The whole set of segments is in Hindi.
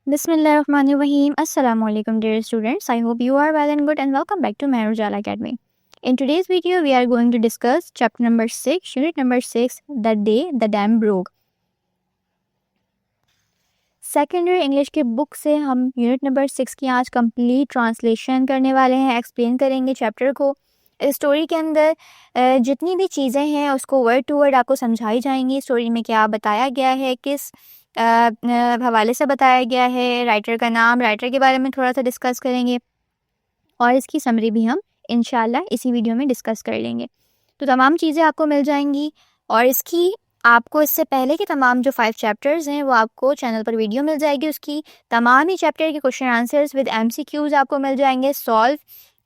Bismillahirrahmanirrahim. Assalamu alaikum dear students. I hope you are well and good and welcome back to Marujala Academy. In today's video, we are going to discuss chapter number 6, unit number 6, The Day the Dam Broke. Secondary English के बुक से हम यूनिट नंबर 6 की आज कंप्लीट ट्रांसलेशन करने वाले हैं, एक्सप्लेन करेंगे चैप्टर को। इस स्टोरी के अंदर जितनी भी चीज़ें हैं उसको वर्ड टू वर्ड आपको समझाई जाएंगी। स्टोरी में क्या बताया गया है, किस हवाले से बताया गया है, राइटर का नाम, राइटर के बारे में थोड़ा सा डिस्कस करेंगे और इसकी समरी भी हम इंशाल्लाह इसी वीडियो में डिस्कस कर लेंगे। तो तमाम चीज़ें आपको मिल जाएंगी और इसकी आपको इससे पहले के तमाम जो 5 चैप्टर्स हैं वो आपको चैनल पर वीडियो मिल जाएगी। उसकी तमाम ही चैप्टर के क्वेश्चन आंसर्स विद MCQs आपको मिल जाएंगे सॉल्व,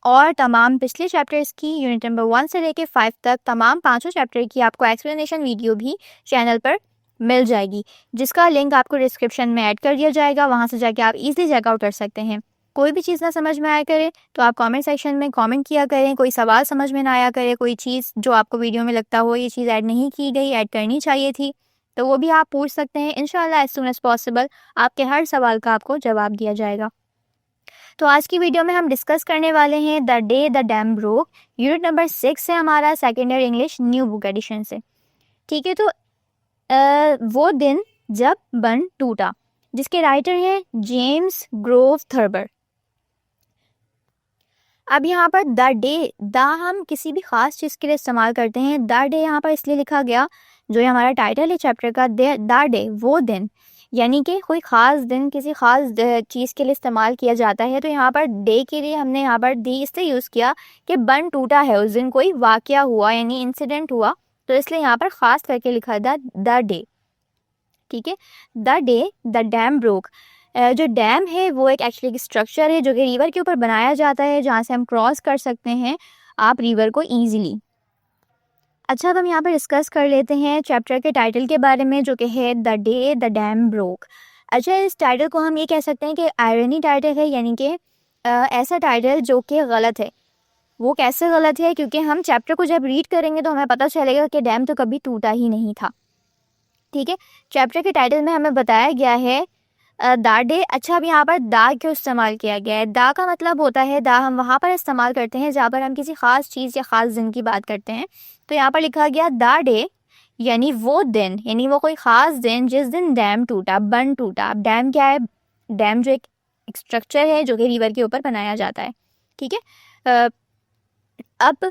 और तमाम पिछले चैप्टर्स की यूनिट नंबर 1 से लेकर 5 तक तमाम 5 चैप्टर की आपको एक्सप्लेनेशन वीडियो भी चैनल पर मिल जाएगी, जिसका लिंक आपको डिस्क्रिप्शन में ऐड कर दिया जाएगा। वहाँ से जाके आप इजीली चेकआउट कर सकते हैं। कोई भी चीज़ ना समझ में आया करे तो आप कमेंट सेक्शन में कमेंट किया करें। कोई सवाल समझ में ना आया करे, कोई चीज़ जो आपको वीडियो में लगता हो ये चीज़ ऐड नहीं की गई, ऐड करनी चाहिए थी, तो वो भी आप पूछ सकते हैं। इंशाल्लाह एज सून एज पॉसिबल आपके हर सवाल का आपको जवाब दिया जाएगा। तो आज की वीडियो में हम डिस्कस करने वाले हैं the day the dam broke, unit number 6 है हमारा, second year English new book edition से। ठीक है, तो वो दिन जब बन टूटा, जिसके राइटर हैं जेम्स ग्रोव थर्बर। अब यहाँ पर द डे, द हम किसी भी ख़ास चीज़ के लिए इस्तेमाल करते हैं। द डे यहाँ पर इसलिए लिखा गया, जो हमारा टाइटल है चैप्टर का, द डे वो दिन, यानी कि कोई ख़ास दिन किसी ख़ास चीज़ के लिए इस्तेमाल किया जाता है। तो यहाँ पर डे के लिए हमने यहाँ पर दी इसलिए यूज़ किया कि बन टूटा है, उस दिन कोई वाक़या हुआ यानी इंसिडेंट हुआ, तो इसलिए यहाँ पर ख़ास करके लिखा था द डे। ठीक है, the day the dam broke. जो डैम है वो एक एक्चुअली स्ट्रक्चर है जो कि रिवर के ऊपर बनाया जाता है, जहाँ से हम क्रॉस कर सकते हैं आप रिवर को ईजिली। अच्छा, अब हम यहाँ पर डिस्कस कर लेते हैं चैप्टर के टाइटल के बारे में, जो कि है the day the dam broke. अच्छा, इस टाइटल को हम ये कह सकते हैं कि आयरनी टाइटल है, यानी कि ऐसा टाइटल जो कि गलत है। वो कैसे गलत है? क्योंकि हम चैप्टर को जब रीड करेंगे तो हमें पता चलेगा कि डैम तो कभी टूटा ही नहीं था। ठीक है, चैप्टर के टाइटल में हमें बताया गया है दा डे। अच्छा, अब यहाँ पर दा क्यों इस्तेमाल किया गया है? दा का मतलब होता है, दा हम वहाँ पर इस्तेमाल करते हैं जहाँ पर हम किसी ख़ास चीज़ या ख़ास दिन की बात करते हैं। तो यहाँ पर लिखा गया दा डे, यानी वो दिन, यानी वो कोई ख़ास दिन जिस दिन डैम टूटा, बन टूटा। अब डैम क्या है? डैम जो एक स्ट्रक्चर है जो कि रिवर के ऊपर बनाया जाता है। ठीक है, अब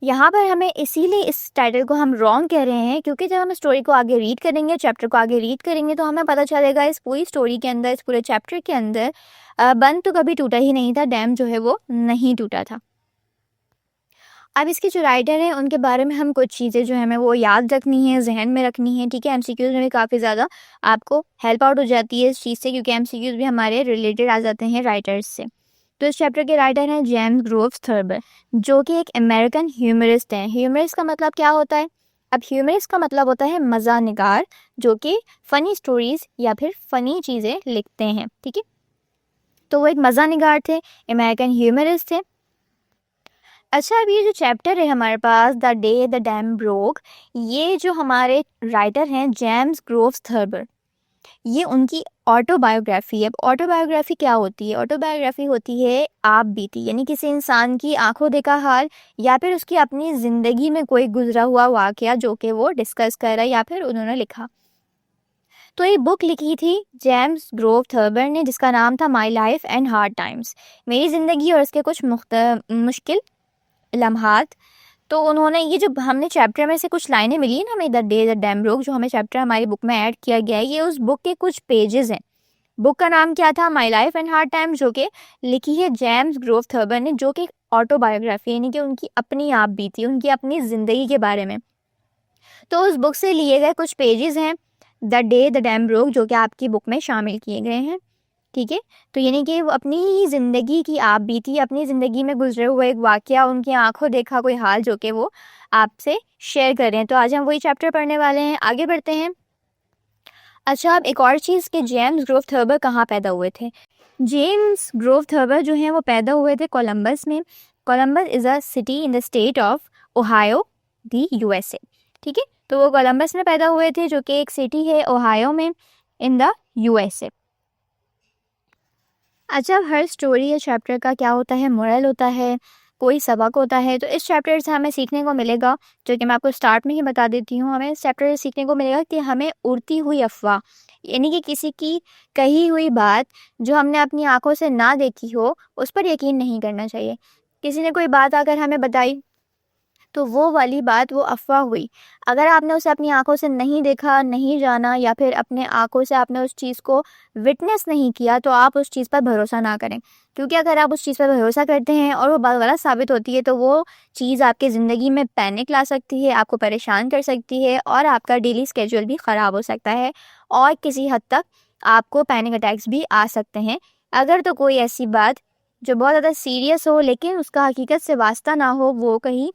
यहाँ पर हमें इसीलिए इस टाइटल को हम रॉन्ग कह रहे हैं, क्योंकि जब हम स्टोरी को आगे रीड करेंगे, चैप्टर को आगे रीड करेंगे, तो हमें पता चलेगा इस पूरी स्टोरी के अंदर, इस पूरे चैप्टर के अंदर बन तो कभी टूटा ही नहीं था, डैम जो है वो नहीं टूटा था। अब इसके जो राइटर हैं उनके बारे में हम कुछ चीज़ें जो हमें वो याद रखनी है, जहन में रखनी है। ठीक है, MCQs में भी काफ़ी ज़्यादा आपको हेल्प आउट हो जाती है इस चीज़ से, क्योंकि MCQs भी हमारे रिलेटेड आ जाते हैं राइटर्स से। तो इस चैप्टर के राइटर हैं जेम्स ग्रोव थर्बर, जो कि एक अमेरिकन ह्यूमरिस्ट हैं। ह्यूमरिस्ट का मतलब क्या होता है? अब ह्यूमरिस्ट का मतलब होता है मज़ा निगार, जो कि फ़नी स्टोरीज़ या फिर फ़नी चीज़ें लिखते हैं। ठीक है, तो वो एक मज़ा निगार थे, अमेरिकन ह्यूमरिस्ट थे। अच्छा, अब ये जो चैप्टर है हमारे पास the day the dam broke, ये जो हमारे राइटर हैं जेम्स ग्रोव थर्बर, ये उनकी ऑटोबायोग्राफी है। अब ऑटोबायोग्राफी क्या होती है? ऑटोबायोग्राफी होती है आप बीती, यानी किसी इंसान की आंखों देखा हाल या फिर उसकी अपनी ज़िंदगी में कोई गुजरा हुआ वाक़या जो कि वो डिस्कस कर रहा है या फिर उन्होंने लिखा। तो ये बुक लिखी थी जेम्स ग्रोव थर्बर ने, जिसका नाम था my life and hard times, मेरी ज़िंदगी और इसके कुछ मुश्किल लम्हात। तो उन्होंने ये जो हमने चैप्टर में से कुछ लाइनें मिली है ना हमें, the day the dam broke, जो हमें चैप्टर हमारी बुक में ऐड किया गया है, ये उस बुक के कुछ पेजेस हैं। बुक का नाम क्या था? My life and hard times, जो कि लिखी है जेम्स ग्रोव थर्बर ने, जो कि ऑटोबायोग्राफी, यानी कि उनकी अपनी आप बीती, उनकी अपनी ज़िंदगी के बारे में। तो उस बुक से लिए गए कुछ पेजेस हैं the day the dam broke, जो कि आपकी बुक में शामिल किए गए हैं। ठीक है, तो यानी कि वो अपनी ही ज़िंदगी की आप बीती, अपनी ज़िंदगी में गुजरे हुए एक वाक़या, उनकी आंखों देखा कोई हाल, जो कि वो आपसे शेयर कर रहे हैं। तो आज हम वही चैप्टर पढ़ने वाले हैं, आगे बढ़ते हैं। अच्छा, अब एक और चीज़ कि जेम्स ग्रोव थर्बर कहाँ पैदा हुए थे? जेम्स ग्रोव थर्बर जो हैं वो पैदा हुए थे कोलंबस में। Columbus is a city in the state of Ohio, the USA। ठीक है, तो वो कोलंबस में पैदा हुए थे, जो कि एक सिटी है ओहायो में, इन द USA। अच्छा, अब हर स्टोरी या चैप्टर का क्या होता है, मोरल होता है, कोई सबक होता है। तो इस चैप्टर से हमें सीखने को मिलेगा, जो कि मैं आपको स्टार्ट में ही बता देती हूँ, हमें इस चैप्टर से सीखने को मिलेगा कि हमें उड़ती हुई अफ़वाह, यानी कि किसी की कही हुई बात जो हमने अपनी आँखों से ना देखी हो, उस पर यकीन नहीं करना चाहिए। किसी ने कोई बात अगर हमें बताई, तो वो वाली बात वो अफ़वाह हुई। अगर आपने उसे अपनी आँखों से नहीं देखा, नहीं जाना, या फिर अपने आँखों से आपने उस चीज़ को विटनेस नहीं किया, तो आप उस चीज़ पर भरोसा ना करें। क्योंकि अगर आप उस चीज़ पर भरोसा करते हैं और वो बात गलत साबित होती है, तो वो चीज़ आपकी ज़िंदगी में पैनिक ला सकती है, आपको परेशान कर सकती है, और आपका डेली स्केड्यूल भी ख़राब हो सकता है, और किसी हद तक आपको पैनिक अटैक्स भी आ सकते हैं। अगर तो कोई ऐसी बात जो बहुत ज़्यादा सीरियस हो, लेकिन उसका हकीकत से वास्ता ना हो, वो कहीं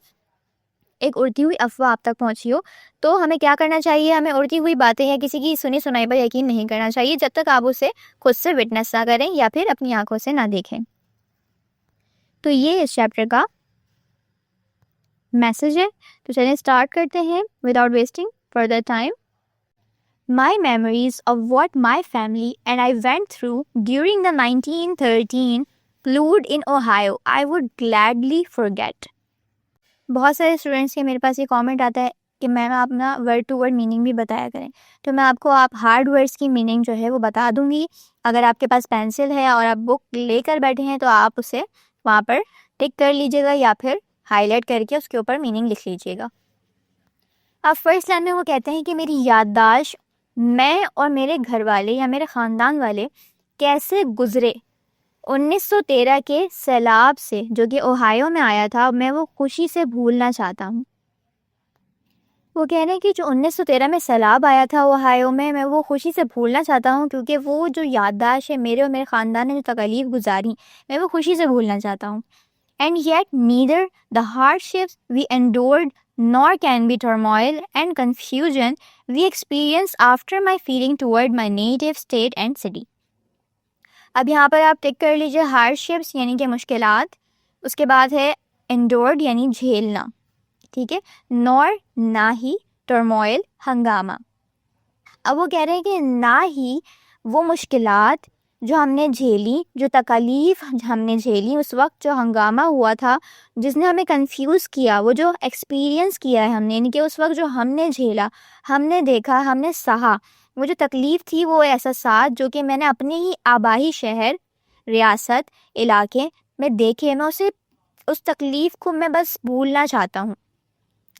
एक उड़ती हुई अफ़वाह आप तक पहुँची हो, तो हमें क्या करना चाहिए? हमें उड़ती हुई बातें या किसी की सुनी सुनाई पर यकीन नहीं करना चाहिए, जब तक आप उसे खुद से विटनेस ना करें या फिर अपनी आँखों से ना देखें। तो ये इस चैप्टर का मैसेज है। तो चलिए स्टार्ट करते हैं without wasting further time. My memories of what my family and I went through during the 1913 flood in Ohio, I would gladly forget. बहुत सारे स्टूडेंट्स के मेरे पास ये कमेंट आता है कि मैम आप ना वर्ड टू वर्ड मीनिंग भी बताया करें। तो मैं आपको आप हार्ड वर्ड्स की मीनिंग जो है वो बता दूंगी। अगर आपके पास पेंसिल है और आप बुक लेकर बैठे हैं, तो आप उसे वहाँ पर टिक कर लीजिएगा या फिर हाईलाइट करके उसके ऊपर मीनिंग लिख लीजिएगा। अब फर्स्ट लाइन में वो कहते हैं कि मेरी याददाश्त, मैं और मेरे घर वाले या मेरे ख़ानदान वाले कैसे गुजरे 1913 के सैलाब से, जो कि ओहायो में आया था, मैं वो खुशी से भूलना चाहता हूँ। वो कह रहे हैं कि जो 1913 में सैलाब आया था ओहायो में, मैं वो खुशी से भूलना चाहता हूँ, क्योंकि वो जो याददाश्त है मेरे और मेरे ख़ानदान ने जो तकलीफ़ गुजारी, मैं वो खुशी से भूलना चाहता हूँ। And yet neither the hardships we endured nor can be turmoil and confusion we experienced after my feeling toward my native state and city. अब यहाँ पर आप टिक कर लीजिए हार्डशिप्स यानी कि मुश्किलात, उसके बाद है endured यानी झेलना, ठीक है, नॉर ना ही, टर्मोइल हंगामा। अब वो कह रहे हैं कि ना ही वो मुश्किलात जो हमने झेली, जो तकलीफ़ हमने झेली, उस वक्त जो हंगामा हुआ था जिसने हमें कंफ्यूज किया, वो जो एक्सपीरियंस किया है हमने, यानी कि उस वक्त जो हमने झेला, हमने देखा, हमने सहा, वो जो तकलीफ़ थी, वो एहसासात जो कि मैंने अपने ही आबाई शहर, रियासत, इलाके में देखे, मैं उस तकलीफ़ को मैं बस भूलना चाहता हूँ।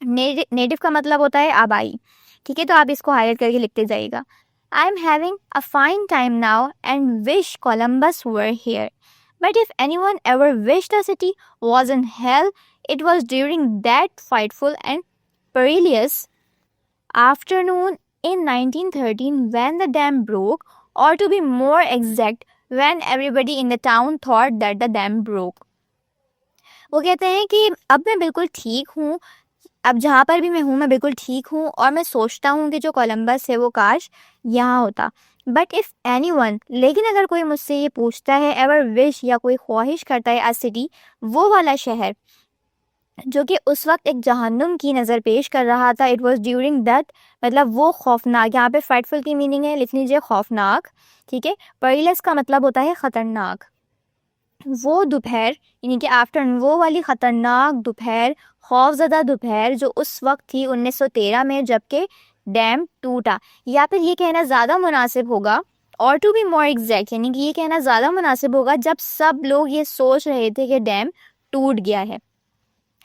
नेटिव का मतलब होता है आबाई, ठीक है, तो आप इसको हाईलाइट करके लिखते जाइएगा। I am having a fine time now and wish Columbus were here. But if anyone ever wished the city was in hell, it was during that frightful and perilous afternoon in 1913 when the dam broke, or to be more exact, when everybody in the town thought that the dam broke. वो कहते हैं कि अब मैं बिल्कुल ठीक हूँ, अब जहाँ पर भी मैं हूँ मैं बिल्कुल ठीक हूँ, और मैं सोचता हूँ कि जो कोलंबस है वो काश यहाँ होता। बट इफ़ एनीवन, लेकिन अगर कोई मुझसे ये पूछता है, एवर विश या कोई ख्वाहिश करता है, अ सिटी, वो वाला शहर जो कि उस वक्त एक जहन्नुम की नज़र पेश कर रहा था, इट वॉज ड्यूरिंग दैट, मतलब वो खौफनाक, यहाँ पे फ्राइटफुल की मीनिंग है, लिख लीजिए खौफनाक, ठीक है। पेरिलस का मतलब होता है ख़तरनाक। वो दोपहर यानी कि आफ्टरनून, वो वाली ख़तरनाक दोपहर, खौफज़दा दोपहर जो उस वक्त थी 1913 में, जबकि डैम टूटा, या फिर ये कहना ज़्यादा मुनासिब होगा, और टू बी मोर एग्जैक्ट, यानी कि ये कहना ज़्यादा मुनासिब होगा जब सब लोग ये सोच रहे थे कि डैम टूट गया है।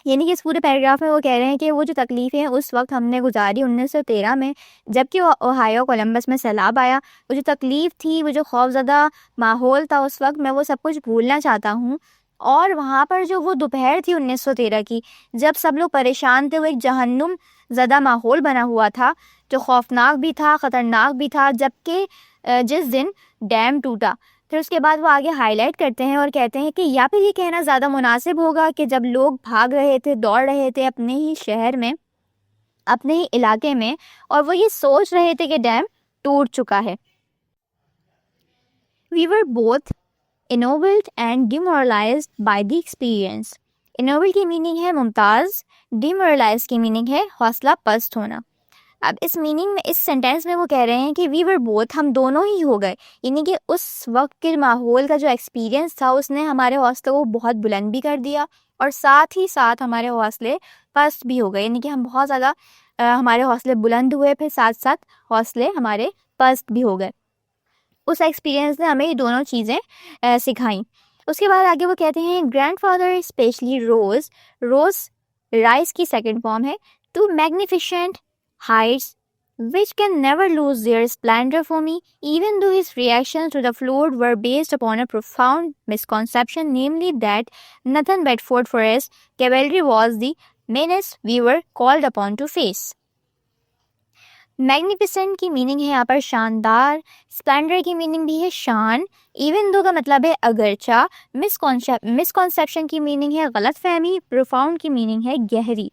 यानी कि इस पूरे पैराग्राफ में वो कह रहे हैं कि वो जो तकलीफ़ें उस वक्त हमने गुजारी 1913 में, जबकि ओहायो कोलंबस में सैलाब आया, वो जो तकलीफ़ थी, वो जो खौफज़दा माहौल था उस वक्त, मैं वो सब कुछ भूलना चाहता हूँ। और वहाँ पर जो वो दोपहर थी 1913 की, जब सब लोग परेशान थे, वो एक जहन्नुम ज़दा माहौल बना हुआ था, जो खौफनाक भी था, ख़तरनाक भी था, जबकि जिस दिन डैम टूटा। फिर उसके बाद वो आगे हाईलाइट करते हैं और कहते हैं कि या फिर ये कहना ज़्यादा मुनासिब होगा कि जब लोग भाग रहे थे, दौड़ रहे थे अपने ही शहर में, अपने ही इलाके में, और वो ये सोच रहे थे कि डैम टूट चुका है। We were both ennobled and demoralized by the experience. ennobled की मीनिंग है मुमताज़, demoralized की मीनिंग है हौसला पस्त होना। अब इस मीनिंग में, इस सेंटेंस में वो कह रहे हैं कि वी वर बोथ, हम दोनों ही हो गए, यानी कि उस वक्त के माहौल का जो एक्सपीरियंस था उसने हमारे हौसले को बहुत बुलंद भी कर दिया और साथ ही साथ हमारे हौसले पस्त भी हो गए, यानी कि हम बहुत ज़्यादा हमारे हौसले बुलंद हुए, फिर साथ साथ हौसले हमारे पस्त भी हो गए। उस एक्सपीरियंस ने हमें ये दोनों चीज़ें सिखाई। उसके बाद आगे वो कहते हैं grandfather specially rose, rose rise की सेकंड फॉर्म है, to magnificent heights which can never lose their splendor for me, even though his reactions to the flood were based upon a profound misconception, namely that Nathan Bedford Forrest cavalry was the menace we were called upon to face. Magnificent की मीनिंग है यहाँ पर शानदार, स्प्लेंडर की मीनिंग भी है शान, इवन दो का मतलब है अगरचा, मिसकॉन्सेप्शन की मीनिंग है गलतफहमी, प्रोफाउंड की मीनिंग है गहरी।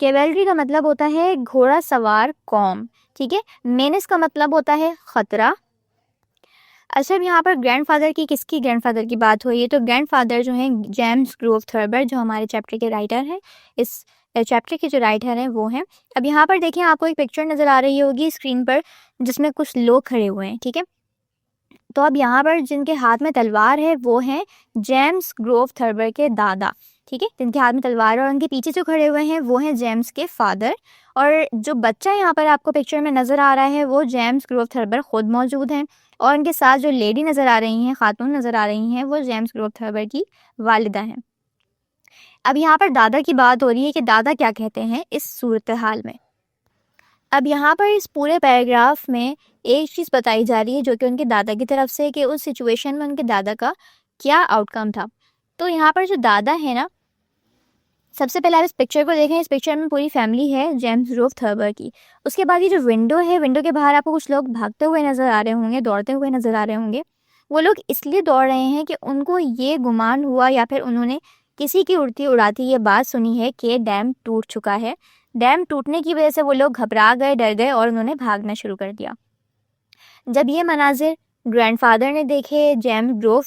कैवेलरी का मतलब होता है घोड़ा सवार कौम, ठीक है। मेनेस का मतलब होता है खतरा। अच्छा, अब यहाँ पर ग्रैंडफादर की, किसकी ग्रैंडफादर की बात हुई है, तो ग्रैंडफादर जो है जेम्स ग्रोव थर्बर, जो हमारे चैप्टर के राइटर हैं, इस चैप्टर के जो राइटर हैं वो हैं। अब यहाँ पर देखिए, आपको एक पिक्चर नज़र आ रही होगी स्क्रीन पर जिसमें कुछ लोग खड़े हुए हैं, ठीक है। तो अब यहाँ पर जिनके हाथ में तलवार है वो हैं जेम्स ग्रोव थर्बर के दादा, ठीक है, जिनके हाथ में तलवार है, और उनके पीछे जो खड़े हुए हैं वो हैं जेम्स के फादर, और जो बच्चा यहाँ पर आपको पिक्चर में नज़र आ रहा है वो जेम्स ग्रोव थर्बर खुद मौजूद हैं, और उनके साथ जो लेडी नज़र आ रही हैं, खातून नज़र आ रही हैं, वो जेम्स ग्रोव थर्बर की वालिदा हैं। अब यहाँ पर दादा की बात हो रही है कि दादा क्या कहते हैं इस सूरत हाल में। अब यहाँ पर इस पूरे पैराग्राफ में एक चीज़ बताई जा रही है जो कि उनके दादा की तरफ से, कि उस सिचुएशन में उनके दादा का क्या आउटकम था। तो यहाँ पर जो दादा है ना, सबसे पहले आप इस पिक्चर को देखें, इस पिक्चर में पूरी फैमिली है जेम्स ग्रोव थर्बर की। उसके बाद ये जो विंडो है, विंडो के बाहर आपको कुछ लोग भागते हुए नज़र आ रहे होंगे, दौड़ते हुए नज़र आ रहे होंगे। वो लोग इसलिए दौड़ रहे हैं कि उनको ये गुमान हुआ या फिर उन्होंने किसी की उड़ती उड़ाती ये बात सुनी है कि डैम टूट चुका है। डैम टूटने की वजह से वो लोग घबरा गए, डर गए और उन्होंने भागना शुरू कर दिया। जब ये मनाजिर ग्रैंडफादर ने देखे, जेम्स ग्रोव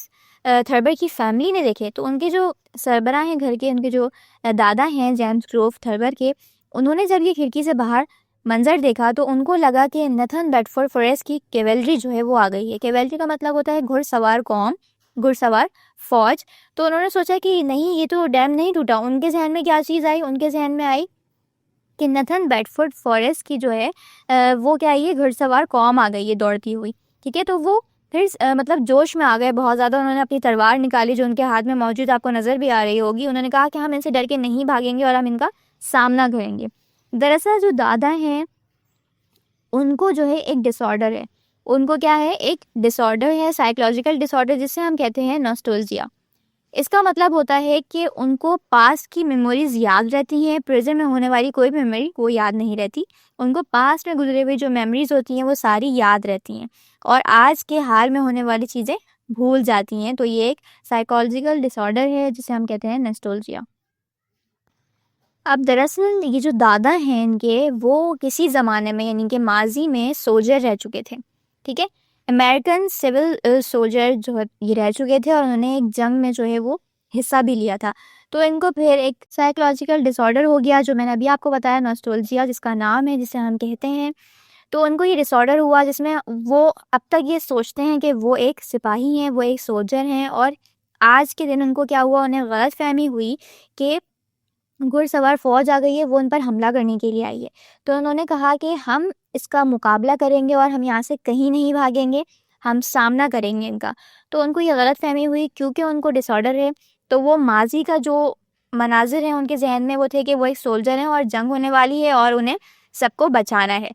थर्बर की फैमिली ने देखे, तो उनके जो सरबराह हैं घर के, उनके जो दादा हैं जेम्स ग्रोव थर्बर के, उन्होंने जब ये खिड़की से बाहर मंजर देखा तो उनको लगा कि नथन बेडफोर्ड फॉरेस्ट की कैवेलरी जो है वो आ गई है। कैवेलरी का मतलब होता है घुड़सवार कौम, घुड़सवार फौज। तो उन्होंने सोचा कि नहीं, ये तो डैम नहीं टूटा। उनके जहन में क्या चीज़ आई, उनके जहन में आई कि नथन बेडफोर्ड फॉरेस्ट की जो है वो क्या, ये घुड़सवार कौम आ गई है दौड़ती हुई, ठीक है। तो वो फिर मतलब जोश में आ गए बहुत ज़्यादा। उन्होंने अपनी तलवार निकाली जो उनके हाथ में मौजूद, आपको नज़र भी आ रही होगी। उन्होंने कहा कि हम इनसे डर के नहीं भागेंगे और हम इनका सामना करेंगे। दरअसल जो दादा हैं उनको जो है एक डिसऑर्डर है, उनको क्या है, एक डिसऑर्डर है, साइकोलॉजिकल डिसऑर्डर, जिसे हम कहते हैं नॉस्टैल्जिया। इसका मतलब होता है कि उनको पास्ट की मेमोरीज याद रहती हैं, प्रेजेंट में होने वाली कोई मेमोरी वो याद नहीं रहती। उनको पास्ट में गुजरे हुए जो मेमोरीज होती हैं वो सारी याद रहती हैं और आज के हाल में होने वाली चीज़ें भूल जाती हैं। तो ये एक साइकोलॉजिकल डिसऑर्डर है जिसे हम कहते हैं नॉस्टैल्जिया। अब दरअसल ये जो दादा हैं इनके, वो किसी ज़माने में यानी कि माजी में सोल्जर रह चुके थे, ठीक है, अमेरिकन सिविल सोल्जर जो है ये रह चुके थे और उन्होंने एक जंग में जो है वो हिस्सा भी लिया था। तो इनको फिर एक साइकोलॉजिकल डिसऑर्डर हो गया जो मैंने अभी आपको बताया, नॉस्टैल्जिया जिसका नाम है, जिसे हम कहते हैं। तो उनको ये डिसऑर्डर हुआ जिसमें वो अब तक ये सोचते हैं कि वो एक सिपाही हैं, वो एक सोल्जर हैं, और आज के दिन उनको क्या हुआ, उन्हें गलतफहमी हुई कि घुड़सवार फौज आ गई है, वो उन पर हमला करने के लिए आई है। तो उन्होंने कहा कि हम इसका मुकाबला करेंगे और हम यहाँ से कहीं नहीं भागेंगे, हम सामना करेंगे इनका। तो उनको ये गलतफहमी हुई क्योंकि उनको डिसऑर्डर है। तो वो माजी का जो मनाजिर हैं उनके जहन में वो थे कि वो एक सोल्जर हैं और जंग होने वाली है और उन्हें सबको बचाना है।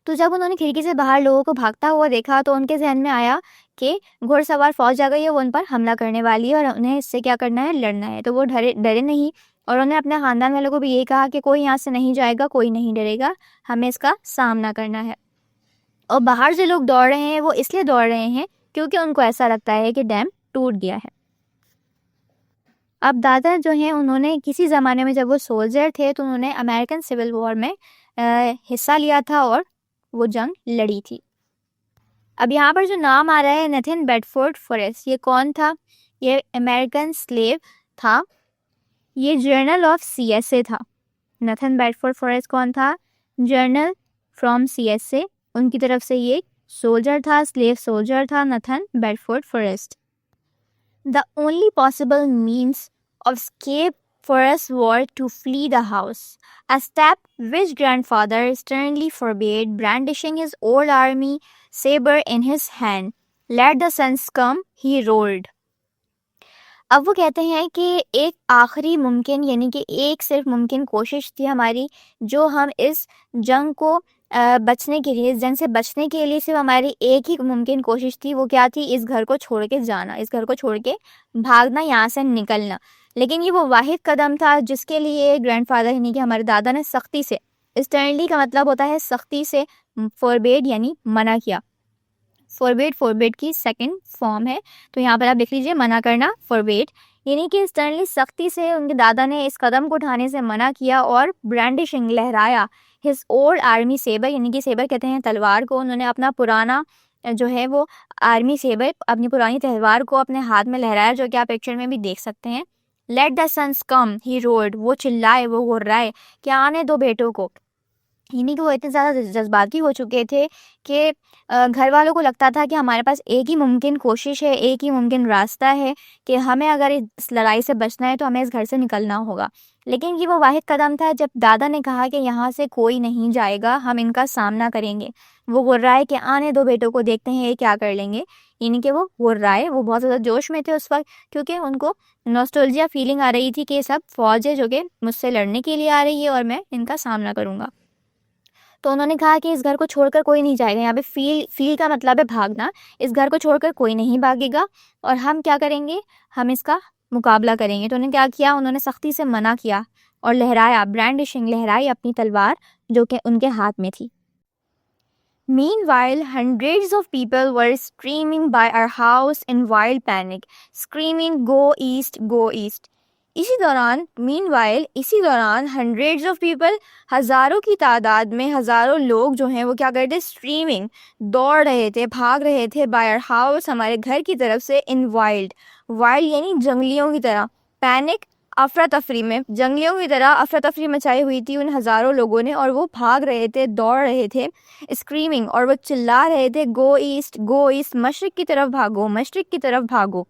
तो जब उन्होंने खिड़की से बाहर लोगों को भागता हुआ देखा तो उनके जहन में आया कि घुड़सवार फौज आ गई है, वो उन पर हमला करने वाली है और उन्हें इससे क्या करना है, लड़ना है। तो वो डरे नहीं और उन्होंने अपने ख़ानदान वालों को भी ये कहा कि कोई यहाँ से नहीं जाएगा, कोई नहीं डरेगा, हमें इसका सामना करना है। और बाहर से लोग दौड़ रहे हैं वो इसलिए दौड़ रहे हैं क्योंकि उनको ऐसा लगता है कि डैम टूट गया है। अब दादा जो हैं उन्होंने किसी ज़माने में जब वो सोल्जर थे तो उन्होंने अमेरिकन सिविल वॉर में हिस्सा लिया था और वो जंग लड़ी थी। अब यहाँ पर जो नाम आ रहा है नथन बेडफोर्ड फॉरेस्ट, ये कौन था? ये अमेरिकन स्लेव था, ये जर्नल ऑफ CSA था, नथन बेडफोर्ड फॉरेस्ट कौन था? जर्नल फ्रॉम CSA, उनकी तरफ से ये सोल्जर था, स्लेव सोल्जर था Nathan Bedford Forrest. The only possible means of escape for us was to flee the house, a step which grandfather sternly forbade, brandishing his old army saber in his hand. Let the suns come, he roared. अब वो कहते हैं कि एक आखिरी मुमकिन यानी कि एक सिर्फ मुमकिन कोशिश थी हमारी, जो हम इस जंग को बचने के लिए, इस जंग से बचने के लिए सिर्फ हमारी एक ही मुमकिन कोशिश थी। वो क्या थी? इस घर को छोड़ के जाना, इस घर को छोड़ के भागना, यहाँ से निकलना। लेकिन ये वो वाहिद कदम था जिसके लिए ग्रैंडफादर यानी कि हमारे दादा ने सख्ती से, स्टर्नली का मतलब होता है सख्ती से, फॉरबेड यानी मना किया। फॉरबेड की सेकंड फॉर्म है, तो यहाँ पर आप देख लीजिए मना करना, फॉरबेड, यानी कि स्टर्नली सख्ती से उनके दादा ने इस कदम को उठाने से मना किया और ब्रांडिशिंग लहराया हिज ओल्ड आर्मी सेबर, यानी कि सेबर कहते हैं तलवार को। उन्होंने अपना पुराना जो है वो आर्मी सेबर, अपनी पुरानी तलवार को अपने हाथ में लहराया, जो कि आप पिक्चर में भी देख सकते हैं। Let the sons come, he roared, वो चिल्लाए, वो गुर्राए कि आने दो बेटों को। यानी कि वो इतने ज़्यादा जज्बाती हो चुके थे कि घर वालों को लगता था कि हमारे पास एक ही मुमकिन कोशिश है, एक ही मुमकिन रास्ता है कि हमें अगर इस लड़ाई से बचना है तो हमें इस घर से निकलना होगा। लेकिन ये वो वाहिद कदम था जब दादा ने कहा कि यहाँ से कोई नहीं जाएगा, हम इनका सामना करेंगे। वो गुर्राए कि आने दो बेटों को, देखते हैं ये क्या कर लेंगे। यानी कि वो गुर्राए, वो बहुत ज़्यादा जोश में थे उस वक्त, क्योंकि उनको नॉस्टैल्जिया फीलिंग आ रही थी कि ये सब फौज है जो कि मुझसे लड़ने के लिए आ रही है और मैं इनका सामना करूँगा। तो उन्होंने कहा कि इस घर को छोड़कर कोई नहीं जाएगा। यहाँ पे फील का मतलब है भागना। इस घर को छोड़कर कोई नहीं भागेगा और हम क्या करेंगे? हम इसका मुकाबला करेंगे। तो उन्होंने क्या किया? उन्होंने सख्ती से मना किया और लहराया, ब्रांडिशिंग, लहराई अपनी तलवार जो कि उनके हाथ में थी। Meanwhile, hundreds of people were streaming by our house in wild panic, screaming, "Go east, go east." इसी दौरान हंड्रेड्स ऑफ पीपल, हज़ारों की तादाद में हज़ारों लोग जो हैं वो क्या कर रहे थे? स्ट्रीमिंग, दौड़ रहे थे, भाग रहे थे, बाय आवर हाउस, हमारे घर की तरफ से, इन वाइल्ड, वाइल्ड यानी जंगलियों की तरह, पैनिक, अफरा तफरी में, जंगलियों की तरह अफरा तफरी मचाई हुई थी उन हज़ारों लोगों ने, और वो भाग रहे थे, दौड़ रहे थे, स्क्रीमिंग, और वो चिल्ला रहे थे, गो ईस्ट, मशरिक की तरफ भागो, मशरिक की तरफ भागो।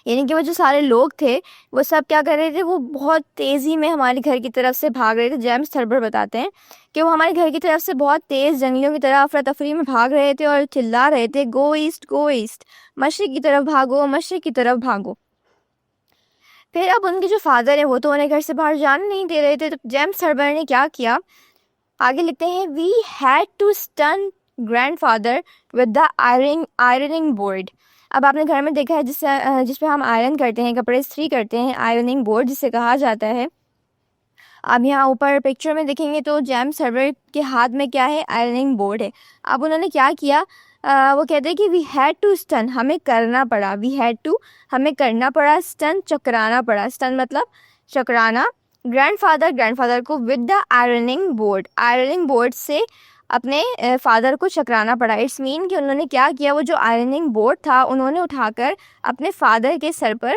यानी कि वो जो सारे लोग थे वो सब क्या कर रहे थे? वो बहुत तेज़ी में हमारे घर की तरफ से भाग रहे थे। जेम्स थर्बर बताते हैं कि वो हमारे घर की तरफ से बहुत तेज़ जंगलियों की तरह अफरा तफरी में भाग रहे थे और चिल्ला रहे थे, गो ईस्ट, मशरिक की तरफ भागो, मशरिक की तरफ भागो। फिर अब उनके जो फादर है वो तो उन्हें घर से बाहर जाने नहीं दे रहे थे। तो जेम्स थर्बर ने क्या किया? आगे लिखते हैं, we had to stun grandfather with the ironing board. अब आपने घर में देखा है जिस पे हम आयरन करते हैं, कपड़े इस्त्री करते हैं, आयरनिंग बोर्ड जिसे कहा जाता है। अब यहाँ ऊपर पिक्चर में देखेंगे तो जेम्स थर्बर के हाथ में क्या है? आयरनिंग बोर्ड है। अब उन्होंने क्या किया? वो कहते हैं कि वी हैड टू स्टन, हमें करना पड़ा, हमें करना पड़ा, स्टन चकराना पड़ा, स्टन मतलब चकराना, ग्रैंडफादर को विद द आयरनिंग बोर्ड से अपने फादर को चकराना पड़ा। इट्स मीन कि उन्होंने क्या किया? वो जो आयरनिंग बोर्ड था उन्होंने उठाकर अपने फादर के सर पर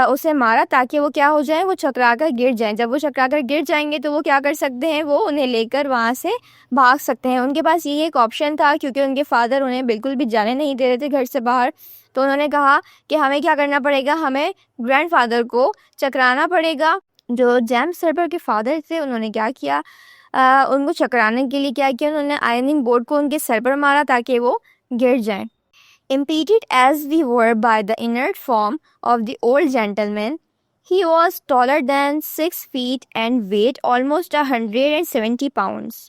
उसे मारा ताकि वो क्या हो जाए? वो चकरा कर गिर जाएं। जब वो चकरा कर गिर जाएंगे तो वो क्या कर सकते हैं? वो उन्हें लेकर वहाँ से भाग सकते हैं। उनके पास ये एक ऑप्शन था क्योंकि उनके फादर उन्हें बिल्कुल भी जाने नहीं दे रहे थे घर से बाहर। तो उन्होंने कहा कि हमें क्या करना पड़ेगा? हमें ग्रैंडफादर को चकराना पड़ेगा। जो जेम्स थर्बर के फादर थे उन्होंने क्या किया? उनको चकराने के लिए क्या किया? उन्होंने आयरनिंग बोर्ड को उनके सर पर मारा ताकि वो गिर जाएं। Impeded as we were by the inert form of the old gentleman, he was taller than 6 feet and weighed almost 170 pounds.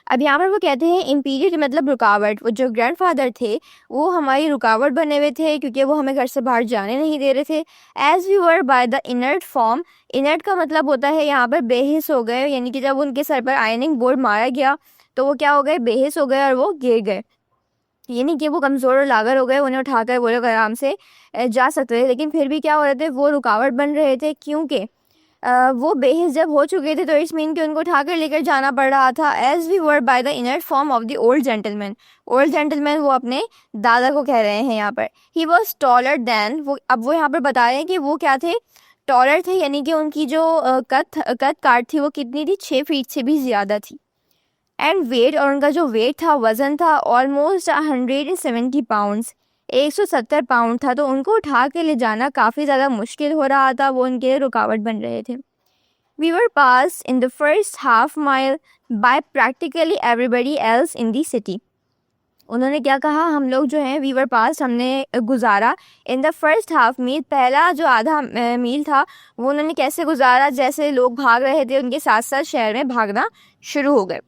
अब यहाँ पर वो कहते हैं इम्पीडियड मतलब रुकावट। वो जो ग्रैंडफादर थे वो हमारी रुकावट बने हुए थे क्योंकि वो हमें घर से बाहर जाने नहीं दे रहे थे। As we were by the inert form, inert का मतलब होता है यहाँ पर बेहिस हो गए, यानी कि जब उनके सर पर आयरनिंग बोर्ड मारा गया तो वो क्या हो गए? बेहिस हो गए और वो गिर गए। यानी कि वो कमज़ोर और लागर हो गए, उन्हें उठाकर वो लोग आराम से जा सकते थे, लेकिन फिर भी क्या हो रहे थे? वो रुकावट बन रहे थे क्योंकि वो बेहिस जब हो चुके थे तो इट्स मीन कि उनको उठाकर लेकर जाना पड़ रहा था। As we were by the inner form of the old gentleman वो अपने दादा को कह रहे हैं यहाँ पर। ही वॉज टॉलर दैन, वो अब वो यहाँ पर बता रहे हैं कि वो क्या थे? टॉलर थे, यानी कि उनकी जो कद काट थी वो कितनी थी, 6 फीट से भी ज़्यादा थी। एंड वेट, और उनका जो वेट था, वज़न था ऑलमोस्ट 170 पाउंड्स, 170 पाउंड था। तो उनको उठा के ले जाना काफ़ी ज़्यादा मुश्किल हो रहा था, वो उनके लिए रुकावट बन रहे थे। We were passed in the first half mile by practically everybody else in the city. उन्होंने क्या कहा, हम लोग जो हैं, we were passed, हमने गुजारा, in the first half मील, पहला जो आधा मील था वो उन्होंने कैसे गुजारा, जैसे लोग भाग रहे थे उनके साथ साथ शहर में भागना शुरू हो गए।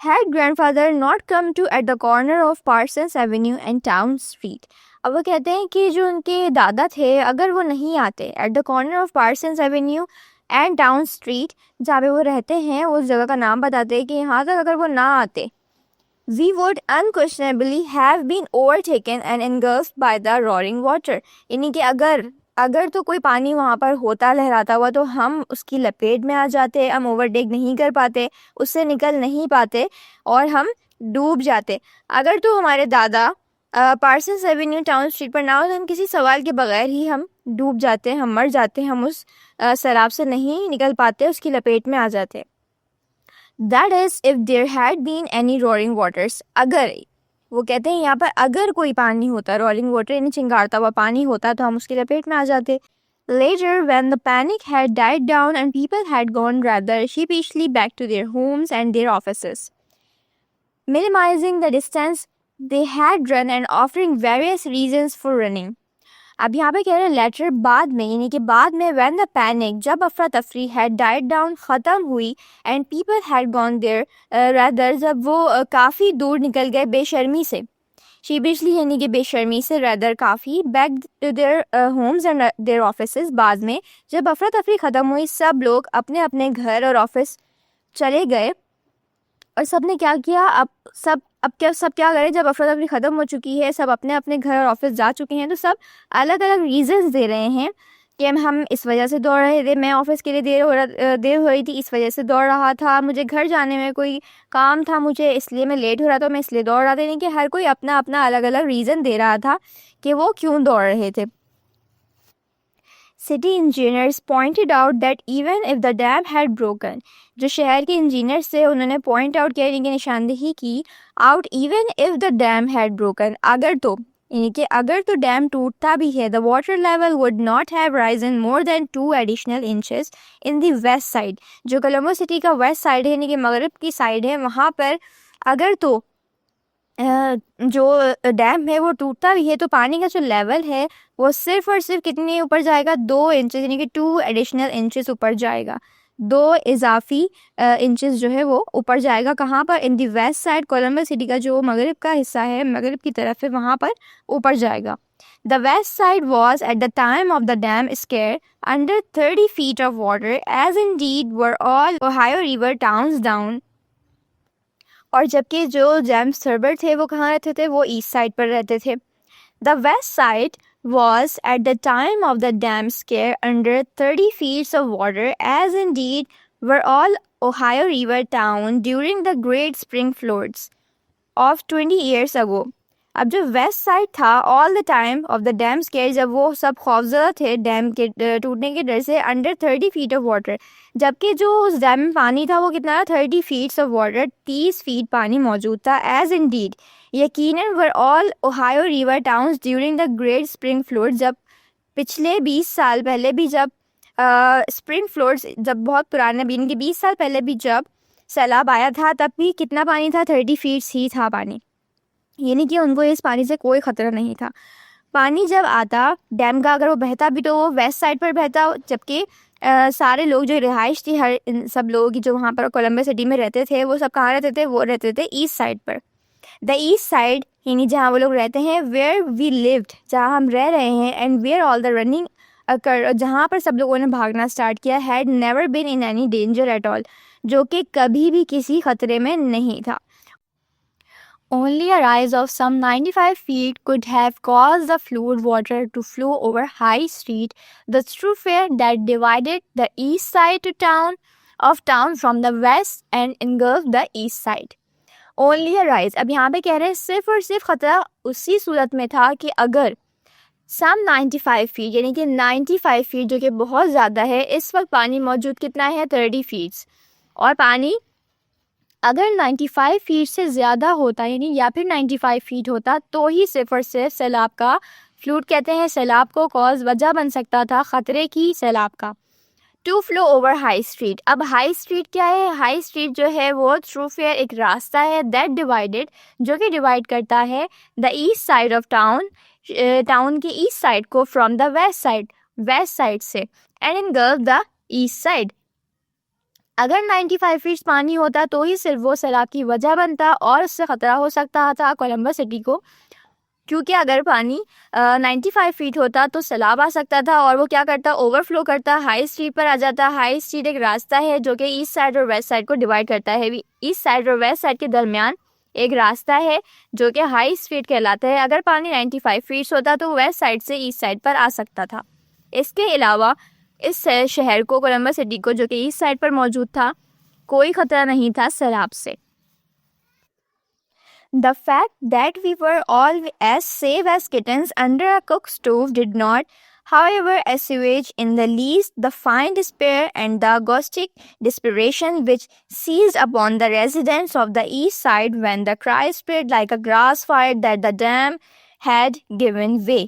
Had grandfather not come to at the corner of Parsons Avenue and Town Street. अब वो कहते हैं कि जो उनके दादा थे, अगर वो नहीं आते at the corner of Parsons Avenue and town street, जहाँ पे वो रहते हैं, उस जगह का नाम बताते हैं कि यहाँ तक अगर वो ना आते, we would unquestionably have been overtaken and engulfed by the roaring water. यानी कि अगर तो कोई पानी वहाँ पर होता, लहराता हुआ, तो हम उसकी लपेट में आ जाते, हम ओवरटेक नहीं कर पाते, उससे निकल नहीं पाते और हम डूब जाते। अगर तो हमारे दादा पार्सन्स एवेन्यू टाउन स्ट्रीट पर ना हो तो हम किसी सवाल के बगैर ही हम डूब जाते, हम मर जाते, हम उस सैलाब से नहीं निकल पाते, उसकी लपेट में आ जाते। That is if there had been any roaring waters, अगर, वो कहते हैं यहाँ पर अगर कोई पानी होता, रोरिंग वाटर यानी चिंगारता हुआ पानी होता, तो हम उसकी लपेट में आ जाते। Later, when the panic had died down and people had gone rather sheepishly back to their homes and their offices, minimizing the distance they had run and offering various reasons for running. अब यहाँ पे कह रहे हैं लेटर, बाद में, यानी कि बाद में, when the panic, जब अफरा तफरी, had died down, ख़त्म हुई, and people had gone there rather, जब वो काफ़ी दूर निकल गए बेशर्मी से, sheepishly यानी कि बेशर्मी से, rather काफ़ी, back to their homes and their offices, बाद में जब अफरा तफरी ख़त्म हुई, सब लोग अपने अपने घर और ऑफिस चले गए, और सब ने क्या किया, सब क्या करें, जब अफरा तफरी ख़त्म हो चुकी है, सब अपने अपने घर और ऑफिस जा चुके हैं, तो सब अलग अलग रीजंस दे रहे हैं कि हम इस वजह से दौड़ रहे थे, मैं ऑफिस के लिए देर हो रही थी, इस वजह से दौड़ रहा था, मुझे घर जाने में कोई काम था मुझे, इसलिए मैं लेट हो रहा था, मैं इसलिए दौड़ रहा था। यानी कि हर कोई अपना अपना अलग अलग रीज़न दे रहा था कि वो क्यों दौड़ रहे थे। City engineers pointed out that even if the dam had broken, जो शहर के इंजीनियर्स थे उन्होंने पॉइंट आउट किया, यानी कि निशानदेही की, out, even if the dam had broken, अगर तो, यानी कि अगर तो डैम टूटता भी है, the water level would not have Ryzen more than 2 additional inches in the west side, जो कोलंबो सिटी का वेस्ट साइड है, यानी कि मगरब की साइड है, वहाँ पर अगर तो जो डैम है वो टूटता भी है, तो पानी का जो लेवल है वो सिर्फ और सिर्फ कितने ऊपर जाएगा, 2 इंचेस, यानी कि 2 एडिशनल इंचेस ऊपर जाएगा, 2 इजाफी इंचेस जो है वो ऊपर जाएगा। कहाँ पर, इन दी वेस्ट साइड, कोलंबो सिटी का जो मगरब का हिस्सा है, मगरब की तरफ है, वहाँ पर ऊपर जाएगा। The west side was at the time of the dam square under 30 feet of water, as indeed were all Ohio River towns down, और जबकि जो जेम्स सर्वर थे वो कहाँ रहते थे, वो ईस्ट साइड पर रहते थे। The west side was at the time of the dam scare under 30 feet of water, as indeed were all Ohio River town during the Great Spring Floods of 20 years ago. अब जो वेस्ट साइड था, all the time of the dam square, जब वो सब खौफजदा थे डैम के टूटने के डर से, अंडर 30 feet ऑफ वाटर, जबकि जो उस डैम में पानी था वो कितना था, 30 feet ऑफ वाटर, 30 फीट पानी मौजूद था। एज इंडीड, यकीनन, were all Ohio river towns during the great spring fluid, जब पिछले 20 साल पहले भी, जब स्प्रिंग फ्लूड्स, जब बहुत पुराने, यानी कि 20 साल पहले भी जब सैलाब आया था, तब भी कितना पानी था, 30 फीट ही था पानी, यानी कि उनको इस पानी से कोई ख़तरा नहीं था। पानी जब आता डैम का, अगर वो बहता भी तो वो वेस्ट साइड पर बहता, जबकि सारे लोग जो रिहाइश थी, हर सब लोग जो वहाँ पर कोलंबो सिटी में रहते थे, वो सब कहाँ रहते थे, वो रहते थे ईस्ट साइड पर। द ईस्ट साइड यानी जहाँ वो लोग रहते हैं, वेयर वी लिव्ड, जहाँ हम रह रहे हैं, and where all the running occur, जहाँ पर सब लोगों ने भागना स्टार्ट किया, had never been in any danger at all, जो कि कभी भी किसी खतरे में नहीं था। Only a rise of some 95 feet could have caused the flood water to flow over High Street, the thoroughfare that divided the east side of town from the west and engulfed the east side. Only a rise, अब यहाँ पे कह रहे हैं सिर्फ और सिर्फ खतरा उसी सूरत में था कि अगर सम 95 फीट, यानी कि 95 फीट जो कि बहुत ज़्यादा है। इस वक्त पानी मौजूद कितना है? 30 फीट्स। और पानी अगर 95 फीट से ज़्यादा होता यानी या फिर 95 फीट होता तो ही सिर्फ और सिर्फ सैलाब का फ्लूड कहते हैं, सैलाब को कॉज वजह बन सकता था ख़तरे की सैलाब का। To flow over high street. अब हाई स्ट्रीट क्या है? हाई स्ट्रीट जो है वो थ्रूफेयर एक रास्ता है दैट डिवाइडेड, जो कि डिवाइड करता है the east side of town, town के ईस्ट साइड को फ्रॉम द वेस्ट साइड से, and engulf the east side. अगर 95 फीट पानी होता तो ही सिर्फ वो सैलाब की वजह बनता और उससे ख़तरा हो सकता था कोलंबस सिटी को, क्योंकि अगर पानी 95 फीट होता तो सैलाब आ सकता था और वो क्या करता? ओवरफ्लो करता, हाई स्ट्रीट पर आ जाता। हाई स्ट्रीट एक रास्ता है जो कि ईस्ट साइड और वेस्ट साइड को डिवाइड करता है। ईस्ट साइड और वेस्ट साइड के दरमियान एक रास्ता है जो कि हाई स्ट्रीट कहलाता है। अगर पानी 95 फीट होता तो वेस्ट साइड से ईस्ट साइड पर आ सकता था। इसके अलावा इस शहर को, कोलंबस सिटी को, जो कि ईस्ट साइड पर मौजूद था, कोई ख़तरा नहीं था सैलाब से। The fact that we were all as safe as kittens under a cook stove did not, however, assuage in the least the fine despair and the caustic desperation which seized upon the residents of the east side when the cry spread like a grass fire that the dam had given way.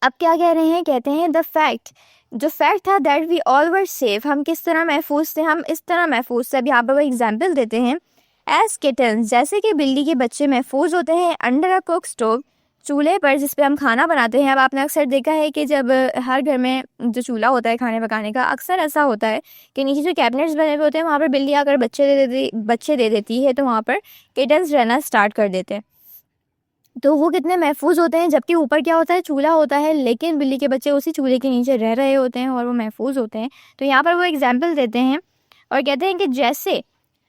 अब क्या कह रहे हैं? कहते हैं द फैक्ट, जो फैक्ट था that we all were safe, हम किस तरह महफूज थे? हम इस तरह महफूज थे। अब यहाँ पर वो एग्जाम्पल देते हैं, एज किटन्स, जैसे कि बिल्ली के बच्चे महफूज होते हैं, अंडर अ कुक स्टोव, चूल्हे पर जिस पे हम खाना बनाते हैं। अब आपने अक्सर देखा है कि जब हर घर में जो चूल्हा होता है खाने पकाने का, अक्सर ऐसा होता है कि नीचे जो कैबिनेट्स बने हुए होते हैं वहाँ पर बिल्ली आकर बच्चे दे देती है, तो वहाँ पर किटन्स रहना स्टार्ट कर देते हैं। तो वो कितने महफूज होते हैं, जबकि ऊपर क्या होता है? चूल्हा होता है, लेकिन बिल्ली के बच्चे उसी चूल्हे के नीचे रह रहे होते हैं और वो महफूज होते हैं। तो यहाँ पर वो एग्जाम्पल देते हैं और कहते हैं कि जैसे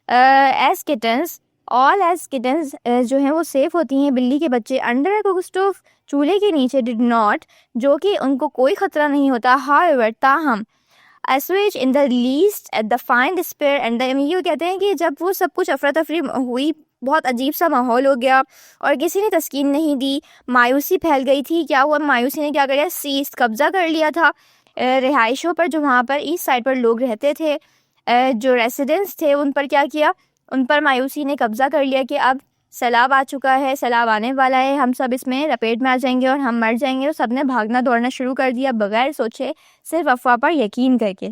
as kittens, all as kittens जो हैं वो सेफ होती हैं, बिल्ली के बच्चे अंडर कुक स्टोव, चूल्हे के नीचे, डिड नॉट, जो कि उनको कोई ख़तरा नहीं होता, हाउएवर, ताहम, assuage in the least at the fine despair and the, ये कहते हैं कि जब वो सब कुछ अफरा तफरी हुई, बहुत अजीब सा माहौल हो गया और किसी ने तस्कीन नहीं दी, मायूसी फैल गई थी। क्या हुआ? मायूसी ने क्या किया? सीज, कब्जा कर लिया था रिहाइशों पर, जो वहाँ पर ईस्ट साइड पर लोग रहते थे, जो रेसिडेंट्स थे उन पर क्या किया? उन पर मायूसी ने कब्जा कर लिया कि अब सैलाब आ चुका है, सैलाब आने वाला है, हम सब इसमें लपेट में आ जाएंगे और हम मर जाएंगे। तो सब ने भागना दौड़ना शुरू कर दिया बगैर सोचे, सिर्फ अफवाह पर यकीन करके।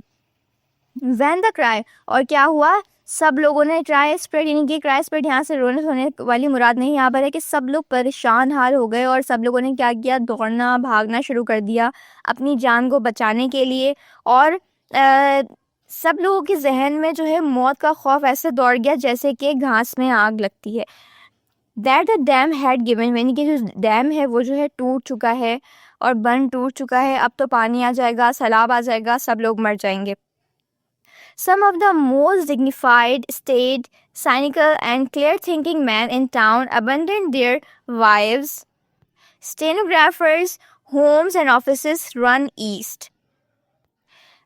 वैन द क्राई, और क्या हुआ? सब लोगों ने क्राई स्प्रेड, यानी कि क्राई स्प्रेड यहाँ से रोने धोने वाली मुराद नहीं, यहाँ पर है कि सब लोग परेशान हाल हो गए और सब लोगों ने क्या किया? दौड़ना भागना शुरू कर दिया अपनी जान को बचाने के लिए। और सब लोगों के जहन में जो है मौत का खौफ ऐसे दौड़ गया जैसे कि घास में आग लगती है। That the dam had given, यानी कि जो डैम है वो जो है टूट चुका है और बन टूट चुका है, अब तो पानी आ जाएगा, सैलाब आ जाएगा, सब लोग मर जाएंगे। Some of the most dignified, staid, cynical and clear-thinking men in town abandoned their wives, stenographers, homes and offices run east.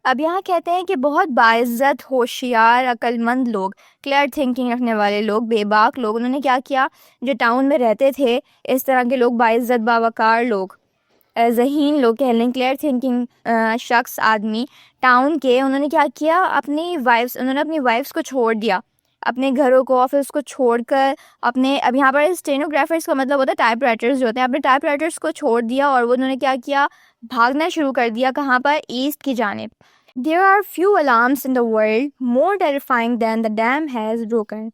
अब यहाँ कहते हैं कि बहुत बाइज़्ज़त, होशियार, अक्लमंद लोग, क्लियर थिंकिंग रखने वाले लोग, बेबाक लोग, उन्होंने क्या किया? जो टाउन में रहते थे, इस तरह के लोग, बाइज़्ज़त, बावकार लोग, ज़हीन लोग कह लें, क्लियर थिंकिंग शख्स, आदमी टाउन के, उन्होंने क्या किया? उन्होंने अपनी वाइफ्स को छोड़ दिया, अपने घरों को, ऑफिस को छोड़कर अपने, अब यहाँ पर स्टेनोग्राफर्स का मतलब होता है टाइप राइटर्स जो होते हैं, अपने टाइप राइटर्स को छोड़ दिया और वो उन्होंने क्या किया? भागना शुरू कर दिया। कहाँ पर? ईस्ट की जानिब। There are few alarms in the world more terrifying than the dam has broken.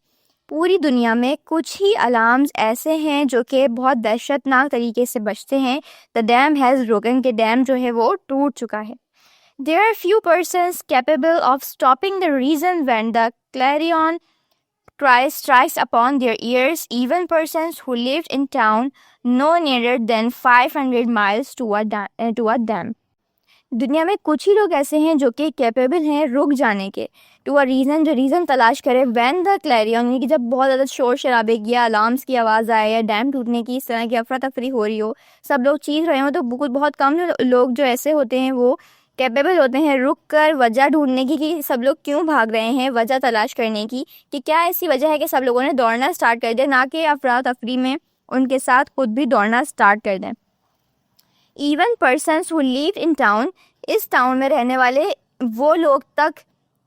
पूरी दुनिया में कुछ ही अलार्म्स ऐसे हैं जो कि बहुत दहशतनाक तरीके से बजते हैं। The dam has broken, के डैम जो है वो टूट चुका है। There are few persons capable of stopping the reason when the clarion cry strikes upon their ears, even persons who lived in town no nearer than 500 miles to a dam. दुनिया में कुछ ही लोग ऐसे हैं जो कि कैपेबल हैं रुक जाने के, टू अ रीज़न, जो रीज़न तलाश करे, व्हेन द क्लैरियन, यानी कि जब बहुत ज़्यादा शोर शराबे की, अलार्म्स की आवाज़ आए या डैम टूटने की, इस तरह की अफरा तफरी हो रही हो, सब लोग चीख रहे हो, तो बहुत कम लोग जो ऐसे होते हैं वो कैपेबल होते हैं रुक कर वजह ढूंढने की कि सब लोग क्यों भाग रहे हैं, वजह तलाश करने की कि क्या ऐसी वजह है कि सब लोगों ने दौड़ना स्टार्ट कर दिया, ना कि अफरा तफरी में उनके साथ खुद भी दौड़ना स्टार्ट कर दें। Even persons who live in town, इस टाउन में रहने वाले वो लोग तक,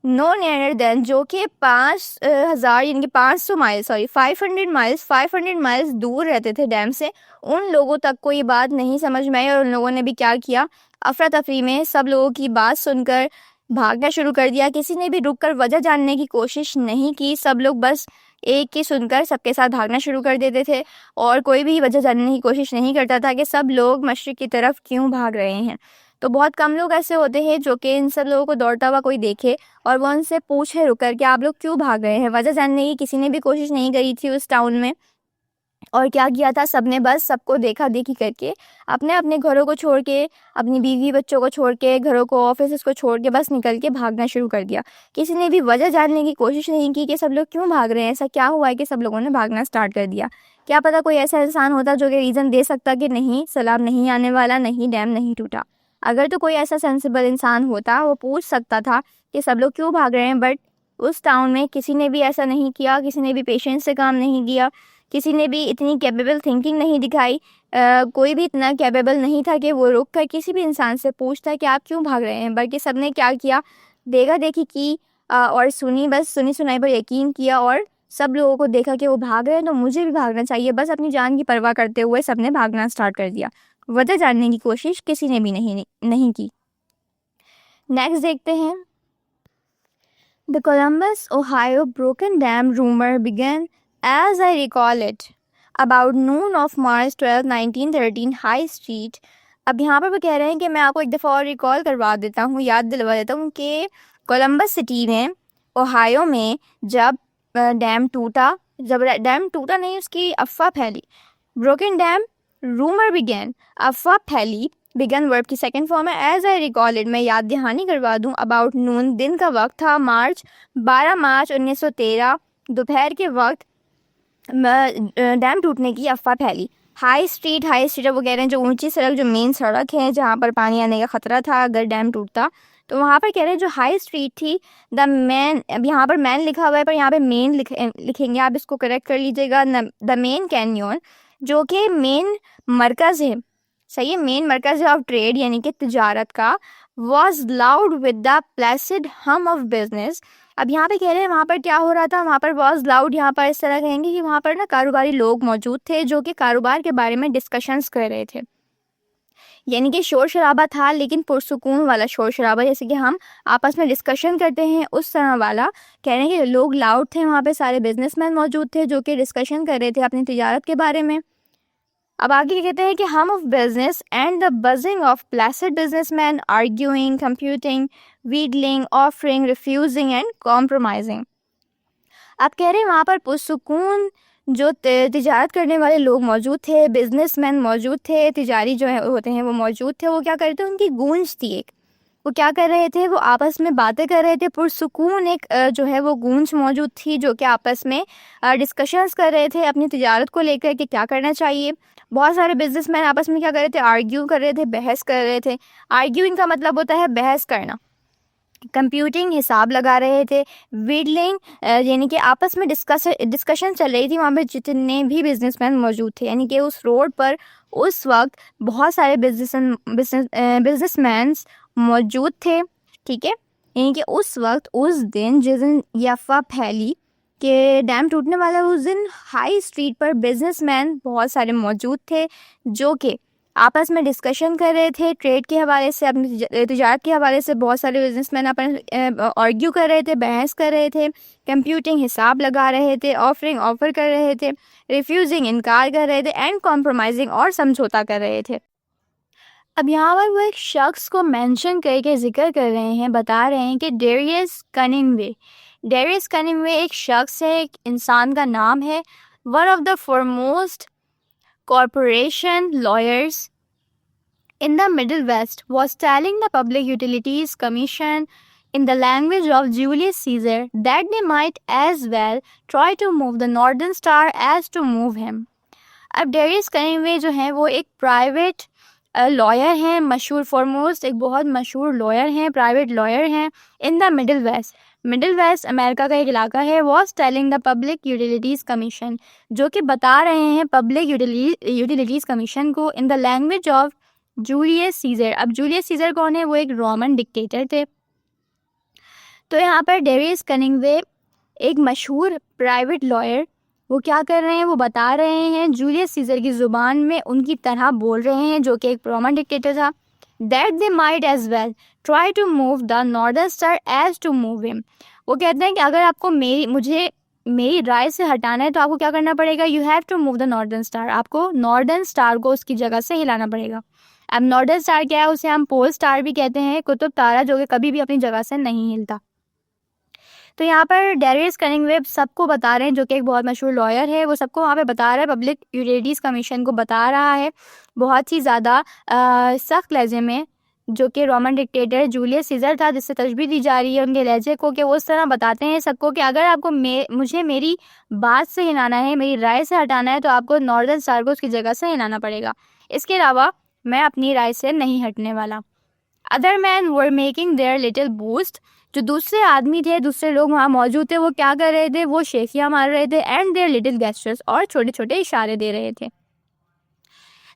नो नियर देन, जो कि 5,000 यानी कि 500 माइल्स, सॉरी 500 माइल्स दूर रहते थे डैम से, उन लोगों तक को ये बात नहीं समझ में आई और उन लोगों ने भी क्या किया, अफरा तफरी में सब लोगों की बात सुनकर भागना शुरू कर दिया। किसी ने भी रुक कर वजह जानने की कोशिश नहीं की, सब लोग बस एक की सुनकर सबके साथ भागना शुरू कर देते थे और कोई भी वजह जानने की कोशिश नहीं करता था कि सब लोग मशरिक़ की तरफ क्यों भाग रहे हैं। तो बहुत कम लोग ऐसे होते हैं जो कि इन सब लोगों को दौड़ता हुआ कोई देखे और वो उनसे पूछे रुक कर कि आप लोग क्यों भाग रहे हैं। वजह जानने की किसी ने भी कोशिश नहीं करी थी उस टाउन में। और क्या किया था, सबने बस सबको देखा देखी करके अपने अपने घरों को छोड़ के, अपनी बीवी बच्चों को छोड़ के, घरों को ऑफिस को छोड़ के बस निकल के भागना शुरू कर दिया। किसी ने भी वजह जानने की कोशिश नहीं की कि सब लोग क्यों भाग रहे हैं, ऐसा क्या हुआ है कि सब लोगों ने भागना स्टार्ट कर दिया। क्या पता कोई ऐसा इंसान होता जो कि रीज़न दे सकता कि नहीं सैलाब नहीं आने वाला, नहीं डैम नहीं टूटा। अगर तो कोई ऐसा सेंसिबल इंसान होता वो पूछ सकता था कि सब लोग क्यों भाग रहे हैं, बट उस टाउन में किसी ने भी ऐसा नहीं किया, किसी ने भी पेशेंस से काम नहीं किया, किसी ने भी इतनी कैपेबल थिंकिंग नहीं दिखाई। कोई भी इतना कैपेबल नहीं था कि वो रुक कर किसी भी इंसान से पूछता कि आप क्यों भाग रहे हैं, बल्कि सब ने क्या किया, देखा देखी की और सुनी, बस सुनी सुनाई पर यकीन किया और सब लोगों को देखा कि वो भाग रहे हैं तो मुझे भी भागना चाहिए, बस अपनी जान की परवाह करते हुए सब ने भागना स्टार्ट कर दिया। वजह जानने की कोशिश किसी ने भी नहीं की। नेक्स्ट देखते हैं। The Columbus, Ohio broken dam rumor began, as I recall it, about noon of March 12, 1913, High Street. अब यहाँ पर वो कह रहे हैं कि मैं आपको एक दफ़ा और रिकॉल करवा देता हूँ, याद दिलवा देता हूँ कि कोलंबस सिटी में, ओहायो में जब डैम टूटा, जब डैम टूटा नहीं उसकी अफवाह फैली, ब्रोकन डैम रूमर बिगैन, अफवाह फैली, बिगन वर्ब की सेकंड फॉर्म है। एज आई रिकॉल इट, मैं याद दहानी करवा दूं, अबाउट नून, दिन का वक्त था, 12 मार्च 1913, दोपहर के वक्त डैम टूटने की अफवाह फैली। हाई स्ट्रीट वो कह रहे हैं जो ऊंची सड़क, जो मेन सड़क है जहाँ पर पानी आने का खतरा था अगर डैम टूटता, तो वहाँ पर कह रहे हैं जो हाई स्ट्रीट थी, द मैन, अब यहाँ पर मैन लिखा हुआ है पर यहाँ पे मेन लिखेंगे, आप इसको करेक्ट कर लीजिएगा। द मेन कैनियन, जो कि मेन मरकज़ है, सही है, मेन मरकज़ ऑफ ट्रेड यानी कि तिजारत का, was loud with the Placid हम ऑफ बिजनेस। अब यहाँ पे कह रहे हैं वहाँ पर क्या हो रहा था, वहाँ पर वॉज लाउड, यहाँ पर इस तरह कहेंगे कि वहाँ पर ना कारोबारी लोग मौजूद थे जो कि कारोबार के बारे में डिस्कशंस कर रहे थे, यानी कि शोर शराबा था लेकिन पुरसुकून वाला शोर शराबा, जैसे कि हम आपस में डिस्कशन करते हैं उस तरह वाला। कह रहे हैं कि लोग लाउड थे, वहाँ पे सारे बिजनेसमैन मौजूद थे जो कि डिस्कशन कर रहे थे अपनी तिजारत के बारे में। अब आगे कहते हैं कि hum of business and the buzzing of placid businessman, arguing, computing, wheedling, offering, refusing and compromising. अब कह रहे हैं वहाँ पर पुरसुकून जो तिजारत करने वाले लोग मौजूद थे, बिजनेसमैन मौजूद थे, तिजारी जो है होते हैं वो मौजूद थे। वो क्या कर रहे थे, उनकी गूंज थी एक, वो क्या कर रहे थे, वो आपस में बातें कर रहे थे, पुरसुकून एक जो है वो गूंज मौजूद थी जो कि आपस में डिस्कशंस कर रहे थे अपनी तिजारत को लेकर कि क्या करना चाहिए। बहुत सारे बिजनेसमैन आपस में क्या कर रहे थे, आर्ग्यू कर रहे थे, बहस कर रहे थे। आर्ग्यूइंग का मतलब होता है बहस करना। कंप्यूटिंग, हिसाब लगा रहे थे। वीडलिंग यानी कि आपस में डिस्कशन चल रही थी वहाँ पर जितने भी बिजनेसमैन मौजूद थे, यानी कि उस रोड पर उस वक्त बहुत सारे बिजनेसमैन मौजूद थे, ठीक है। यानी कि उस वक्त, उस दिन जिस दिन ये अफवाह फैली कि डैम टूटने वाला, उस दिन हाई स्ट्रीट पर बिजनेसमैन बहुत सारे मौजूद थे जो कि आपस में डिस्कशन कर रहे थे ट्रेड के हवाले से, अपनी तिजारत के हवाले से। बहुत सारे बिजनेसमैन अपन आर्ग्यू कर रहे थे, बहस कर रहे थे। कंप्यूटिंग, हिसाब लगा रहे थे। ऑफरिंग, ऑफर कर रहे थे। रिफ्यूजिंग, इनकार कर रहे थे। एंड कॉम्प्रोमाइजिंग, और समझौता कर रहे थे। अब यहाँ पर वो एक शख्स को मेंशन करके जिक्र कर रहे हैं, बता रहे हैं कि डेरियस कनिंगवे। डेरियस कनिंगवे एक शख्स है, एक इंसान का नाम है। One of the foremost corporation lawyers in the Middle West was telling the Public Utilities Commission in the language of Julius Caesar that they might as well try to move the Northern Star as to move him. अब डेरियस कनिंगवे जो है वो एक प्राइवेट लॉयर हैं, मशहूर, फॉरमोस्ट एक बहुत मशहूर लॉयर हैं, प्राइवेट लॉयर हैं in the middle west. Middle west America का एक इलाका है। Was telling the public utilities commission, जो कि बता रहे हैं पब्लिक यूटिलिटीज़ कमीशन को in the language of Julius Caesar. अब जूलियस सीजर कौन है? वो एक रोमन डिक्टेटर थे। तो यहाँ पर डेरियस कनिंगवे एक मशहूर प्राइवेट लॉयर, वो क्या कर रहे हैं? वो बता रहे हैं जूलियस सीजर की ज़ुबान में, उनकी तरह बोल रहे हैं, जो कि एक रोमन डिक्टेटर था, that they might as well try to move the northern star as to move him. वो कहते हैं कि अगर आपको मेरी राय से हटाना है तो आपको क्या करना पड़ेगा? You have to move the northern star. आपको नॉर्दर्न स्टार को उसकी जगह से हिलाना पड़ेगा। अब नॉर्दर्न स्टार क्या है? उसे हम पोल स्टार भी कहते हैं, कुतुब तारा, जो कि कभी भी अपनी जगह से नहीं हिलता। तो यहाँ पर डेरियस कनिंगवे सबको बता रहे हैं, जो कि एक बहुत मशहूर लॉयर है, वो सबको वहाँ पे बता रहा है, पब्लिक यूटिलिटीज़ कमीशन को बता रहा है बहुत ही ज़्यादा सख्त लहजे में, जो कि रोमन डिक्टेटर जूलियस सीजर था, जिससे तशबीह दी जा रही है उनके लहजे को, कि वो उस तरह बताते हैं सबको कि अगर आपको मुझे मेरी बात से हिलाना है, मेरी राय से हटाना है, तो आपको नॉर्दर्न स्टार को उसकी जगह से हिलाना पड़ेगा। इसके अलावा मैं अपनी राय से नहीं हटने वाला। Other man were making their little boost. जो दूसरे आदमी थे, दूसरे लोग वहाँ मौजूद थे, वो क्या कर रहे थे? वो शेखियाँ मार रहे थे, एंड देयर लिटिल गेस्टर्स, और छोटे छोटे इशारे दे रहे थे।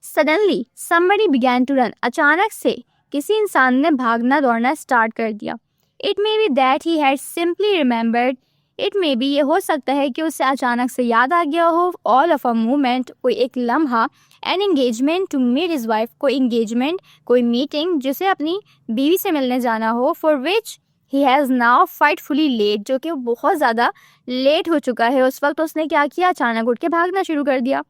Suddenly somebody began to run। अचानक से किसी इंसान ने भागना दौड़ना स्टार्ट कर दिया। It may be that he had simply remembered. It may be, ये हो सकता है कि उसे अचानक से याद आ गया हो, ऑल ऑफ अ मूवमेंट, कोई एक लम्हा, an engagement to meet his wife, कोई एंगेजमेंट, कोई मीटिंग जिसे अपनी बीवी से मिलने जाना हो, for which he has now frightfully late, जो कि बहुत ज़्यादा लेट हो चुका है उस वक्त। उसने क्या किया? अचानक उठ के भागना शुरू कर दिया।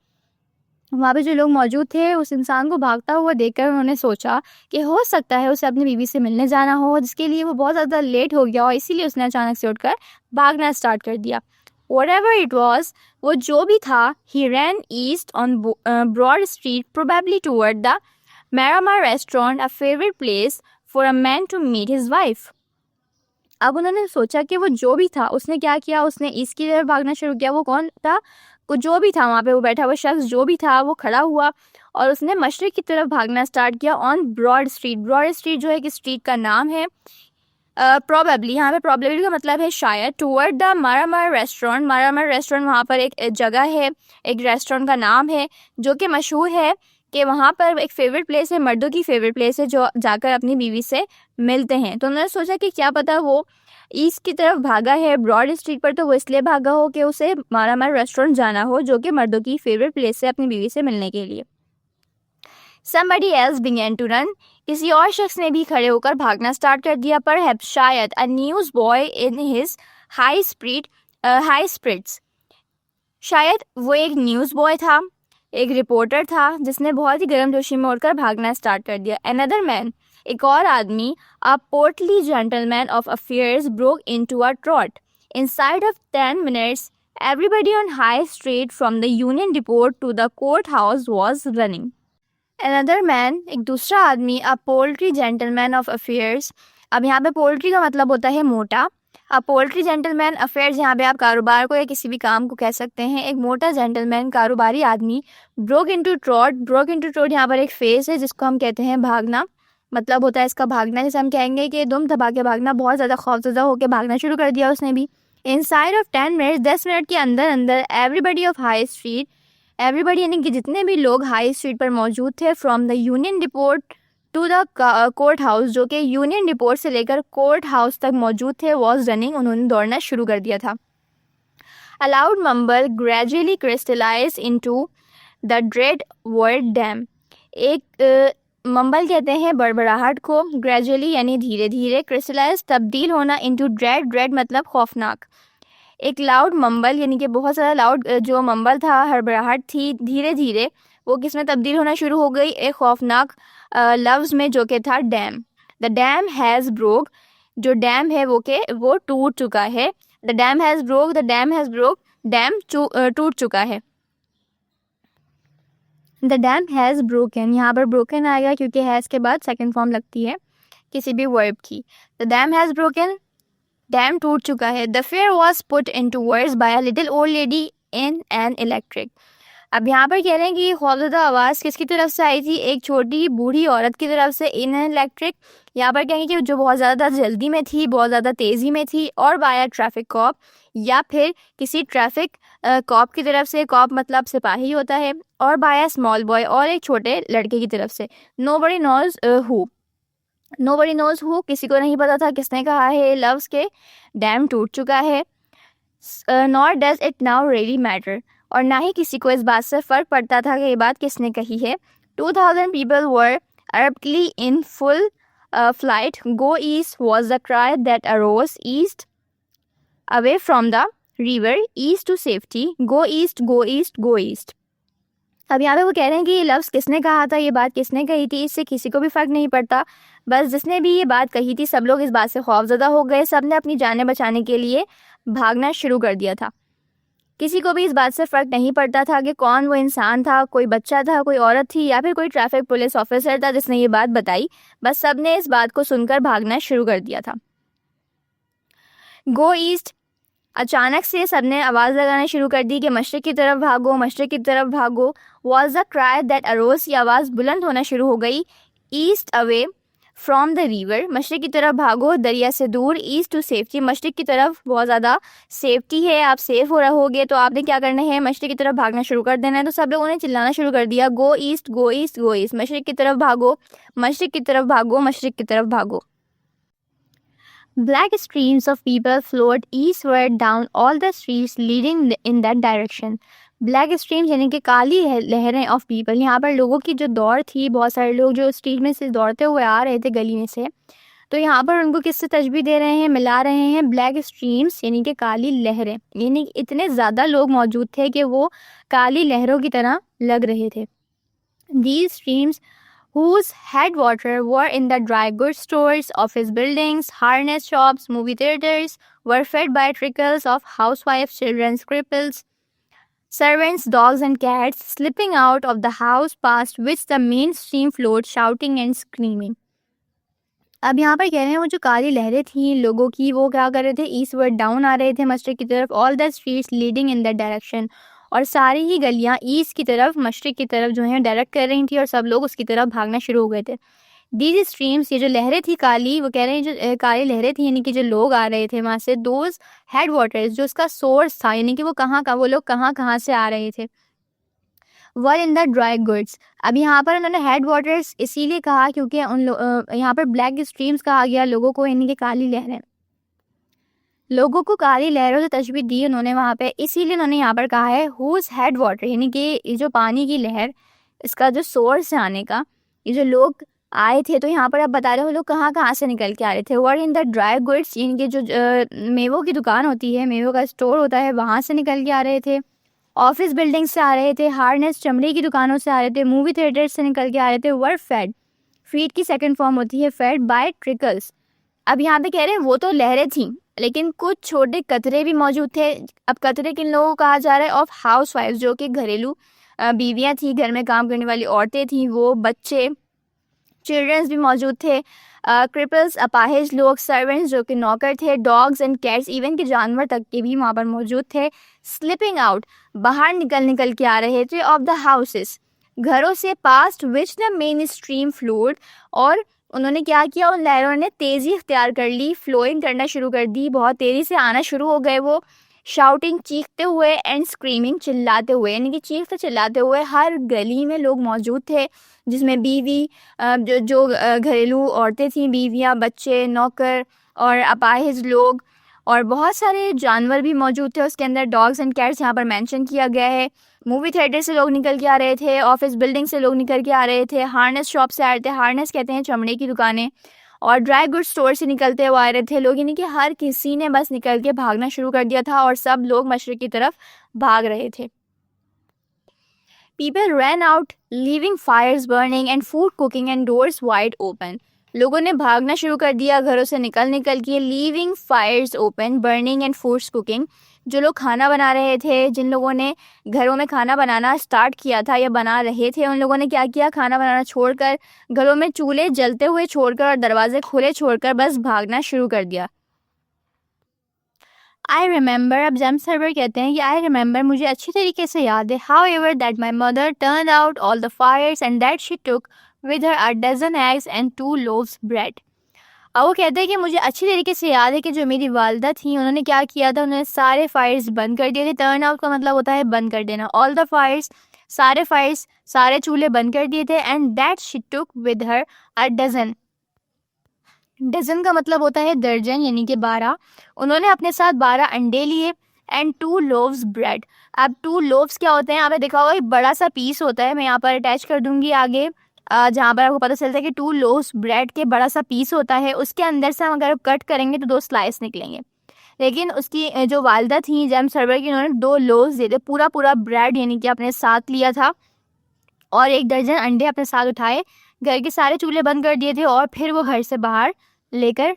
वहाँ पे जो लोग मौजूद थे, उस इंसान को भागता हुआ देखकर उन्होंने सोचा कि हो सकता है उसे अपनी बीवी से मिलने जाना हो, जिसके लिए वो बहुत ज़्यादा लेट हो गया, और इसीलिए उसने अचानक से उठकर भागना स्टार्ट कर दिया। Whatever it was, वो जो भी था, he ran east on Broad Street, probably toward the Miramar restaurant, a favorite place for a man to meet his wife। अब उन्होंने सोचा कि वो जो भी था, उसने क्या किया? उसने ईस्ट की तरफ भागना शुरू किया। वो कौन था? वो जो भी था वहाँ पे, वो बैठा हुआ शख्स जो भी था, वो खड़ा हुआ और उसने मशरिक की तरफ भागना स्टार्ट किया, on Broad Street. Broad Street जो है कि स्ट्रीट का नाम है। प्रोबेबली, यहाँ पे प्रोबेबली का मतलब है शायद। Toward the Maramar restaurant. Maramar restaurant वहाँ पर एक जगह है, एक रेस्टोरेंट का नाम है, जो कि मशहूर है कि वहाँ पर एक फेवरेट प्लेस है, मर्दों की फेवरेट प्लेस है, जो जाकर अपनी बीवी से मिलते हैं। तो उन्होंने सोचा कि क्या पता वो ईस्ट की तरफ भागा है ब्रॉड स्ट्रीट पर, तो वो इसलिए भागा हो कि उसे मारामार रेस्टोरेंट जाना हो, जो कि मर्दों की फेवरेट प्लेस है अपनी बीवी से मिलने के लिए। Somebody else began to run। किसी और शख्स ने भी खड़े होकर भागना स्टार्ट कर दिया। Perhaps, शायद, a news boy in his high spirits। शायद वो एक न्यूज़ बॉय था, एक रिपोर्टर था, जिसने बहुत ही गर्मजोशी में उठकर भागना स्टार्ट कर दिया। Another man, एक और आदमी, a portly gentleman of affairs, broke into a trot। Inside of 10 minutes, everybody on High Street from the Union Depot to the courthouse was running। Another man, एक दूसरा आदमी, a poultry gentleman of affairs। अब यहाँ पे पोल्ट्री का मतलब होता है मोटा। a poultry gentleman affairs, यहाँ पे आप कारोबार को या किसी भी काम को कह सकते हैं। एक मोटा जेंटलमैन, कारोबारी आदमी। broke into trot यहाँ पर एक फेस है, जिसको हम कहते हैं भागना। मतलब होता है इसका भागना, जैसे हम कहेंगे कि दुम दबा के भागना, बहुत ज़्यादा खौफजदा होकर भागना शुरू कर दिया उसने भी। Inside of 10 minutes, 10 मिनट के अंदर अंदर, everybody of High Street, everybody यानी कि जितने भी लोग हाई स्ट्रीट पर मौजूद थे, from the union depot to the court house, जो कि यूनियन डिपोट से लेकर कोर्ट हाउस तक मौजूद थे, वॉज रनिंग, उन्होंने दौड़ना शुरू कर दिया था। A loud mumble gradually crystallise into the dread word dam. एक मम्बल कहते हैं बड़बड़ाहट को, ग्रेजुअली यानी धीरे धीरे, क्रिस्टलाइज तब्दील होना, इनटू ड्रेड मतलब खौफनाक। एक लाउड मम्बल यानी कि बहुत ज़्यादा लाउड जो मम्बल था, हड़बड़ाहट थी, धीरे धीरे वो किस में तब्दील होना शुरू हो गई? एक खौफनाक लफ्ज़ में, जो कि था dam. The dam has broke. जो डैम है वो टूट चुका है। The dam has broke, the dam has broke, dam टूट चुका है। द डैम हैज़ ब्रोकन, यहाँ पर ब्रोकन आएगा क्योंकि हैज़ के बाद सेकेंड फॉर्म लगती है किसी भी वर्ब की। The dam has broken, dam टूट चुका है। The fear was put into words by a little old lady in an electric. अब यहाँ पर कह रहे हैं कि ये खौफजदा आवाज़ किसकी तरफ से आई थी, एक छोटी बूढ़ी औरत की तरफ से इन इलेक्ट्रिक, यहाँ पर कहेंगे कि जो बहुत ज़्यादा जल्दी में थी, बहुत ज़्यादा तेज़ी में थी, और बाया ट्रैफिक कॉप, या फिर किसी ट्रैफिक कॉप की तरफ से, कॉप मतलब सिपाही होता है, और बाया स्मॉल बॉय, और एक छोटे लड़के की तरफ से। Nobody knows who, nobody knows who, किसी को नहीं पता था किसने कहा है लव्स के डैम टूट चुका है, nor does it now really matter, और ना ही किसी को इस बात से फ़र्क पड़ता था कि ये बात किसने कही है। 2000 people were abruptly in full flight. Go east was the cry that arose east, away from the river, east to safety. Go east, go east, go east. अब यहाँ पे वो कह रहे हैं कि ये लफ्ज़ किसने कहा था, ये बात किसने कही थी, इससे किसी को भी फ़र्क नहीं पड़ता, बस जिसने भी ये बात कही थी सब लोग इस बात से खौफज़दा हो गए, सब ने अपनी जानें बचाने के लिए भागना शुरू कर दिया था। किसी को भी इस बात से फ़र्क नहीं पड़ता था कि कौन वो इंसान था, कोई बच्चा था, कोई औरत थी, या फिर कोई ट्रैफिक पुलिस ऑफिसर था जिसने ये बात बताई, बस सब ने इस बात को सुनकर भागना शुरू कर दिया था। गो ईस्ट, अचानक से सबने आवाज़ लगाना शुरू कर दी कि मशरिक़ की तरफ भागो, मशरिक़ की तरफ भागो। Was the cry that arose, की आवाज़ बुलंद होना शुरू हो गई। East away from the river, मशरिक़ की तरफ भागो, दरिया से दूर। ईस्ट टू सेफ्टी, मशरिक़ की तरफ बहुत ज़्यादा सेफ्टी है, आप सेफ हो रहोगे, तो आपने क्या करना है, मशरिक़ की तरफ भागना शुरू कर देना है। तो सब लोगों ने चिल्लाना शुरू कर दिया, गो ईस्ट, गो ईस्ट, गो ईस्ट, मशरिक़ की तरफ भागो, मशरिक़ की तरफ भागो, मशरिक़ की तरफ भागो। Black streams of people flowed eastward down all the streets leading in that direction. Black streams यानी कि काली लहरें ऑफ पीपल, यहाँ पर लोगों की जो दौड़ थी, बहुत सारे लोग जो स्ट्रीट में से दौड़ते हुए आ रहे थे गली में से, तो यहाँ पर उनको किससे तशबीह दे रहे हैं, मिला रहे हैं ब्लैक स्ट्रीम्स यानी कि काली लहरें, यानी कि इतने ज़्यादा लोग मौजूद थे कि वो काली लहरों की तरह लग रहे थे। These streams whose headwater were in the dry goods stores, office buildings, harness shops, movie theaters, were fed by trickles of housewives, children, cripples, servants, dogs and cats slipping out of the house past which the main stream flowed, shouting and screaming. अब यहाँ पर कह रहे हैं वो जो काली लहरें थी लोगों की, वो क्या कर रहे थे, ईस्टवर्ड डाउन आ रहे थे मशरिक़ की तरफ, all the streets leading in that direction, और सारी ही गलियाँ ईस्ट की तरफ, मशरिक़ की तरफ जो है डायरेक्ट कर रही थी, और सब लोग उसकी तरफ भागना शुरू हो गए थे। दीज स्ट्रीम्स, ये जो लहरें थी काली, वो कह रहे हैं जो काली लहरें थी यानी कि जो लोग आ रहे थे वहाँ से, दोज हेड वाटर्स, जो उसका सोर्स था यानी कि वो वो लोग कहाँ से आ रहे थे, वर इन द ड्राई गुड्स। अब यहाँ पर उन्होंने हेड वाटर्स इसीलिए कहा क्योंकि यहाँ पर ब्लैक स्ट्रीम्स कहा गया लोगों को, यानी कि काली लहरें, लोगों को काली लहरों से तशबीह दी उन्होंने वहाँ पे, इसीलिए उन्होंने यहाँ पर कहा है हुज हेड वाटर, यानी कि ये जो पानी की लहर, इसका जो सोर्स है आने का, ये जो लोग आए थे, तो यहाँ पर आप बता रहे हो लोग कहाँ से निकल के आ रहे थे। वर इन द ड्राई गुड्स, यानी कि जो मेवों की दुकान होती है, मेवों का स्टोर होता है, वहाँ से निकल के आ रहे थे। ऑफिस बिल्डिंग से आ रहे थे, हार्नेस चमड़े की दुकानों से आ रहे थे, मूवी थिएटर से निकल के आ रहे थे। वर फेड, फीड की सेकंड फॉर्म होती है फेड, बाय ट्रिकल्स। अब यहाँ पे कह रहे हैं वो तो लहरें थीं लेकिन कुछ छोटे कतरे भी मौजूद थे। अब कतरे किन लोगों को कहा जा रहा है, ऑफ हाउस वाइफ, जो कि घरेलू बीवियाँ थी, घर में काम करने वाली औरतें थीं, वो बच्चे, चिल्ड्रंस भी मौजूद थे, क्रिपल्स अपाहिज लोग, सर्वेंट्स जो कि नौकर थे, डॉग्स एंड कैट्स, इवन के जानवर तक के भी वहाँ पर मौजूद थे। स्लिपिंग आउट, बाहर निकल के आ रहे थे, ऑफ द हाउसेस, घरों से, past which the main stream flowed, और उन्होंने क्या किया, उन लहरों ने तेज़ी इख्तियार कर ली, फ्लोइंग करना शुरू कर दी, बहुत तेज़ी से आना शुरू हो गए वो। शाउटिंग, चीखते हुए, एंड स्क्रीमिंग, चिल्लाते हुए, यानी कि चीखते चिल्लाते हुए। हर गली में लोग मौजूद थे जिसमें बीवी, जो घरेलू औरतें थीं, बीवियाँ, बच्चे, नौकर और अपाहिज लोग, और बहुत सारे जानवर भी मौजूद थे उसके अंदर, डॉग्स एंड कैट्स यहाँ पर मेंशन किया गया है। मूवी थिएटर से लोग निकल के आ रहे थे, ऑफिस बिल्डिंग से लोग निकल के आ रहे थे, हार्नेस शॉप से आ रहे थे, हार्नेस कहते हैं चमड़े की दुकानें, और ड्राई गुड स्टोर से निकलते हुए आ रहे थे लोग, यानी कि हर किसी ने बस निकल के भागना शुरू कर दिया था और सब लोग मशरिक़ की तरफ भाग रहे थे। People ran out, leaving fires burning and food cooking and doors wide open. लोगों ने भागना शुरू कर दिया घरों से निकल के, leaving fires open, burning and foods cooking. जो लोग खाना बना रहे थे, जिन लोगों ने घरों में खाना बनाना स्टार्ट किया था या बना रहे थे, उन लोगों ने क्या किया, खाना बनाना छोड़कर, घरों में चूल्हे जलते हुए छोड़कर और दरवाजे खुले छोड़कर बस भागना शुरू कर दिया। आई रिमेंबर, अब जेम्स हर्बर कहते हैं कि आई रिमेंबर, मुझे अच्छी तरीके से याद है, however that my mother turn out all the fires and that she took with her a dozen eggs and 2 loaves bread. अब वो कहते हैं कि मुझे अच्छी तरीके से याद है कि जो मेरी वालदा थी उन्होंने क्या किया था, उन्होंने सारे फायर्स बंद कर दिए थे। टर्न आउट का मतलब होता है बंद कर देना। ऑल द फायर्स, सारे चूल्हे बंद कर दिए थे। And that she took with her a dozen, dozen का मतलब होता है दर्जन यानी कि 12। उन्होंने अपने साथ 12 अंडे लिए एंड 2 लोव्स ब्रेड। अब 2 लोव्स क्या होते हैं, आपने देखा होगा एक बड़ा सा पीस होता है, मैं यहाँ पर अटैच कर दूंगी आगे, जहाँ पर आपको पता चलता है कि 2 लोव्स ब्रेड के बड़ा सा पीस होता है। उसके अंदर से हम अगर कट करेंगे तो 2 स्लाइस निकलेंगे। लेकिन उसकी जो वालदा थी जेम्स हर्बर की, उन्होंने 2 लोव्स दिए थे, पूरा पूरा ब्रेड यानी कि अपने साथ लिया था और 1 दर्जन अंडे अपने साथ उठाए, घर के सारे चूल्हे बंद कर दिए थे और फिर वो घर से बाहर लेकर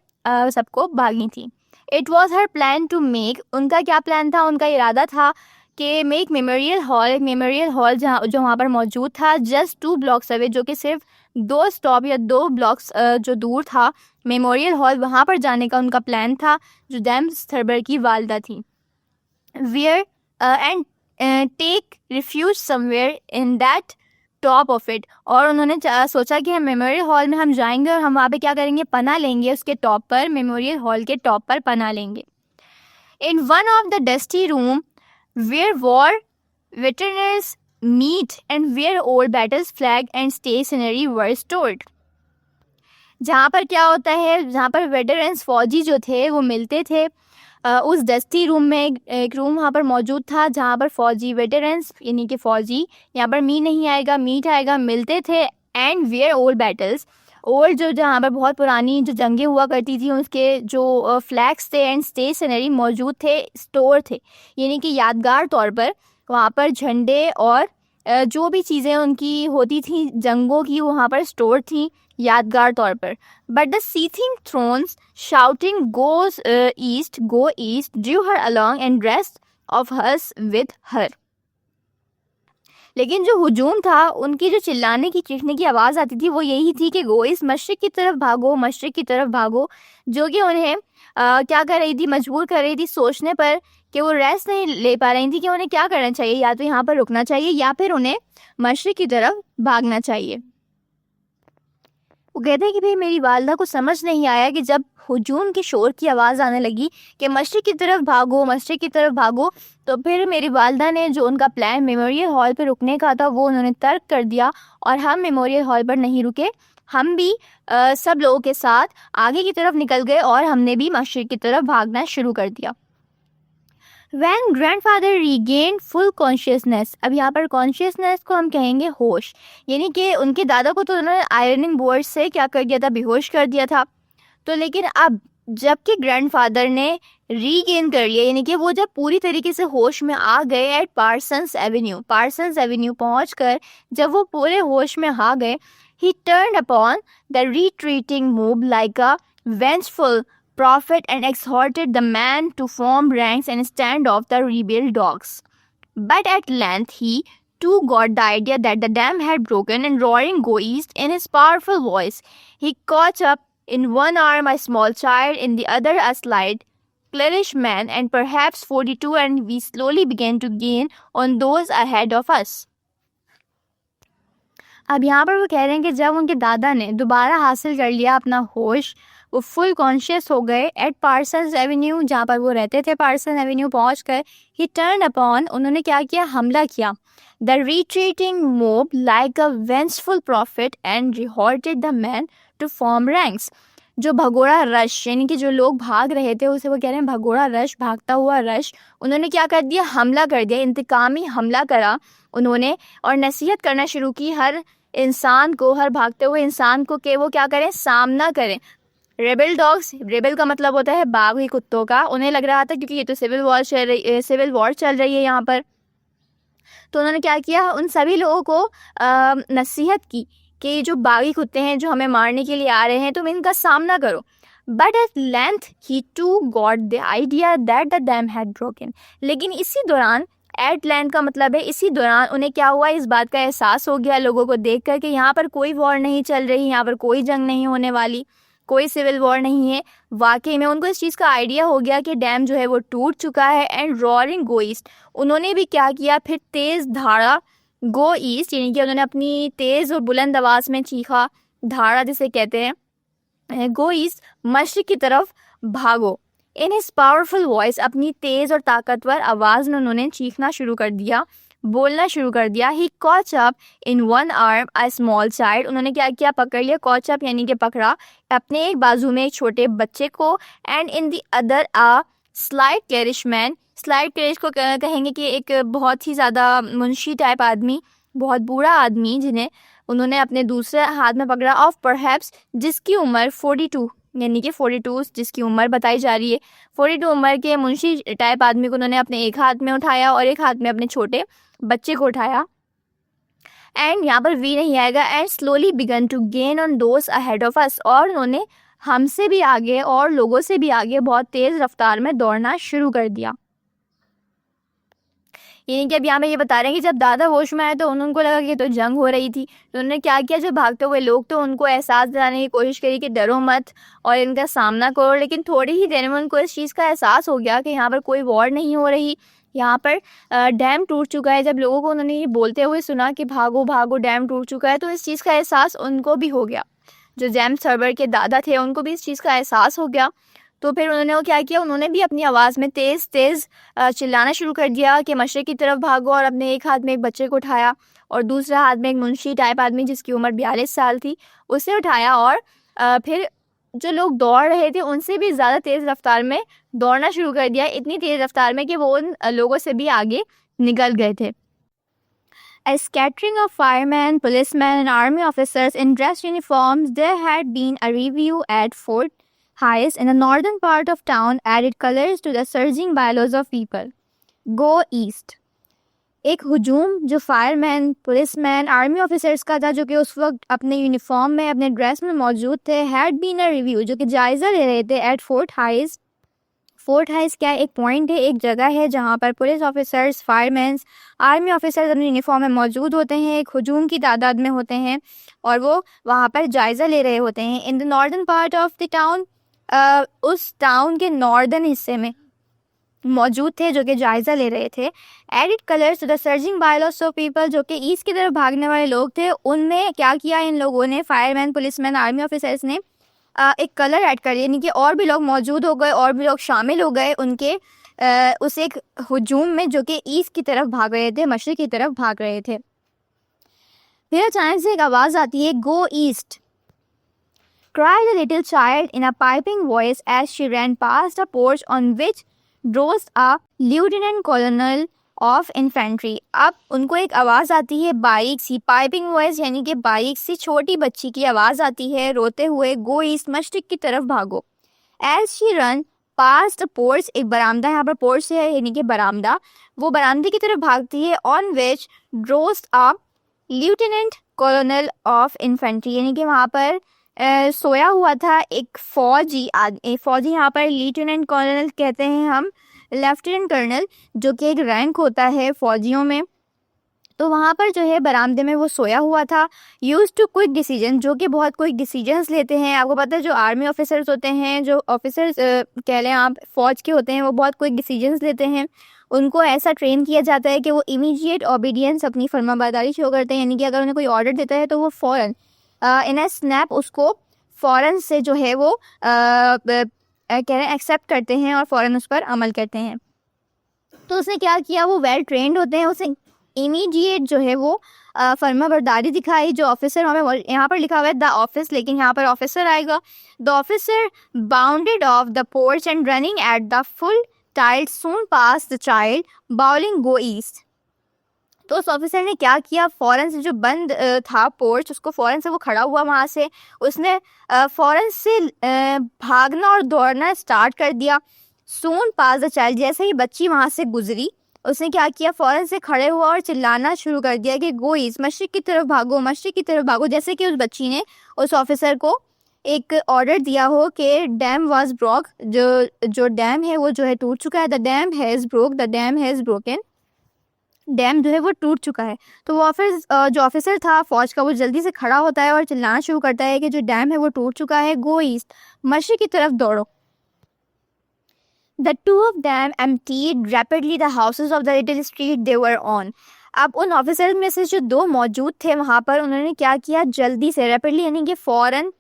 सबको भागी थी। It was her plan to make, उनका क्या प्लान था, उनका इरादा था कि मेक मेमोरियल हॉल, एक मेमोरियल हॉल जहाँ जो वहाँ पर मौजूद था, जस्ट 2 ब्लॉक्स अवे, जो कि सिर्फ 2 स्टॉप या 2 ब्लॉक्स जो दूर था मेमोरियल हॉल, वहाँ पर जाने का उनका प्लान था जो जेम्स हर्बर की वालदा थी। Where and take refuge somewhere in that top of it, और उन्होंने सोचा कि हम मेमोरियल हॉल में हम जाएंगे और हम वहाँ पे क्या करेंगे, पना लेंगे उसके टॉप पर, मेमोरियल हॉल के टॉप पर पना लेंगे। In one of the dusty room where war veterans meet and where old battles flag and stationery were stored, जहाँ पर क्या होता है, जहाँ पर वेटरन्स फौजी जो थे वो मिलते थे, उस डस्टी रूम में एक रूम वहाँ पर मौजूद था जहाँ पर फौजी वेटरन्स यानी कि फ़ौजी, यहाँ पर मी नहीं आएगा मीट आएगा, मिलते थे। And where old battles, old जो जहाँ पर बहुत पुरानी जो जंगें हुआ करती थी उसके जो फ्लैग्स थे, एंड स्टेशनरी मौजूद थे, स्टोर थे, यानी कि यादगार तौर पर वहाँ पर झंडे और जो भी चीज़ें उनकी होती थी जंगों की वहाँ पर स्टोर थी यादगार तौर पर। But the seething throngs shouting go east drew her along and rest of hers with her, लेकिन जो हुजूम था उनकी जो चिल्लाने की चीखने की आवाज़ आती थी वो यही थी कि गो ईस्ट, मशरिक की तरफ भागो, मशरिक की तरफ भागो, जो कि उन्हें क्या कर रही थी, मजबूर कर रही थी सोचने पर कि वो रेस्ट नहीं ले पा रही थी कि उन्हें क्या करना चाहिए, या तो यहाँ पर रुकना चाहिए या फिर उन्हें मशरिक की तरफ भागना चाहिए। वो कहते हैं कि भाई मेरी वालदा को समझ नहीं आया कि जब हुजूम के शोर की आवाज़ आने लगी कि मशरिक की तरफ भागो, मशरिक की तरफ भागो, तो फिर मेरी वालदा ने जो उनका प्लान मेमोरियल हॉल पर रुकने का था वो उन्होंने तर्क कर दिया और हम मेमोरियल हॉल पर नहीं रुके, हम भी सब लोगों के साथ आगे की तरफ निकल गए और हमने भी मशरिक की तरफ भागना शुरू कर दिया। When grandfather regained full consciousness, अब यहाँ पर कॉन्शियसनेस को हम कहेंगे होश, यानी कि उनके दादा को तो उन्होंने आयरनिंग बोर्ड से क्या कर दिया था, बेहोश कर दिया था। तो लेकिन अब जबकि ग्रैंडफादर ने रीगेन कर लिया, यानी कि वो जब पूरी तरीके से होश में आ गए एट पार्सन्स एवेन्यू पहुंचकर जब वो पूरे होश में आ गए, ही turned upon the retreating mob like a vengeful prophet and exhorted the man to form ranks and stand off the rebel dogs. But at length he too got the idea that the dam had broken, and roaring "Go East" in his powerful voice, he caught up in one arm a small child, in the other a slight, clerish man, and perhaps 42, and we slowly began to gain on those ahead of us. अब यहाँ पर वो कह रहे हैं कि जब उनके दादा ने दोबारा हासिल कर लिया अपना होश, वो फुल कॉन्शियस हो गए एट पार्सन्स एवेन्यू, जहाँ पर वो रहते थे, पार्सन एवेन्यू पहुँचकर ही टर्न अपॉन, उन्होंने क्या किया, हमला किया, the retreating mob like a vengeful prophet and exhorted the man to form ranks, जो भगोड़ा रश, यानी कि जो लोग भाग रहे थे उसे वो कह रहे हैं भगोड़ा रश, भागता हुआ रश, उन्होंने क्या कर दिया, हमला कर दिया, इंतकामी हमला करा उन्होंने और नसीहत करना शुरू की हर इंसान को, हर भागते हुए इंसान को कि वो क्या करें, सामना करें। रेबल डॉग्स, रेबल का मतलब होता है बागी कुत्तों का, उन्हें लग रहा था क्योंकि ये तो सिविल वॉर चल रही है यहाँ पर, तो उन्होंने क्या किया, उन सभी लोगों को नसीहत की कि जो बागी कुत्ते हैं जो हमें मारने के लिए आ रहे हैं तुम इनका सामना करो। But at length he too got the idea that the dam had broken, लेकिन इसी दौरान, एट लैंड का मतलब है इसी दौरान, उन्हें क्या हुआ, इस बात का एहसास हो गया लोगों को देख कर कि यहाँ पर कोई वॉर नहीं चल रही, यहाँ पर कोई जंग नहीं होने वाली, कोई सिविल वॉर नहीं है। वाकई में उनको इस चीज़ का आइडिया हो गया कि डैम जो है वो टूट चुका है। एंड रॉरिंग गो ईस्ट, उन्होंने भी क्या किया, फिर तेज़ धारा गो ईस्ट, यानी कि उन्होंने अपनी तेज़ और बुलंद आवाज़ में चीखा, धारा जिसे कहते हैं, गो ईस्ट, मशरिक की तरफ भागो। इन हिज पावरफुल वॉइस, अपनी तेज़ और ताकतवर आवाज़ में उन्होंने चीखना शुरू कर दिया, बोलना शुरू कर दिया। He caught up in one arm a small child, उन्होंने क्या किया, पकड़ लिया, कॉच अप यानी कि पकड़ा, अपने एक बाजू में एक छोटे बच्चे को, and in the other a slight garish man, slight garish को कहेंगे कि एक बहुत ही ज़्यादा मुंशी टाइप आदमी, बहुत बूढ़ा आदमी, जिन्हें उन्होंने अपने दूसरे हाथ में पकड़ा, ऑफ परहैप्स, जिसकी उम्र 42 यानी कि 42 जिसकी उम्र बताई जा रही है, 42 उम्र के मुंशी टाइप आदमी को उन्होंने अपने एक हाथ में उठाया और एक हाथ में अपने छोटे बच्चे को उठाया। एंड यहाँ पर वी नहीं आएगा। And slowly began to gain on those ahead of us, और उन्होंने हमसे भी आगे और लोगों से भी आगे बहुत तेज़ रफ्तार में दौड़ना शुरू कर दिया। यानी कि अब यहाँ पे ये बता रहे हैं कि जब दादा होश में आए तो उनको लगा कि तो जंग हो रही थी, तो उन्होंने क्या किया, जो भागते हुए लोग तो उनको एहसास दिलाने की कोशिश करी कि डरो मत और इनका सामना करो। लेकिन थोड़ी ही देर में उनको इस चीज़ का एहसास हो गया कि यहाँ पर कोई वॉर नहीं हो रही, यहाँ पर डैम टूट चुका है। जब लोगों को उन्होंने ये बोलते हुए सुना कि भागो भागो डैम टूट चुका है, तो इस चीज़ का एहसास उनको भी हो गया। जो जेम्स सर्वर के दादा थे उनको भी इस चीज़ का एहसास हो गया। तो फिर उन्होंने वो क्या किया, उन्होंने भी अपनी आवाज़ में तेज़ तेज़ चिल्लाना शुरू कर दिया कि मशरिक़ की तरफ भागो, और अपने एक हाथ में एक बच्चे को उठाया और दूसरा हाथ में एक मुंशी टाइप आदमी जिसकी उम्र 42 साल थी उसे उठाया, और फिर जो लोग दौड़ रहे थे उनसे भी ज़्यादा तेज़ रफ्तार में दौड़ना शुरू कर दिया, इतनी तेज़ रफ्तार में कि वो उन लोगों से भी आगे निकल गए थे। A scattering of firemen, policemen, and army officers in dress uniforms. There had been a review at Fort Hayes in the northern part of town, added colors to the surging billows of people. Go east. एक हुजूम जो फायरमैन, पुलिसमैन, आर्मी ऑफिसर्स का था, जो कि उस वक्त अपने यूनिफॉर्म में, अपने ड्रेस में मौजूद थे, हैड बीन अ रिव्यू, जो कि जायज़ा ले रहे थे, at Fort Hayes. Fort Hayes क्या एक पॉइंट है, एक जगह है जहाँ पर police officers, firemen, army officers अपने यूनिफॉर्म में मौजूद होते हैं, एक हुजूम की तादाद में होते हैं, और वो वहाँ पर जायज़ा ले रहे होते हैं। In the northern part of the town, उस टाउन के नॉर्दर्न हिस्से में मौजूद थे, जो कि जायज़ा ले रहे थे। Added colours to the surging billows of people, जो कि ईस्ट की तरफ भागने वाले लोग थे, उनमें क्या किया इन लोगों ने, फायरमैन, पुलिसमैन, आर्मी ऑफिसर्स ने एक कलर ऐड कर दिया, यानी कि और भी लोग मौजूद हो गए, और भी लोग शामिल हो गए उनके उस एक हुजूम में, जो कि ईस्ट की तरफ भाग रहे थे, मशरिक की तरफ भाग रहे थे। फिर अचानक से एक आवाज़ आती है, गो east, cried a little child in a piping voice as she ran past a porch on which dozed a lieutenant colonel of infantry. अब उनको एक आवाज़ आती है, बारीक सी पाइपिंग वॉइस, यानी कि बारीक सी छोटी बच्ची की आवाज़ आती है रोते हुए, गो ईस्ट, मशरिक की तरफ भागो। As she ran past a porch, एक बरामदा, यहाँ पर पोर्च है यानी कि बरामदा, वो बरामदे की तरफ भागती है, ऑन विच ड्रोस्ट अ लिeutenant colonel of infantry, यानी कि वहाँ पर सोया हुआ था एक फौजी फौजी, यहाँ पर लेफ्टिनेंट कर्नल कहते हैं हम, लेफ्टिनेंट कर्नल, जो कि एक रैंक होता है फौजियों में। तो वहाँ पर जो है बरामदे में वो सोया हुआ था। यूज टू क्विक डिसीजन, जो कि बहुत क्विक डिसीजंस लेते हैं। आपको पता है जो आर्मी ऑफिसर्स होते हैं, जो ऑफिसर्स कह लें आप फौज के होते हैं, वो बहुत क्विक डिसीजंस लेते हैं। उनको ऐसा ट्रेन किया जाता है कि वो इमीडिएट ओबीडियंस, अपनी फर्माबरदारी शो करते हैं, यानी कि अगर उन्हें कोई ऑर्डर देता है तो वो फ़ौरन इन अ स्नैप उसको फ़ौरन से जो है वो कह रहे हैं एक्सेप्ट करते हैं और फ़ौरन उस पर अमल करते हैं। तो उसने क्या किया, वो वेल ट्रेंड होते हैं, उसे इमीडिएट जो है वो फर्माबरदारी दिखाई। जो ऑफिसर, हमें यहाँ पर लिखा हुआ है द ऑफिस, लेकिन यहाँ पर ऑफिसर आएगा। The officer bounded off the porch and running at the full tide soon passed the child bowling go east. तो उस ऑफिसर ने क्या किया, फ़ौरन से जो बंद था पोर्च, उसको फ़ौरन से वो खड़ा हुआ वहाँ से, उसने फ़ौरन से भागना और दौड़ना स्टार्ट कर दिया। सून पास द चाइल्ड, जैसे ही बच्ची वहाँ से गुजरी, उसने क्या किया, फ़ौरन से खड़े हुआ और चिल्लाना शुरू कर दिया कि गो ईस्ट, मशरिक की तरफ भागो, मशरिक की तरफ भागो। जैसे कि उस बच्ची ने उस ऑफिसर को एक ऑर्डर दिया हो कि डैम वाज ब्रोक, जो डैम है वो जो है टूट चुका है, the dam has broke, the dam has broken. Dam जो है वो टूट चुका है। तो वो जो ऑफिसर था फौज का, वो जल्दी से खड़ा होता है और चिल्लाना शुरू करता है कि जो डैम है वो टूट चुका है, गो ईस्ट, मशरिक की तरफ दौड़ो। The two of them emptied rapidly the houses of the little street they were on. अब उन ऑफिसर्स में से जो दो मौजूद थे वहाँ पर, उन्होंने क्या किया, जल्दी से, रैपिडली यानी कि फ़ौरन,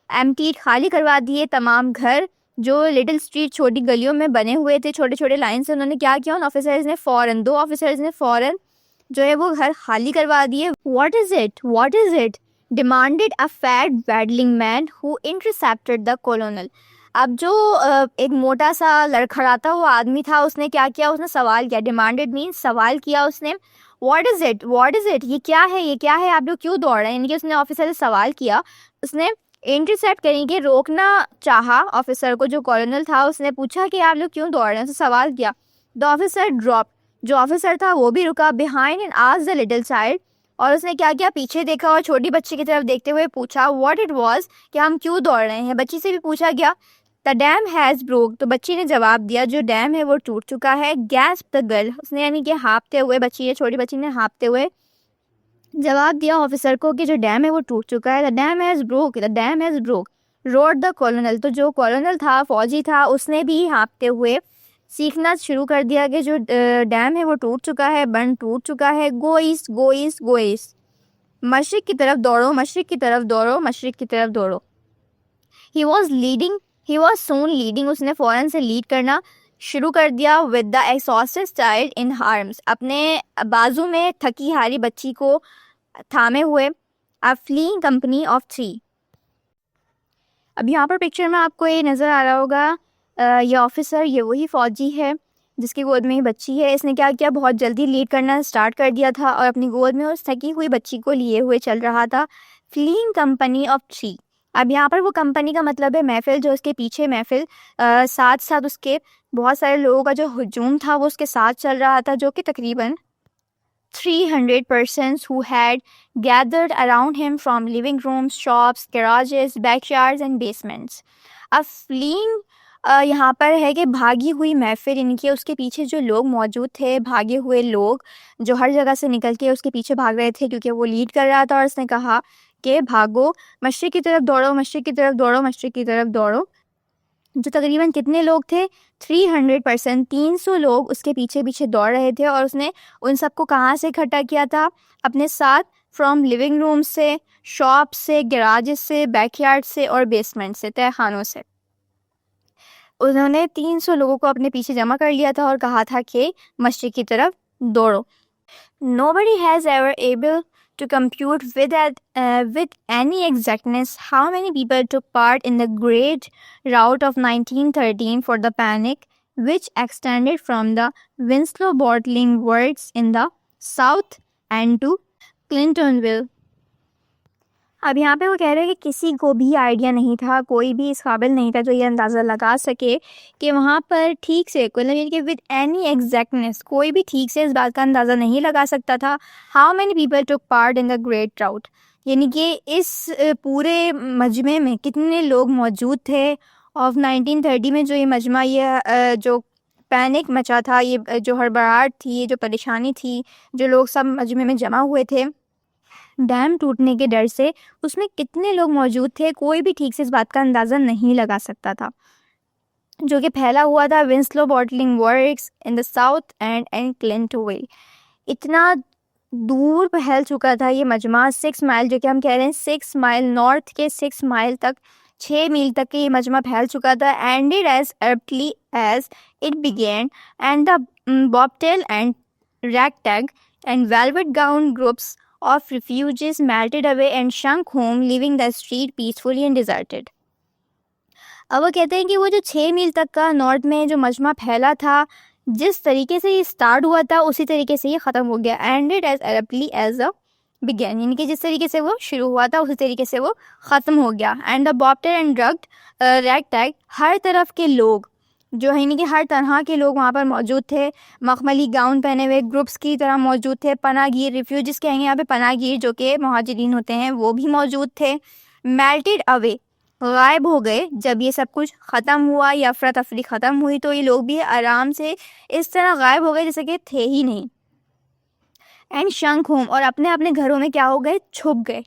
एम्प्टीड, खाली करवा दिए तमाम घर जो लिटिल स्ट्रीट, छोटी गलियों में बने हुए थे, छोटे छोटे लाइन से। उन्होंने क्या किया, उन ऑफिसर्स ने फ़ौरन, दो ऑफिसर्स ने फ़ौरन जो है वो घर खाली करवा दिए। What is it, what is it, demanded a fat waddling man who intercepted the colonel. अब जो एक मोटा सा लड़खड़ाता हुआ आदमी था, उसने क्या किया, उसने सवाल किया, डिमांडेड मीन्स सवाल किया उसने, what is it, what is it, ये क्या है, ये क्या है, आप लोग क्यों दौड़ रहे हैं, यानी कि उसने ऑफिसर से सवाल किया, उसने इंटरसेप्ट करने के रोकना चाहा ऑफिसर को। जो कॉलोनल था उसने पूछा कि आप लोग क्यों दौड़ रहे हैं, उसने सवाल किया। द ऑफिसर ड्रॉप, जो ऑफिसर था वो भी रुका, behind and asked the little child, और उसने क्या किया, पीछे देखा और छोटी बच्ची की तरफ देखते हुए पूछा व्हाट इट वाज, कि हम क्यों दौड़ रहे हैं। बच्ची से भी पूछा गया। द डैम हैज़ ब्रोक, तो बच्ची ने जवाब दिया जो डैम है वो टूट चुका है। गैस्प द गर्ल, उसने यानी कि हाँफते हुए, बच्ची ने, छोटी बच्ची ने हाँफते हुए जवाब दिया ऑफिसर को कि जो डैम है वो टूट चुका है। The dam has broke, the dam has broke, road the कॉलोनल, तो जो कॉलोनल था, फौजी था, उसने भी हाँफते हुए सीखना शुरू कर दिया कि जो डैम है वो टूट चुका है, बंद टूट चुका है, गो ईस्ट, गो ईस्ट, गो ईस्ट, मशरिक की तरफ दौड़ो, मशरिक की तरफ दौड़ो, मशरिक की तरफ दौड़ो। ही वॉज सून लीडिंग, उसने फ़ौरन से लीड करना शुरू कर दिया। With the exhausted child in arms, अपने बाजू में थकी हारी बच्ची को थामे हुए। अ फ्लीइंग कंपनी ऑफ 3, अब यहाँ पर पिक्चर में आपको ये नज़र आ रहा होगा, ये ऑफिसर, ये वही फ़ौजी है जिसकी गोद में ही बच्ची है। इसने क्या किया, बहुत जल्दी लीड करना स्टार्ट कर दिया था और अपनी गोद में उस थकी हुई बच्ची को लिए हुए चल रहा था। फ्लीइंग कंपनी ऑफ 3, अब यहाँ पर वो कंपनी का मतलब है महफिल, जो उसके पीछे महफिल, साथ साथ उसके बहुत सारे लोगों का जो हुजूम था वो उसके साथ चल रहा था, जो कि तकरीबन 300 persons who had gathered around him from living rooms, shops, garages, backyards and basements. अब fleeing यहाँ पर है कि भागी हुई महफिल, यानी कि उसके पीछे जो लोग मौजूद थे, भागे हुए लोग जो हर जगह से निकल के उसके पीछे भाग रहे थे, क्योंकि वो लीड कर रहा था और उसने कहा कि भागो, मशरिक की तरफ दौड़ो, मशरिक की तरफ दौड़ो, मशरिक की तरफ दौड़ो। जो तकरीबन कितने लोग थे, 300%, 300 लोग उसके पीछे पीछे दौड़ रहे थे। और उसने उन सबको कहाँ से इकट्ठा किया था, अपने साथ, फ्रॉम लिविंग रूम से, शॉप से, गैराज से, बैकयार्ड से और बेसमेंट से, तहखानों से। उन्होंने 300 लोगों को अपने पीछे जमा कर लिया था और कहा था कि मशरिक की तरफ दौड़ो। Nobody has ever able to compute with any exactness how many people took part in the great rout of 1913 for the panic, which extended from the Winslow bottling works in the south and to Clintonville. अब यहाँ पे वो कह रहे हैं कि किसी को भी आइडिया नहीं था, कोई भी इस काबिल नहीं था जो ये अंदाज़ा लगा सके कि वहाँ पर ठीक से, मतलब यानी कि विद एनी एग्जैक्टनेस, कोई भी ठीक से इस बात का अंदाज़ा नहीं लगा सकता था how many people took part in the great trout, यानी कि इस पूरे मजमे में कितने लोग मौजूद थे ऑफ 1930 में। जो ये मजमा, ये जो पैनिक मचा था, ये जो हड़बड़ाहट थी, ये जो परेशानी थी, जो लोग सब मजमे में जमा हुए थे डैम टूटने के डर से, उसमें कितने लोग मौजूद थे, कोई भी ठीक से इस बात का अंदाज़ा नहीं लगा सकता था। जो कि फैला हुआ था Winslow bottling works in the South End Clintonville, इतना दूर फैल चुका था ये मजमा, 6 माइल, जो कि हम कह रहे हैं 6 माइल, नॉर्थ के 6 माइल तक, 6 मील तक ये मजमा फैल चुका था। Ended as abruptly as it began, and the bobtail and ragtag and velvet gown groups of refugees melted away and shrunk home, leaving the street peacefully and deserted. अब वो कहते हैं कि वो जो 6 मील तक का नॉर्थ में जो मजमा फैला था, जिस तरीके से ये स्टार्ट हुआ था उसी तरीके से ये ख़त्म हो गया। Ended as abruptly as a began, यानी कि जिस तरीके से वो शुरू हुआ था उसी तरीके से वो ख़त्म हो गया। And the bobtail and drugged ragtag, हर तरफ के लोग जो है, यानी कि हर तरह के लोग वहाँ पर मौजूद थे, मखमली गाउन पहने हुए ग्रुप्स की तरह मौजूद थे। पनागीर, रिफ्यूजीज कहेंगे यहाँ पे पनागीर, जो कि मुहाजिरीन होते हैं, वो भी मौजूद थे। मेल्टेड अवे, गायब हो गए। जब ये सब कुछ ख़त्म हुआ, या अफरा तफरी ख़त्म हुई, तो ये लोग भी आराम से इस तरह गायब हो गए जैसे कि थे ही नहीं। एंड शंक होम, और अपने अपने घरों में क्या हो गए, छुप गए,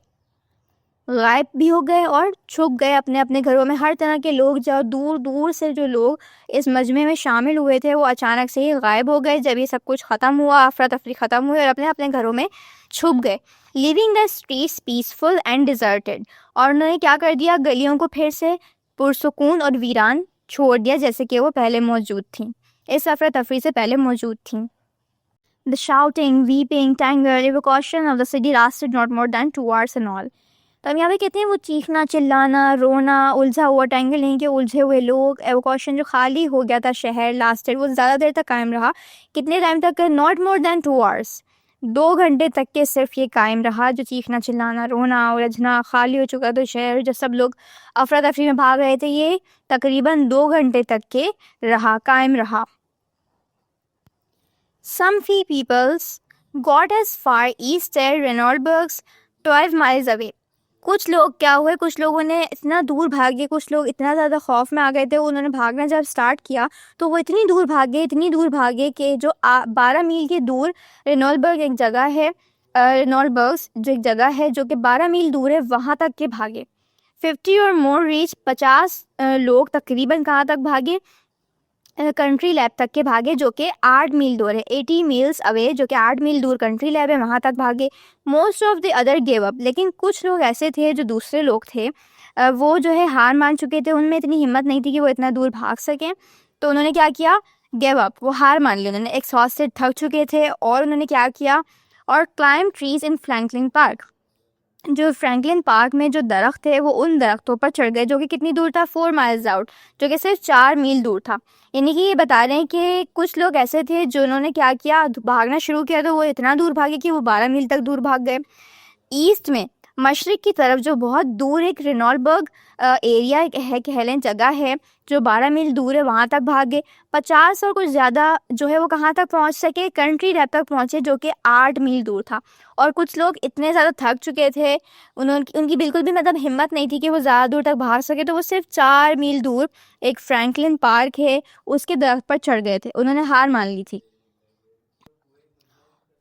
गायब भी हो गए और छुप गए अपने अपने घरों में। हर तरह के लोग, जो दूर दूर से जो लोग इस मजमे में शामिल हुए थे, वो अचानक से ही गायब हो गए जब ये सब कुछ ख़त्म हुआ, अफरा तफरी ख़त्म हुई, और अपने अपने घरों में छुप गए। Living the streets peaceful and deserted, और उन्होंने क्या कर दिया, गलियों को फिर से पुरसुकून और वीरान छोड़ दिया जैसे कि वो पहले मौजूद थी, इस अफरा तफरी से पहले मौजूद थी। The shouting, weeping, anger, evacuation of the city lasted not more than 2 hours in all. तो हम यहाँ पे कहते हैं वो चीखना, चिल्लाना, रोना, उलझा हुआ, टैंगल नहीं के उलझे हुए लोग, एवोकेशन जो खाली हो गया था शहर, लास्टेड, वो ज़्यादा देर तक कायम रहा। कितने टाइम तक, नॉट मोर देन 2 hours, 2 घंटे तक के सिर्फ ये कायम रहा, जो चीखना, चिल्लाना, रोना, उलझना, खाली हो चुका था शहर, जो सब लोग अफरा तफरी में भाग रहे थे, ये तकरीबन 2 घंटे तक के रहा, कायम रहा। Some few peoples got as far east as Reynoldsburg, 12 miles away. कुछ लोग क्या हुए, कुछ लोगों ने इतना दूर भागे, कुछ लोग इतना ज़्यादा खौफ में आ गए थे, उन्होंने भागना जब स्टार्ट किया तो वो इतनी दूर भागे कि जो 12 मील की दूर रेनॉल्डबर्ग एक जगह है, रेनॉल्डबर्ग जो एक जगह है जो कि 12 मील दूर है, वहाँ तक के भागे। 50 और मोर रीच, 50 लोग तकरीबन कहाँ तक भागे, कंट्री लैब तक के भागे, जो कि 8 मील दूर है, 80 मील्स अवे, जो कि 8 मील दूर कंट्री लैब है, वहाँ तक भागे। Most of the other give up, लेकिन कुछ लोग ऐसे थे, जो दूसरे लोग थे, वो जो है हार मान चुके थे, उनमें इतनी हिम्मत नहीं थी कि वो इतना दूर भाग सकें, तो उन्होंने क्या किया, गिव अप, वो हार मान ली, उन्होंने एक्सहॉस्टेड, थक चुके थे, और उन्होंने क्या किया, और climb trees in Franklin park, जो फ्रैंकलिन पार्क में जो दरख्त थे, वो उन दरख्तों पर चढ़ गए, जो कि कितनी दूर था, 4 miles आउट, जो कि सिर्फ 4 मील दूर था। यानी कि ये बता रहे हैं कि कुछ लोग ऐसे थे जिन्होंने क्या किया, भागना शुरू किया, तो वो इतना दूर भागे कि वो 12 मील तक दूर भाग गए। ईस्ट में, मशरिक की तरफ, जो बहुत दूर एक रेनॉल्डबर्ग एरिया है, कह लें जगह है, जो 12 मील दूर है, वहाँ तक भागे। 50 और कुछ ज़्यादा जो है वो कहाँ तक पहुँच सके, कंट्री लैब तक पहुँचे, जो कि 8 मील दूर था। और कुछ लोग इतने ज़्यादा थक चुके थे, उनकी बिल्कुल भी मतलब हिम्मत नहीं थी कि वो ज़्यादा दूर तक भाग सके, तो वो सिर्फ 4 मील दूर एक फ्रैंकलिन पार्क है, उसके दरख्त पर चढ़ गए थे, उन्होंने हार मान ली थी।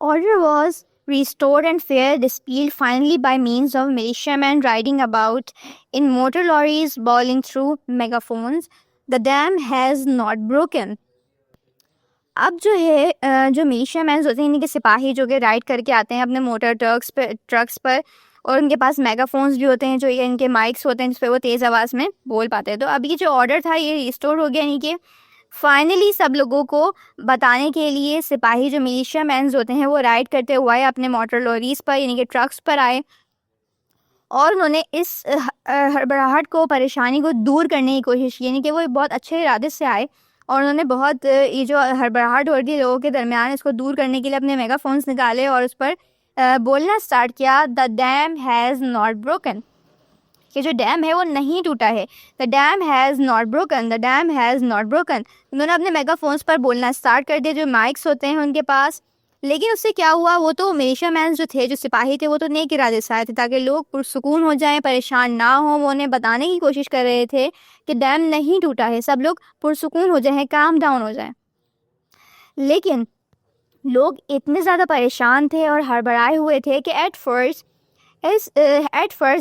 Order was restored and fair dispelled finally by means of militiamen riding about in motor lorries, bawling through megaphones, "The dam has not broken." अब जो है जो मिलिशियामैन होते हैं, इनके सिपाही जो कि राइड करके आते हैं अपने मोटर ट्रक्स पर, और उनके पास मेगाफोन्स भी होते हैं, जो ये इनके माइक्स होते हैं जिस पर वो तेज़ आवाज़ में बोल पाते हैं। तो अब ये जो ऑर्डर था ये रिस्टोर हो गया, यानी कि फाइनली सब लोगों को बताने के लिए सिपाही जो मिलिशिया मैन्स होते हैं वो राइड करते हुए अपने मोटर लॉरीज पर, यानी कि ट्रक्स पर आए, और उन्होंने इस हड़बड़ाहट को, परेशानी को दूर करने की कोशिश की। यानी कि वो बहुत अच्छे इरादे से आए और उन्होंने बहुत ये जो हड़बड़ाहट हो रही थी लोगों के दरमियान, इसको दूर करने के लिए अपने मेगाफोन्स निकाले और उस पर बोलना स्टार्ट किया, "the dam has not broken", कि जो डैम है वो नहीं टूटा है। The dam has not broken, the dam has not broken. उन्होंने अपने मेगाफोन्स पर बोलना स्टार्ट कर दिया, जो माइक्स होते हैं उनके पास। लेकिन उससे क्या हुआ, वो तो मिलिशिया मैन जो थे, जो सिपाही थे, वो तो नेक इरादे से आए थे ताकि लोग पुरसुकून हो जाएं, परेशान ना हो। वो उन्हें बताने की कोशिश कर रहे थे कि डैम नहीं टूटा है, सब लोग पुरसुकून हो जाएं, काम डाउन हो जाएं। लेकिन लोग इतने ज़्यादा परेशान थे और हड़बड़ाए हुए थे कि at first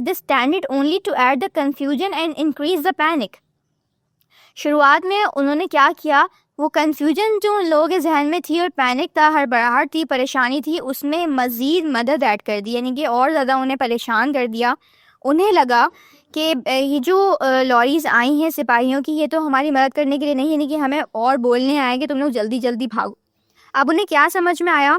they stand only to add the confusion and increase the panic। शुरुआत में उन्होंने क्या किया, वो कंफ्यूजन जो उन लोगों के जहन में थी और पैनिक था, हड़बड़ाहट थी, परेशानी थी, उसमें मज़ीद मदद ऐड कर दी, यानी कि और ज़्यादा उन्हें परेशान कर दिया। उन्हें लगा कि ये जो लॉरीज आई हैं सिपाहियों की, ये तो हमारी मदद करने के लिए नहीं, यानी कि हमें और बोलने आए कि तुम लोग जल्दी जल्दी भागो। अब उन्हें क्या समझ में आया,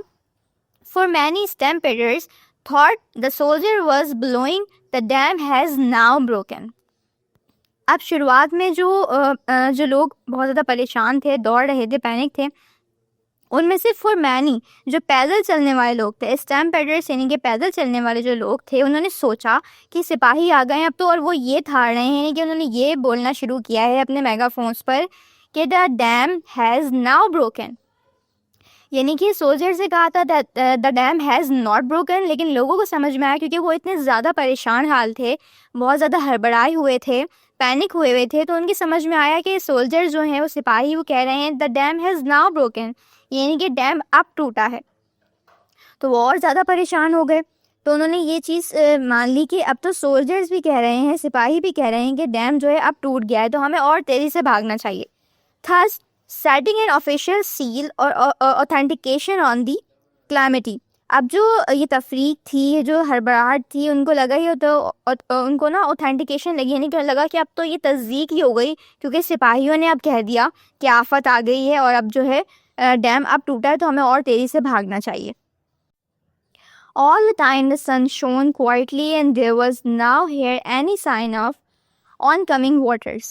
for many stampeders thought the soldier was blowing, the dam has now broken। अब शुरुआत में जो लोग बहुत ज़्यादा परेशान थे, दौड़ रहे थे, पैनिक थे, उनमें से फॉर मैनी जो पैदल चलने वाले लोग थे, स्टैम्पेडर्स यानी कि पैदल चलने वाले जो लोग थे, उन्होंने सोचा कि सिपाही आ गए अब तो, और वो ये ठाड़ रहे हैं कि उन्होंने ये बोलना शुरू किया है अपने मेगाफोन्स पर कि the dam has now broken, यानी कि सोल्जर से कहा था the dam has not broken. लेकिन लोगों को समझ में आया, क्योंकि वो इतने ज़्यादा परेशान हाल थे, बहुत ज़्यादा हड़बड़ाए हुए थे, पैनिक हुए थे, तो उनकी समझ में आया कि सोल्जर जो हैं, वो सिपाही, वो कह रहे हैं the dam has now broken, यानी कि डैम अब टूटा है। तो वो और ज़्यादा परेशान हो गए। तो उन्होंने ये चीज़ मान ली कि अब तो सोल्जर्स भी कह रहे हैं, सिपाही भी कह रहे हैं कि डैम जो है अब टूट गया है, तो हमें और तेज़ी से भागना चाहिए। Thus setting an official seal और ऑथेंटिकेशन ऑन दी क्लैमिटी। अब जो ये तफरीक थी, ये जो हड़बड़ाहट थी, उनको लगा ही तो उनको ना ऑथेंटिकेशन लगी, यानी कि लगा कि अब तो ये तस्दीक ही हो गई, क्योंकि सिपाहियों ने अब कह दिया कि आफत आ गई है और अब जो है डैम अब टूटा है, तो हमें और तेज़ी से भागना चाहिए। All the time the sun shone quietly and there was now here any sign of oncoming waters.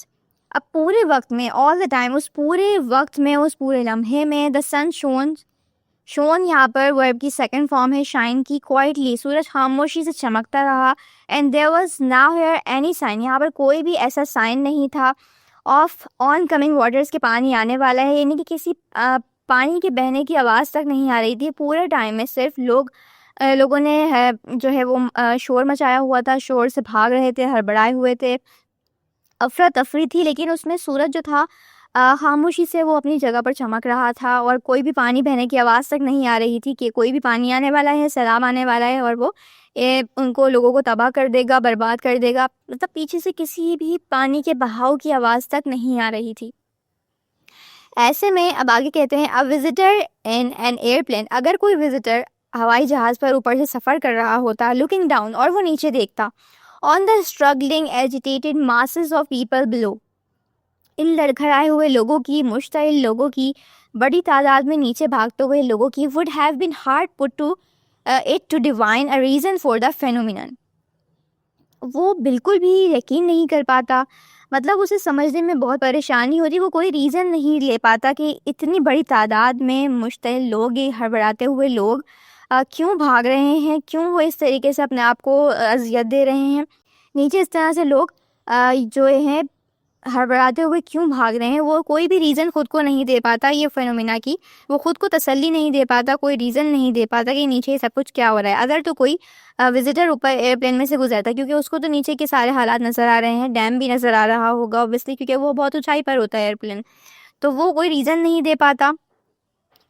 अब पूरे वक्त में, ऑल द टाइम, उस पूरे वक्त में, उस पूरे लम्हे में, द सन शोन यहाँ पर वर्ब की सेकंड फॉर्म है शाइन की, क्वाइटली, सूरज खामोशी से चमकता रहा, and there was nowhere any sign, यहाँ पर कोई भी ऐसा साइन नहीं था, ऑफ ऑन कमिंग वाटर्स के पानी आने वाला है, यानी कि किसी पानी के बहने की आवाज़ तक नहीं आ रही थी। पूरे टाइम में सिर्फ लोगों ने जो है वो शोर मचाया हुआ था, शोर से भाग रहे थे, हड़बड़ाए हुए थे, अफरा तफरी थी, लेकिन उसमें सूरज जो था खामोशी से वो अपनी जगह पर चमक रहा था, और कोई भी पानी बहने की आवाज़ तक नहीं आ रही थी कि कोई भी पानी आने वाला है, सैलाब आने वाला है और वो उनको लोगों को तबाह कर देगा, बर्बाद कर देगा। मतलब पीछे से किसी भी पानी के बहाव की आवाज़ तक नहीं आ रही थी। ऐसे में अब आगे कहते हैं, a visitor in an airplane, अगर कोई विजिटर हवाई जहाज़ पर ऊपर से सफ़र कर रहा होता, लुकिंग डाउन, और वो नीचे देखता, on the struggling agitated masses of people below, इन लड़खड़ाए हुए लोगों की, मुश्तइल लोगों की, बड़ी तादाद में नीचे भागते हुए लोगों की, would have been hard put to it to divine a reason for the phenomenon, वो बिल्कुल भी यकीन नहीं कर पाता, मतलब उसे समझने में बहुत परेशानी होती, वो कोई रीज़न नहीं ले पाता कि इतनी बड़ी तादाद में मुश्तइल लोग, ये हड़बड़ाते हुए लोग क्यों भाग रहे हैं, क्यों वो इस तरीके से अपने आप को अजियत दे रहे हैं, नीचे इस तरह से लोग जो हैं हड़बड़ाते हुए क्यों भाग रहे हैं, वो कोई भी रीज़न खुद को नहीं दे पाता ये फेनोमेना की, वो खुद को तसल्ली नहीं दे पाता, कोई रीज़न नहीं दे पाता कि नीचे सब कुछ क्या हो रहा है। अगर तो कोई विजिटर ऊपर एयरप्लेन में से गुजरता, क्योंकि उसको तो नीचे के सारे हालात नज़र आ रहे हैं, डैम भी नज़र आ रहा होगा ऑब्वियसली, क्योंकि वो बहुत ऊंचाई पर होता है एयरप्लेन, तो वो कोई रीज़न नहीं दे पाता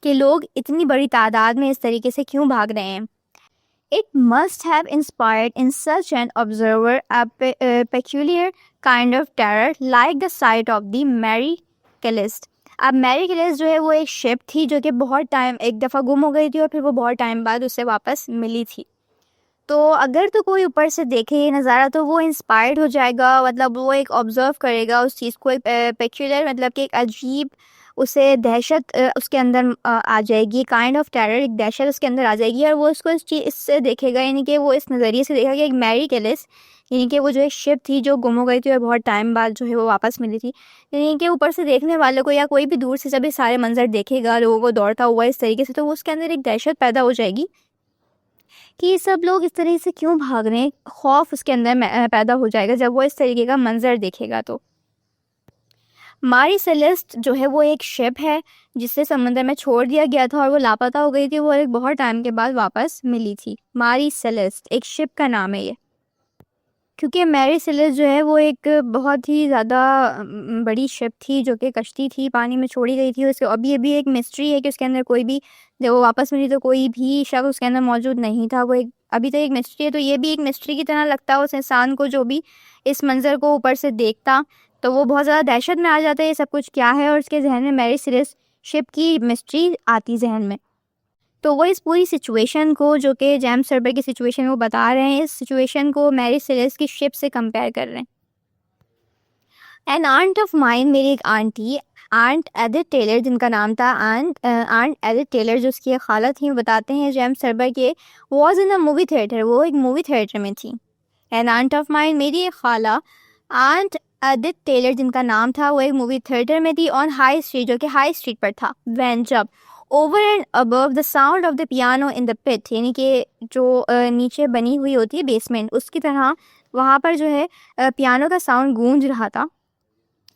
कि लोग इतनी बड़ी तादाद में इस तरीके से क्यों भाग रहे हैं। It must have inspired in such an observer a peculiar kind of terror, like the sight of the Mary Celeste. अब मैरी कैलिस्ट जो है वो एक शिप थी जो कि बहुत टाइम एक दफ़ा गुम हो गई थी और फिर वो बहुत टाइम बाद उससे वापस मिली थी। तो अगर तो कोई ऊपर से देखे ये नज़ारा तो वो इंस्पायर्ड हो जाएगा, मतलब वो एक ऑब्ज़र्व करेगा उस चीज़ को, एक पेक्यूलर मतलब कि एक अजीब, उसे दहशत उसके अंदर आ जाएगी, काइंड ऑफ टेरर, एक दहशत उसके अंदर आ जाएगी, और वो उसको इस चीज़ इससे देखेगा, यानी कि वो इस नज़रिए से देखेगा कि एक मैरी कैलिस, यानी कि वो जो एक शिप थी जो गुम हो गई थी और बहुत टाइम बाद जो है वो वापस मिली थी, यानी कि ऊपर से देखने वालों को या कोई भी दूर से जब ये सारे मंजर देखेगा लोगों को दौड़ता हुआ इस तरीके से, तो वो उसके अंदर एक दहशत पैदा हो जाएगी कि ये सब लोग इस तरीके से क्यों भाग रहे हैं, खौफ उसके अंदर पैदा हो जाएगा जब वो इस तरीके का मंजर देखेगा। तो मारी सेलेस्ट जो है वो एक शिप है जिसे समंदर में छोड़ दिया गया था और वो लापता हो गई थी, वो एक बहुत टाइम के बाद वापस मिली थी। मारी सेलेस्ट एक शिप का नाम है ये, क्योंकि मैरी सेलेस्ट जो है वो एक बहुत ही ज़्यादा बड़ी शिप थी जो कि कश्ती थी, पानी में छोड़ी गई थी। उसके अभी अभी एक मिस्ट्री है कि उसके अंदर कोई भी, जब वो वापस मिली तो कोई भी शख्स उसके अंदर मौजूद नहीं था, वो एक अभी तक एक मिस्ट्री है। तो ये भी एक मिस्ट्री की तरह लगता है उस इंसान को जो भी इस मंज़र को ऊपर से देखता, तो वो बहुत ज़्यादा दहशत में आ जाता है ये सब कुछ क्या है, और उसके जहन में मैरी सेलेस्ट शिप की मिस्ट्री आती जहन में। तो वो इस पूरी सिचुएशन को जो कि जेम्स सर्बर की सिचुएशन वो बता रहे हैं, इस सिचुएशन को मैरी सेलेस्ट की शिप से कंपेयर कर रहे हैं। एन आंट ऑफ माइन, मेरी एक आंटी, आंट एडिथ टेलर जिनका नाम था, आंट एडिथ टेलर जो उसकी एक खाला थी, बताते हैं जेम्स सर्बर के, was in a movie theatre, वो एक मूवी थिएटर में थी। एन आंट ऑफ माइन, मेरी एक खाला, आंट एडिथ टेलर जिनका नाम था, वो एक मूवी थिएटर में थी, ऑन हाई स्ट्रीट, जो कि हाई स्ट्रीट पर था। वैन, जब, over and above the sound of the piano in the pit, यानी कि जो नीचे बनी हुई होती है बेसमेंट, उसकी तरह वहाँ पर जो है पियानो का साउंड गूंज रहा था,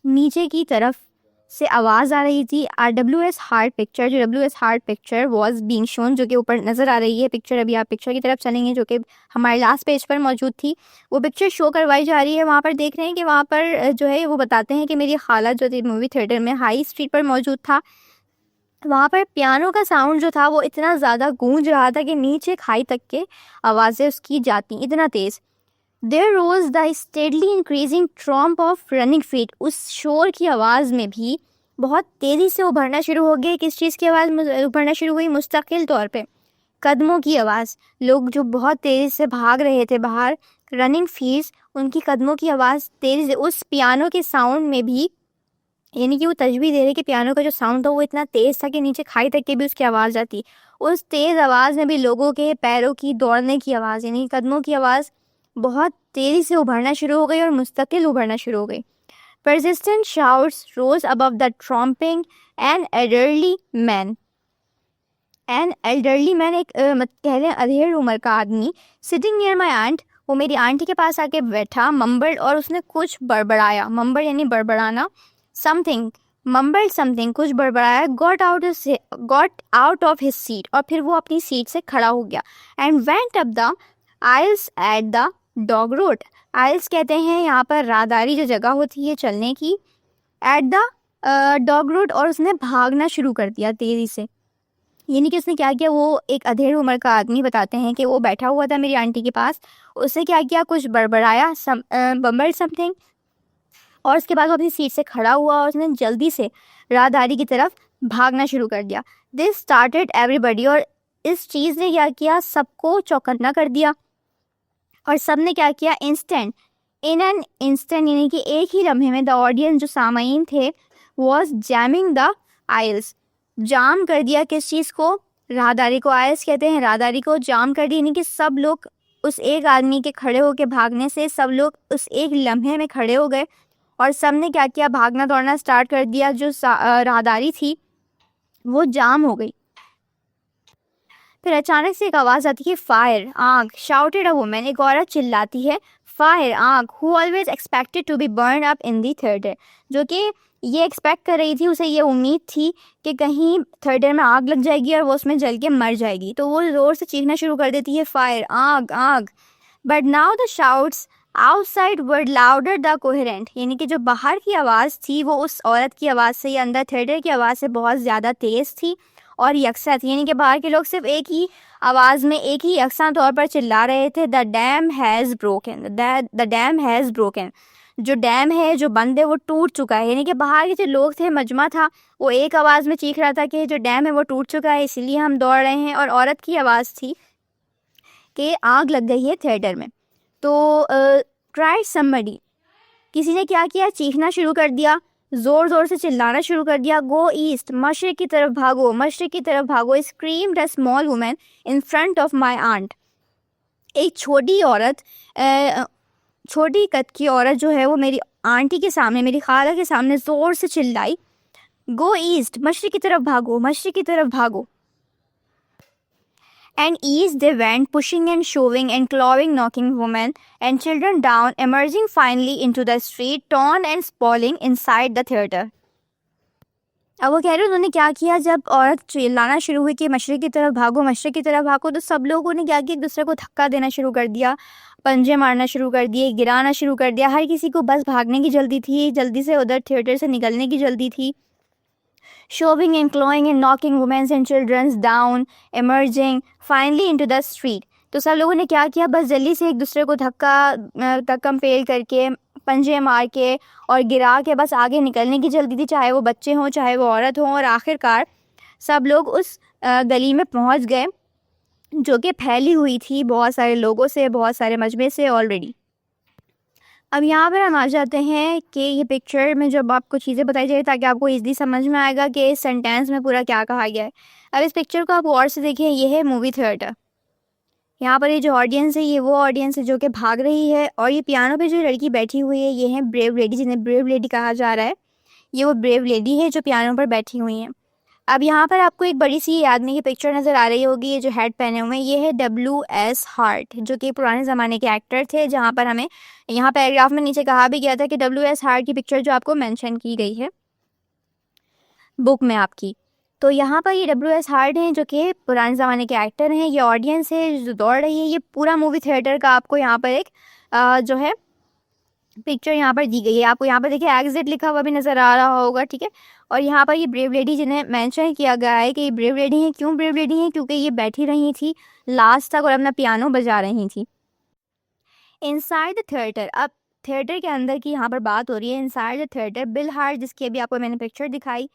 नीचे की तरफ से आवाज़ आ रही थी। RWS हार्ट पिक्चर, जो WS heart picture was being shown, जो कि ऊपर नज़र आ रही है पिक्चर, अभी आप पिक्चर की तरफ चलेंगे जो कि हमारे लास्ट पेज पर मौजूद थी, वो पिक्चर शो करवाई जा रही है। वहाँ पर देख रहे हैं कि वहाँ पर जो है वो बताते हैं कि मेरी खाला जो थी मूवी थिएटर में हाई स्ट्रीट पर मौजूद था, वहाँ पर पियानो का साउंड जो था वो इतना ज़्यादा गूंज रहा था कि नीचे खाई तक के आवाज़ें उसकी जाती, इतना तेज़। There rose the steadily increasing tramp of running feet, उस शोर की आवाज़ में भी बहुत तेज़ी से उभरना शुरू हो गया। किस चीज़ की आवाज़ उभरना शुरू हुई? मुस्तकिल तौर पे कदमों की आवाज़। लोग जो बहुत तेज़ी से भाग रहे थे बाहर, रनिंग फीट्स, उनकी कदमों की आवाज़ तेज़ी से उस पियानो के साउंड में भी, यानी कि वो तशबीह दे रहे कि पियानो का जो साउंड था वो इतना तेज़ था कि नीचे खाई तक के भी उसकी आवाज़ आती। उस तेज़ आवाज़ में भी लोगों के पैरों की दौड़ने की आवाज़, यानी कदमों की आवाज़ बहुत तेज़ी से उभरना शुरू हो गई और मुस्तकिल उभरना शुरू हो गई। Persistent shouts rose above the tromping. An elderly man, एक कह लें अधेड़ उम्र का आदमी, सिटिंग नियर माई आंट, वो मेरी आंटी के पास आके बैठा, मम्बर्ड, और उसने कुछ बड़बड़ाया। मम्बर्ड यानी बड़बड़ाना। समथिंग, मम्बर्ड समथिंग, कुछ बड़बड़ाया। Got out of his seat, और फिर वो अपनी सीट से खड़ा हो गया। And went up the aisles at the dog road. Aisles कहते हैं यहाँ पर राहदारी जो जगह होती है चलने की, एट द डॉग रोड, और उसने भागना शुरू कर दिया तेज़ी से। यानी कि उसने क्या किया, वो एक अधेड़ उम्र का आदमी बताते हैं कि वो बैठा हुआ था मेरी आंटी के पास, उसने क्या किया, कुछ बड़बड़ाया, बम्बल समथिंग, और उसके बाद वो अपनी सीट से खड़ा हुआ और उसने जल्दी से राहदारी की तरफ भागना शुरू कर दिया। दिस स्टार्टेड एवरीबडी, और इस चीज़ ने क्या किया, सबको चौकन्ना कर दिया। और सब ने क्या किया, इंस्टेंट, इन एन इंस्टेंट, यानी कि एक ही लम्हे में, द ऑडियंस, जो सामाईन थे, वॉज जैमिंग द आइल्स, जाम कर दिया किस चीज़ को, राहदारी को। आइल्स कहते हैं राहदारी को, जाम कर दिया, यानी कि सब लोग उस एक आदमी के खड़े होकर भागने से सब लोग उस एक लम्हे में खड़े हो गए और सब ने क्या किया, भागना दौड़ना स्टार्ट कर दिया। जो राहदारी थी वो जाम हो गई। फिर अचानक से एक आवाज़ आती है, फायर, आग। शाउटेड अ वुमन, एक औरत चिल्लाती है, फायर, आग। Who always expected to be burn up in the theatre, जो कि ये एक्सपेक्ट कर रही थी, उसे ये उम्मीद थी कि कहीं थिएटर में आग लग जाएगी और वो उसमें जल के मर जाएगी, तो वो ज़ोर से चीखना शुरू कर देती है, फायर, आग, आग। But now the shouts outside word louder the coherent, यानी कि जो बाहर की आवाज़ थी वो उस औरत की आवाज़ से या अंदर थिएटर की आवाज़ से बहुत ज़्यादा तेज़ थी और यकसा थी, यानी कि बाहर के लोग सिर्फ एक ही आवाज़ में एक ही यकसा तौर पर चिल्ला रहे थे, the dam has broken, the dam has broken, जो डैम है, जो बंद है, वो टूट चुका है। यानी कि बाहर के जो लोग थे, मजमा था, वो एक आवाज़ में चीख रहा था कि जो डैम है वो टूट चुका है, इसलिए हम दौड़ रहे हैं। और औरत की आवाज़ थी कि आग लग गई है थिएटर में। तो ट्राई समबडी, किसी ने क्या किया, चीखना शुरू कर दिया, ज़ोर ज़ोर से चिल्लाना शुरू कर दिया, गो ईस्ट, मशरिक की तरफ भागो, मशरिक की तरफ भागो। Screamed a small woman in front of my aunt, एक छोटी औरत, छोटी कद की औरत जो है वो मेरी आंटी के सामने, मेरी खाला के सामने ज़ोर से चिल्लाई, गो ईस्ट, मशरिक की तरफ भागो, मशरिक की तरफ भागो। And east they went, pushing and shoving and clawing, knocking women and children down, emerging finally into the street, torn and sprawling inside the theatre. अब वो कह रहे उन्होंने क्या किया, जब औरत चिल्लाना शुरू हुई कि मशरिक की तरफ भागो, मशरिक की तरफ भागो, तो सब लोगों ने क्या किया, एक दूसरे को धक्का देना शुरू कर दिया, पंजे मारना शुरू कर दिए, गिराना शुरू कर दिया। हर किसी को बस भागने की जल्दी थी, जल्दी से उधर थिएटर से निकलने की जल्दी थी। Shoving and clawing and knocking women and children down, emerging finally into the street. तो सब लोगों ने क्या किया, बस जल्दी से एक दूसरे को धक्कम फेल करके, पंजे मार के और गिरा के बस आगे निकलने की जल्दी थी, चाहे वो बच्चे हों चाहे वो औरत हों। और आखिरकार सब लोग उस गली में पहुंच गए जो कि फैली हुई थी बहुत सारे लोगों से, बहुत सारे मजमे से ऑलरेडी। अब यहाँ पर हम आ जाते हैं कि ये पिक्चर में जब आपको चीज़ें बताई जाए ताकि आपको इजीली समझ में आएगा कि इस सेंटेंस में पूरा क्या कहा गया है। अब इस पिक्चर को आप गौर से देखिए, ये है मूवी थिएटर। यहाँ पर ये जो ऑडियंस है ये वो ऑडियंस है जो कि भाग रही है, और ये पियानो पे जो लड़की बैठी हुई है ये है ब्रेव लेडी, जिन्हें ब्रेव लेडी कहा जा रहा है। ये वो ब्रेव लेडी है जो पियानो पर बैठी हुई हैं। अब यहाँ पर आपको एक बड़ी सी आदमी की पिक्चर नज़र आ रही होगी, ये जो हेड पहने हुए हैं ये है W.S. हार्ट, जो कि पुराने ज़माने के एक्टर थे। जहाँ पर हमें यहाँ पैराग्राफ में नीचे कहा भी गया था कि W.S. हार्ट की पिक्चर जो आपको मेंशन की गई है बुक में आपकी, तो यहाँ पर ये W.S. हार्ट हैं जो कि पुराने ज़माने के एक्टर हैं। ये ऑडियंस है जो दौड़ रही है। ये पूरा मूवी थिएटर का आपको यहाँ पर एक जो है पिक्चर यहाँ पर दी गई है। आपको यहाँ पर देखिए एग्जिट लिखा हुआ भी नज़र आ रहा होगा, ठीक है। और यहाँ पर ये ब्रेव लेडी जिन्हें मेंशन किया गया है कि ये ब्रेव लेडी हैं। क्यों ब्रेव लेडी हैं? क्योंकि ये बैठी रही थी लास्ट तक और अपना पियानो बजा रही थी। इनसाइड द थिएटर, अब थिएटर के अंदर की यहाँ पर बात हो रही है। Inside the theatre bill heart, जिसकी अभी आपको मैंने पिक्चर दिखाई,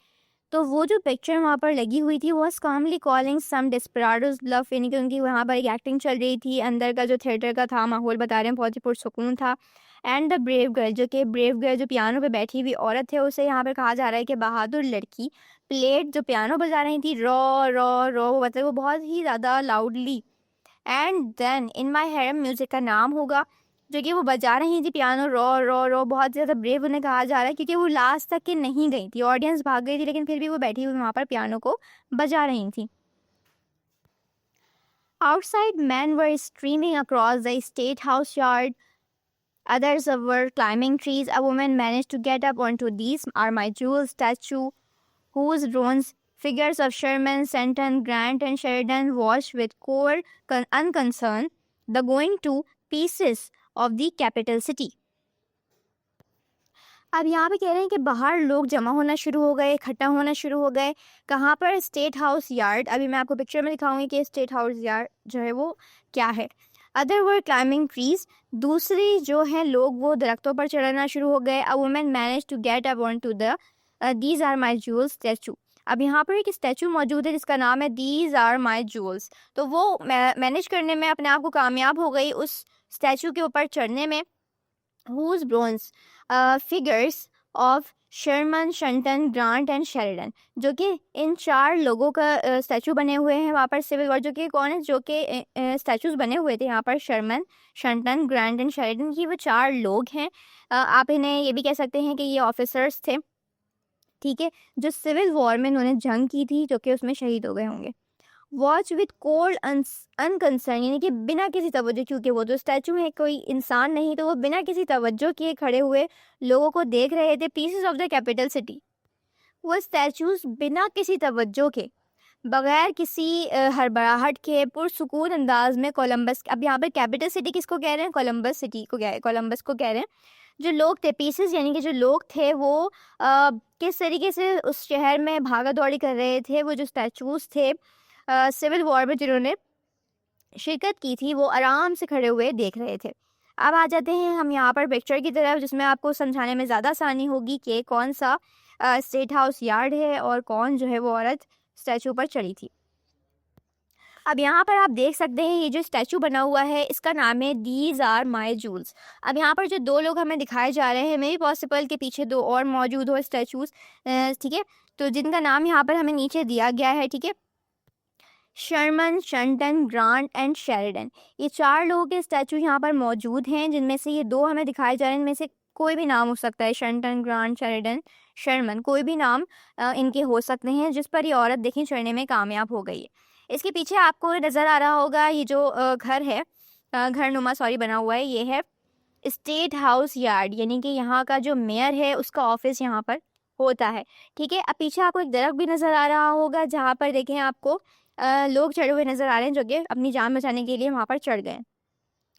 तो वो जो पिक्चर वहाँ पर लगी हुई थी was calmly calling some desperados love, यानी कि उनकी वहाँ पर एक एक्टिंग चल रही थी। अंदर का जो थिएटर का था माहौल बता रहे हैं बहुत ही पुरसुकून था। एंड द ब्रेव गर्ल, जो कि ब्रेव गर्ल जो पियानो पे बैठी हुई औरत है, उसे यहाँ पर कहा जा रहा है कि बहादुर लड़की प्लेट जो पियानो बजा रही थी रॉ रॉ रॉ, वो मतलब वो बहुत ही ज़्यादा loudly. And then in my harem, music का नाम होगा, जो कि वो बजा रही थी पियानो रॉ रॉ रॉ। बहुत ज़्यादा ब्रेव उन्हें कहा जा रहा है क्योंकि वो लास्ट तक के नहीं गई थी, ऑडियंस भाग गई थी, लेकिन फिर भी वो बैठी हुई वहाँ पर पियानो को बजा रही थी। Outside man were streaming across the state house yard, others were climbing trees. A woman managed to get up onto these are my jewels statue, whose bronze figures of Sherman, Stanton, Grant, and Sheridan watched with cold unconcern the going to pieces of the capital city. अब यहाँ पे कह रहे हैं कि बाहर लोग जमा होना शुरू हो गए, इकट्ठा होना शुरू हो गए। कहाँ पर? State house yard. अभी मैं आपको पिक्चर में दिखाऊंगी कि स्टेट हाउस यार्ड जो है वो क्या है। अदर वर क्लाइंबिंग ट्रीज, दूसरी जो है लोग वो दरख्तों पर चढ़ना शुरू हो गए। A women manage to get up on to the these are my jewels statue. अब यहाँ पर एक स्टैचू मौजूद है जिसका नाम है दीज आर माई जूल्स, तो वो मैनेज करने में अपने आप को कामयाब हो गई उस स्टैचू के ऊपर चढ़ने में। whose bronze figures of Sherman, Stanton, Grant and Sheridan, जो कि इन चार लोगों का स्टैचू बने हुए हैं वहाँ पर सिविल वॉर, जो कि कौन है, जो कि स्टैचूज बने हुए थे यहाँ पर Sharman, Stanton, Grant and Sheridan की, वो चार लोग हैं। आप इन्हें ये भी कह सकते हैं कि ये ऑफिसर्स थे, ठीक है, जो सिविल वॉर में उन्होंने जंग की थी, जो कि उसमें शहीद हो गए होंगे। वॉच विथ कोल्ड अनकंसर्न, यानी कि बिना किसी तवज्जो, क्योंकि वो जो स्टैचू है कोई इंसान नहीं, तो वो बिना किसी तवज्जो किए खड़े हुए लोगों को देख रहे थे। Pieces of the capital city, वो स्टैचूज बिना किसी तवज्जो के, बगैर किसी हड़बड़ाहट के, पुरसुकून अंदाज में कोलंबस, अब यहाँ पर कैपिटल सिटी किसको कह रहे हैं? कोलंबस सिटी को कोलंबस को कह रहे हैं। जो लोग थे, पीसेस यानी कि जो लोग थे वो किस तरीके से उस शहर में भागा दौड़ी कर रहे थे। वो जो स्टैचूज थे सिविल वॉर में जिन्होंने शिरकत की थी, वो आराम से खड़े हुए देख रहे थे। अब आ जाते हैं हम यहाँ पर पिक्चर की तरफ, जिसमें आपको समझाने में ज़्यादा आसानी होगी कि कौन सा स्टेट हाउस यार्ड है और कौन जो है वो औरत स्टैचू पर चढ़ी थी। अब यहाँ पर आप देख सकते हैं ये जो स्टैचू बना हुआ है इसका नाम है दीज आर माई जूल्स। अब यहाँ पर जो दो लोग हमें दिखाए जा रहे हैं, मे बी पॉसिबल के पीछे दो और मौजूद हो स्टैचूज, ठीक है, तो जिनका नाम यहाँ पर हमें नीचे दिया गया है, ठीक है, Sharman, Stanton, Grant and Sheridan. ये चार लोगों के स्टैचू यहाँ पर मौजूद हैं, जिनमें से ये दो हमें दिखाए जा रहे हैं। इनमें से कोई भी नाम हो सकता है, शंटन, ग्रांट, शेरिडन, शर्मन, कोई भी नाम इनके हो सकते हैं, जिस पर ये औरत देखिए चढ़ने में कामयाब हो गई है। इसके पीछे आपको नज़र आ रहा होगा ये जो घर है, घर नुमा सॉरी बना हुआ है, ये है स्टेट हाउस यार्ड, यानी कि यहाँ का जो मेयर है उसका ऑफिस यहाँ पर होता है, ठीक है। अब पीछे आपको एक दरख्त भी नज़र आ रहा होगा जहाँ पर देखें आपको लोग चढ़े हुए नज़र आ रहे हैं, जो कि अपनी जान बचाने के लिए वहाँ पर चढ़ गए।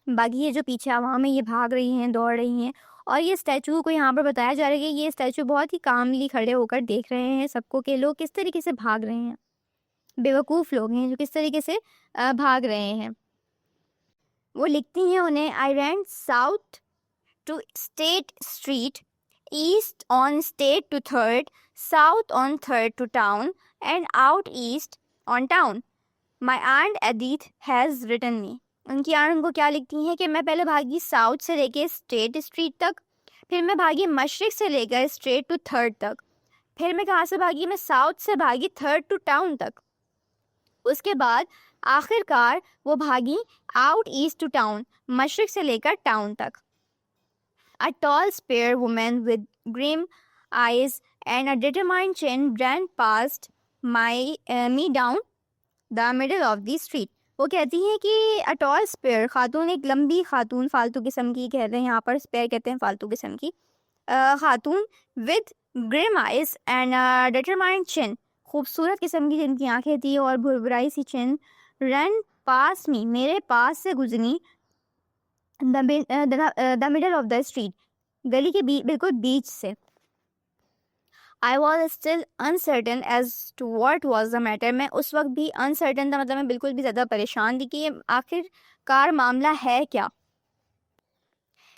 बाकी ये जो पीछे आवाम है ये भाग रही हैं, दौड़ रही हैं, और ये स्टैचू को यहाँ पर बताया जा रहा है कि ये स्टैचू बहुत ही कामली खड़े होकर देख रहे हैं सबको कि लोग किस तरीके से भाग रहे हैं, बेवकूफ़ लोग हैं जो किस तरीके से भाग रहे हैं। वो लिखती हैं उन्हें, I ran south to State Street, east on State to Third, south on Third to Town and out east on Town. My aunt Edith has written me. उनकी आंट उनको क्या लिखती हैं कि मैं पहले भागी साउथ से लेके स्टेट स्ट्रीट तक, फिर मैं भागी मशरिक से लेकर स्ट्रेट टू थर्ड तक, फिर मैं कहाँ से भागी? मैं साउथ से भागी थर्ड टू टाउन तक, उसके बाद आखिरकार वो भागी आउट ईस्ट टू टाउन, मशरिक से लेकर टाउन तक। A tall, spare woman with grim eyes and a determined chin ran past me down the middle of the street. वो कहती हैं कि a tall, spare खातून, एक लंबी खातून, फालतू किस्म की कहते हैं यहाँ पर, स्पेयर कहते हैं फालतू किस्म की खातून, with grim eyes and a determined chin, खूबसूरत किस्म की जिनकी आंखें थी और भुरभुराई सी चिन, ran past me, मेरे पास से गुजरी, the middle of the street, गली के बिल्कुल बीच से। I was still uncertain as to what was the matter, मैं उस वक्त भी अनसर्टन था, मतलब मैं बिल्कुल भी ज़्यादा परेशान थी कि ये आखिरकार मामला है क्या।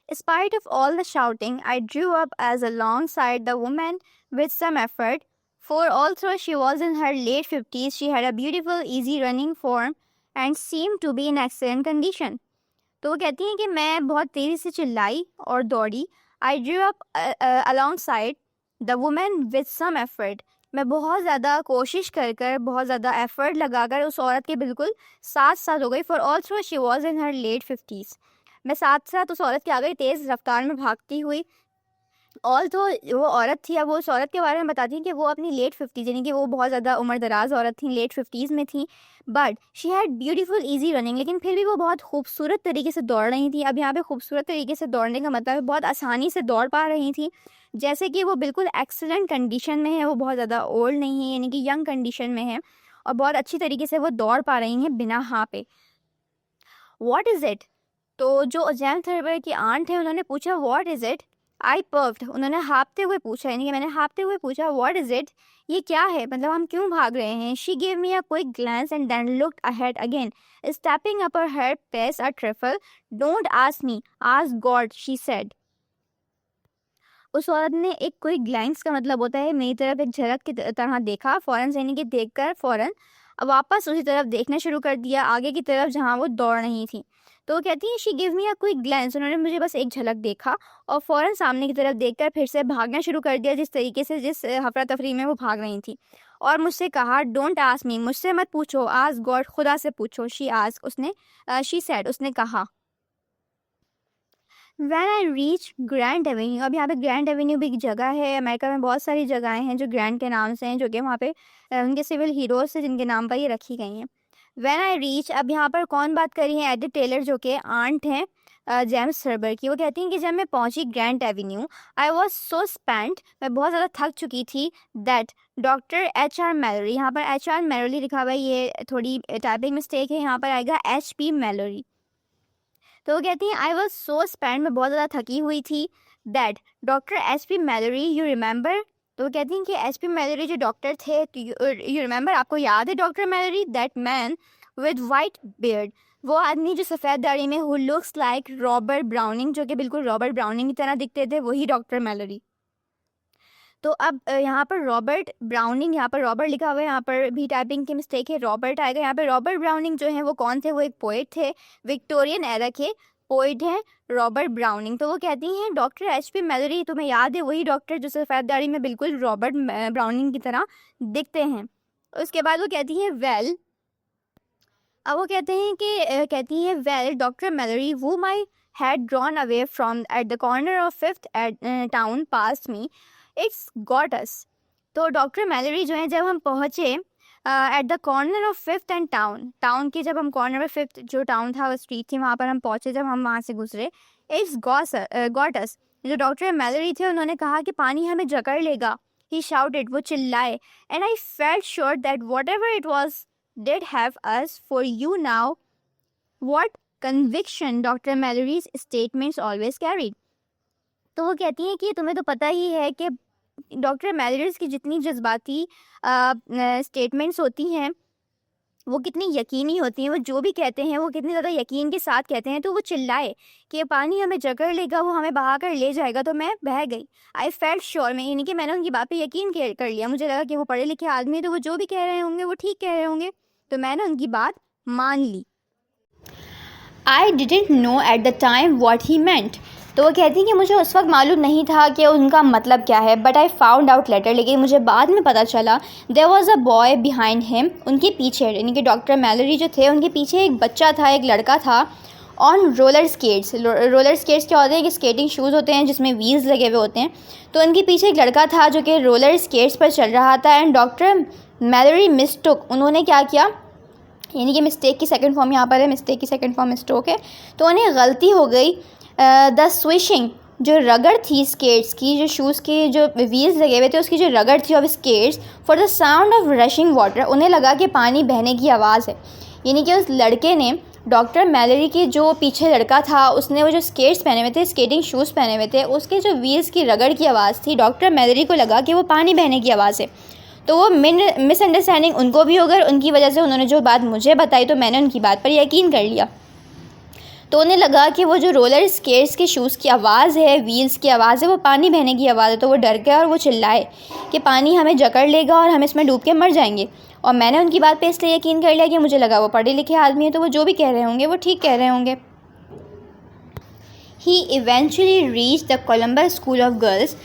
Spite of all the shouting, I drew up as alongside the woman with some effort, for although she was in her late 50s, she had a beautiful, easy running form and seemed to be in excellent condition. तो वो कहती हैं कि मैं बहुत तेज़ी से चिल्लाई और दौड़ी। I drew up alongside the woman with some effort, मैं बहुत ज़्यादा कोशिश कर बहुत ज़्यादा एफर्ट लगाकर उस औरत के बिल्कुल साथ साथ हो गई। For also she was in her late 50s, मैं साथ साथ उस औरत के आ गई तेज़ रफ्तार में भागती हुई। ऑल तो वो औरत थी, अब वो उस औरत के बारे में बताती हैं कि वो अपनी लेट 50s, यानी कि वो बहुत ज़्यादा उम्र दराज औरत थी, लेट 50s में थी। But she had beautiful easy running, लेकिन फिर भी वो बहुत खूबसूरत तरीके से दौड़ रही थी। अब यहाँ पे खूबसूरत तरीके से दौड़ने का मतलब है बहुत आसानी से दौड़ पा रही थी, जैसे कि वो बिल्कुल एक्सेलेंट कंडीशन में है, वो बहुत ज़्यादा ओल्ड नहीं है, यानी कि यंग कंडीशन में है और बहुत अच्छी तरीके से वो दौड़ पा रही हैं बिना हाँपे। वॉट इज़ इट, तो जो जेम्स थर्बर की आंट है उन्होंने पूछा व्हाट इज़ इट। आई पर्फ्ड, उन्होंने हाँपते हुए पूछा, यानी कि मैंने हाँपते हुए पूछा व्हाट इज़ इट, ये क्या है, मतलब हम क्यों भाग रहे हैं। She give me a quick glance and then looked ahead again, stepping up her head pace a trifle. Don't ask me, ask God, she said. उस औरत ने एक क्विक ग्लैंस का मतलब होता है मेरी तरफ एक झलक की तरह देखा, फ़ौरन से, यानी कि देखकर फ़ौरन वापस उसी तरफ देखना शुरू कर दिया, आगे की तरफ जहाँ वो दौड़ रही थी। तो वो कहती है she give me a quick glance, उन्होंने मुझे बस एक झलक देखा और फ़ौरन सामने की तरफ देखकर फिर से भागना शुरू कर दिया, जिस तरीके से जिस हफरा तफरी में वो भाग रही थी। और मुझसे कहा डोंट आस्क मी, मुझसे मत पूछो, आस्क गॉड, खुदा से पूछो। शी आस्क, उसने शी सेड, उसने कहा। When I reach grand Avenue, अब यहाँ पे ग्रैंड एवेन्यू भी एक जगह है, अमेरिका में बहुत सारी जगहें हैं जो ग्रैंड के नाम से हैं, जो कि वहाँ पे उनके सिविल हीरोज से जिनके नाम पर ये रखी गई हैं। वैन आई रीच, अब यहाँ पर कौन बात कर रही है, एडिथ टेलर, जो कि आंट हैं जेम्स थर्बर की। वो कहती हैं कि जब मैं पहुँची grand Avenue, I was so spent, मैं बहुत ज़्यादा थक चुकी थी, दैट डॉक्टर HR मैलोरी, यहाँ पर HR मैलोरी लिखा हुआ है, ये थोड़ी टाइपिंग मिस्टेक है, यहाँ पर आएगा HP मैलोरी। तो वो कहती हैं आई वॉज सो स्पेंड, मैं बहुत ज़्यादा थकी हुई थी, that doctor HP Mallory, you remember. तो वो कहती हैं कि HP मैलोरी जो डॉक्टर थे, यू रिमेंबर, आपको याद है doctor Mallory, that man with white beard, वो आदमी जो सफ़ेद दाढ़ी में, who looks like Robert Browning, जो कि बिल्कुल रॉबर्ट ब्राउनिंग की तरह दिखते थे, वही डॉक्टर मैलोरी। तो अब यहाँ पर रॉबर्ट ब्राउनिंग, यहाँ पर रॉबर्ट लिखा हुआ है, यहाँ पर भी टाइपिंग की मिस्टेक है, रॉबर्ट आएगा। यहाँ पर रॉबर्ट ब्राउनिंग जो है वो कौन थे, वो एक पोइट थे, विक्टोरियन एरा के पोइट हैं रॉबर्ट ब्राउनिंग। तो वो कहती हैं डॉक्टर HP मैलोरी, तुम्हें याद है वही डॉक्टर जो सफ़ेद दाढ़ी में बिल्कुल रॉबर्ट ब्राउनिंग की तरह दिखते हैं। उसके बाद वो कहती हैं वेल, अब वो कहते हैं कि कहती हैं वेल डॉक्टर मैलोरी वो my head drawn away from at the corner of 5th town past me, it's got अस। तो डॉक्टर मैलोरी जो है, जब हम पहुँचे at the corner of 5th and town के, जब हम कॉर्नर में 5th जो टाउन था, वो स्ट्रीट थी, वहाँ पर हम पहुँचे, जब हम वहाँ से गुजरे, इट्स गॉट अस, जो डॉक्टर मैलोरी थे उन्होंने कहा कि पानी हमें जकड़ लेगा। ही शाउटेड, वो चिल्लाए, and I felt sure that what ever it was did have us for you now. What conviction Dr. Mallory's statements always carried. तो वो कहती हैं कि तुम्हें तो पता ही है कि डॉक्टर मैलोरीज की जितनी जज्बाती स्टेटमेंट्स होती हैं वो कितनी यकीनी होती हैं, वो जो भी कहते हैं वो कितनी ज़्यादा यकीन के साथ कहते हैं। तो वो चिल्लाए कि पानी हमें जकड़ लेगा, वो हमें बहा कर ले जाएगा, तो मैं बह गई। आई फेल्ट श्योर, मैं यानी कि मैंने उनकी बात पे यकीन कर लिया, मुझे लगा कि वो पढ़े लिखे आदमी है, तो वो जो भी कह रहे होंगे वो ठीक कह रहे होंगे, तो मैंने उनकी बात मान ली। I didn't know at the time what he meant, तो वो कहती हैं कि मुझे उस वक्त मालूम नहीं था कि उनका मतलब क्या है, but I found out later, लेकिन मुझे बाद में पता चला, there was a boy behind him, उनके पीछे, यानी कि डॉक्टर मैलोरी जो थे उनके पीछे एक बच्चा था, एक लड़का था, on roller skates. Roller skates क्या होते हैं कि स्केटिंग शूज़ होते हैं जिसमें व्हील्स लगे हुए होते हैं। तो उनके पीछे एक लड़का था जो कि रोलर स्केट्स पर चल रहा था, एंड डॉक्टर मैलोरी मिस्टुक, उन्होंने क्या किया, यानी कि मिस्टेक की सेकंड फॉर्म यहाँ पर है, मिस्टेक की सेकंड फॉर्म मिस्टोक है, तो उन्हें गलती हो गई, द स्विशिंग, जो रगड़ थी स्केट्स की, जो शूज़ की जो व्हील्स लगे हुए थे उसकी जो रगड़ थी of skates, for the sound of rushing water, उन्हें लगा कि पानी बहने की आवाज़ है, यानी कि उस लड़के ने डॉक्टर मैलरी की जो पीछे लड़का था उसने वो जो स्केट्स पहने हुए थे, स्केटिंग शूज़ पहने हुए थे, उसके जो व्हील्स की रगड़ की आवाज़ थी, डॉक्टर मैलरी को लगा कि वो पानी बहने की आवाज़ है। तो वो मिसअंडरस्टैंडिंग उनको भी हो गई, उनकी वजह से उन्होंने जो बात मुझे बताई तो मैंने उनकी बात पर यकीन कर लिया। तो उन्हें लगा कि वो जो रोलर स्केट्स के शूज़ की आवाज़ है, व्हील्स की आवाज़ है, वो पानी बहने की आवाज़ है। तो वो डर गया और वो चिल्लाए कि पानी हमें जकड़ लेगा और हम इसमें डूब के मर जाएंगे। और मैंने उनकी बात पे इसलिए यकीन कर लिया कि मुझे लगा वो पढ़े लिखे आदमी है, तो वो जो भी कह रहे होंगे वो ठीक कह रहे होंगे। He eventually reach the Columbus School of Girls.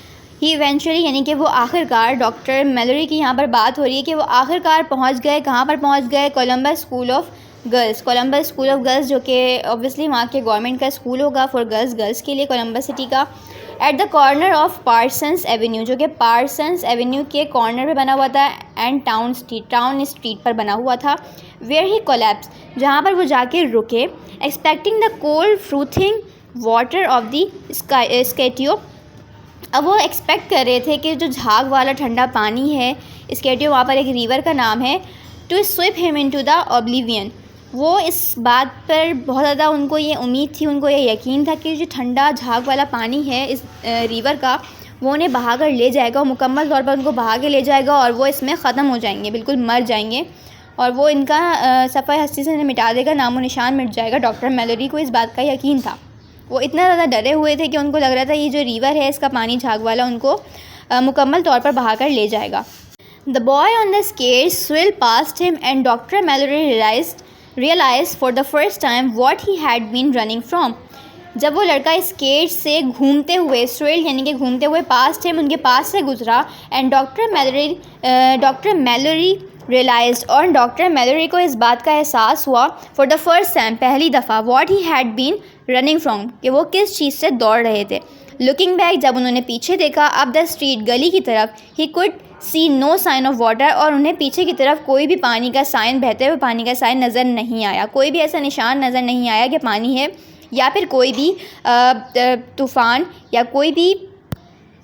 He eventually यानी कि वो आखिरकार, डॉक्टर मैलरी की यहाँ पर बात हो रही है कि वो आखिरकार पहुँच गए, कहाँ पर पहुँच गए, Columbus School of girls. Columbus School of girls जो कि ऑब्वियसली वहाँ के गवर्नमेंट का स्कूल होगा फॉर गर्ल्स के लिए, कोलम्बस सिटी का। At the corner of Parsons Avenue, जो कि पार्सन्स एवेन्यू के कॉर्नर पे बना हुआ था, एंड टाउन स्ट्रीट पर बना हुआ था। वेयर ही कोलैप्स, जहाँ पर वो जाके रुके, expecting the cold frothing water of the Scioto. अब वो एक्सपेक्ट कर रहे थे कि जो झाग वाला ठंडा पानी है, स्केटियो वहाँ पर एक रिवर का नाम है, to sweep him into the oblivion. वो इस बात पर बहुत ज़्यादा उनको ये उम्मीद थी, उनको ये यकीन था कि जो ठंडा झाग वाला पानी है इस रिवर का, वो उन्हें बहा कर ले जाएगा और मुकम्मल तौर पर उनको बहा के ले जाएगा और वो इसमें ख़त्म हो जाएंगे, बिल्कुल मर जाएंगे और वो इनका सफ़र हस्ती से मिटा देगा, नामो निशान मिट जाएगा। डॉक्टर मैलरी को इस बात का यकीन था। वो इतना ज़्यादा डरे हुए थे कि उनको लग रहा था ये जो रिवर है इसका पानी झाग वाला उनको मुकम्मल तौर पर बहा कर ले जाएगा। The boy on the skates swirl past him and doctor Malory realized for the first time what he had been running from। जब वो लड़का स्केट से घूमते हुए, स्विल यानी कि घूमते हुए, पास्ट हिम उनके पास से गुजरा, एंड डॉक्टर मैलरी रियलाइज्ड, और डॉक्टर मैलरी को इस बात का एहसास हुआ फॉर द फर्स्ट टाइम, पहली दफ़ा, what he had been running from, कि वो किस चीज़ से दौड़ रहे थे। लुकिंग बैक, जब उन्होंने पीछे देखा, अप द स्ट्रीट, गली की तरफ, he could see no sign of water, और उन्हें पीछे की तरफ कोई भी पानी का साइन, बहते हुए पानी का साइन नज़र नहीं आया। कोई भी ऐसा निशान नज़र नहीं आया कि पानी है, या फिर कोई भी तूफ़ान या कोई भी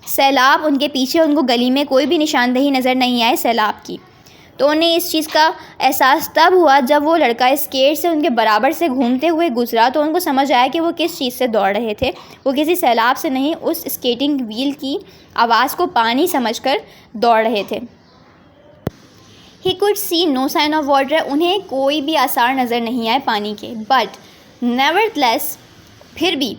सैलाब उनके पीछे, उनको गली में कोई भी निशानदेही नज़र नहीं आई सैलाब की। तो उन्हें इस चीज़ का एहसास तब हुआ जब वो लड़का स्केट से उनके बराबर से घूमते हुए गुजरा, तो उनको समझ आया कि वो किस चीज़ से दौड़ रहे थे। वो किसी सैलाब से नहीं, उस स्केटिंग व्हील की आवाज़ को पानी समझकर दौड़ रहे थे। He could see no sign of water, उन्हें कोई भी आसार नज़र नहीं आए पानी के। बट नेवरदलेस, फिर भी,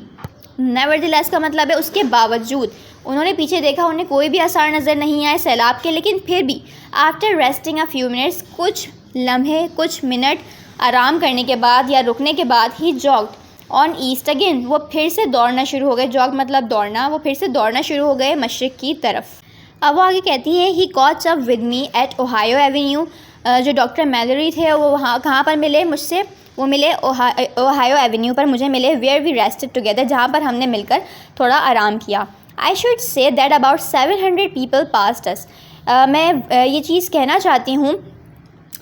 नेवरदलेस का मतलब है उसके बावजूद, उन्होंने पीछे देखा, उन्हें कोई भी आसार नज़र नहीं आए सैलाब के, लेकिन फिर भी after resting a few minutes, कुछ लम्हे, कुछ मिनट आराम करने के बाद या रुकने के बाद, ही जॉग्ड ऑन ईस्ट अगेन, वो फिर से दौड़ना शुरू हो गए। जॉग मतलब दौड़ना, वो फिर से दौड़ना शुरू हो गए मशरिक़ की तरफ। अब वो आगे कहती है, he caught up with me at Ohio Avenue. जो डॉक्टर मैलरी थे वो वहाँ कहाँ पर मिले मुझसे, वो मिले ओहायो एवेन्यू पर मुझे मिले, वेयर वी रेस्टेड टुगेदर, जहाँ पर हमने मिलकर थोड़ा आराम किया। I should say that about 700 people past us. मैं ये चीज़ कहना चाहती हूँ,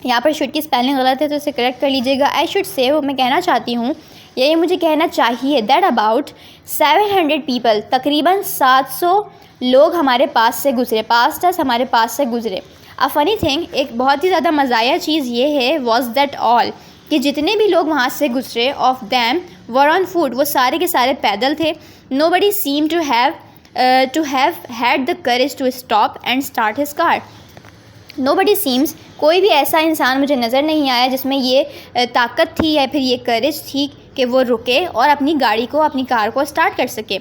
यहाँ पर शुड की स्पेलिंग गलत है तो इसे करेक्ट कर लीजिएगा। आई शुड से, वो मैं कहना चाहती हूँ, ये मुझे कहना चाहिए, दैट अबाउट 700 पीपल, तकरीबन 700 लोग हमारे पास से गुजरे, पास्ट अस, हमारे पास से गुजरे। अ फनी थिंग, एक बहुत ही ज़्यादा मज़ाया चीज़ ये है, वॉज दैट ऑल, कि जितने भी लोग वहाँ से गुजरे, of them were on foot, वो सारे के सारे पैदल थे। Nobody seem to have had the courage to stop and start his car. Nobody seems, कोई भी ऐसा इंसान मुझे नज़र नहीं आया जिसमें ये ताकत थी या फिर ये करेज थी कि वो रुके और अपनी गाड़ी को, अपनी कार को स्टार्ट कर सके।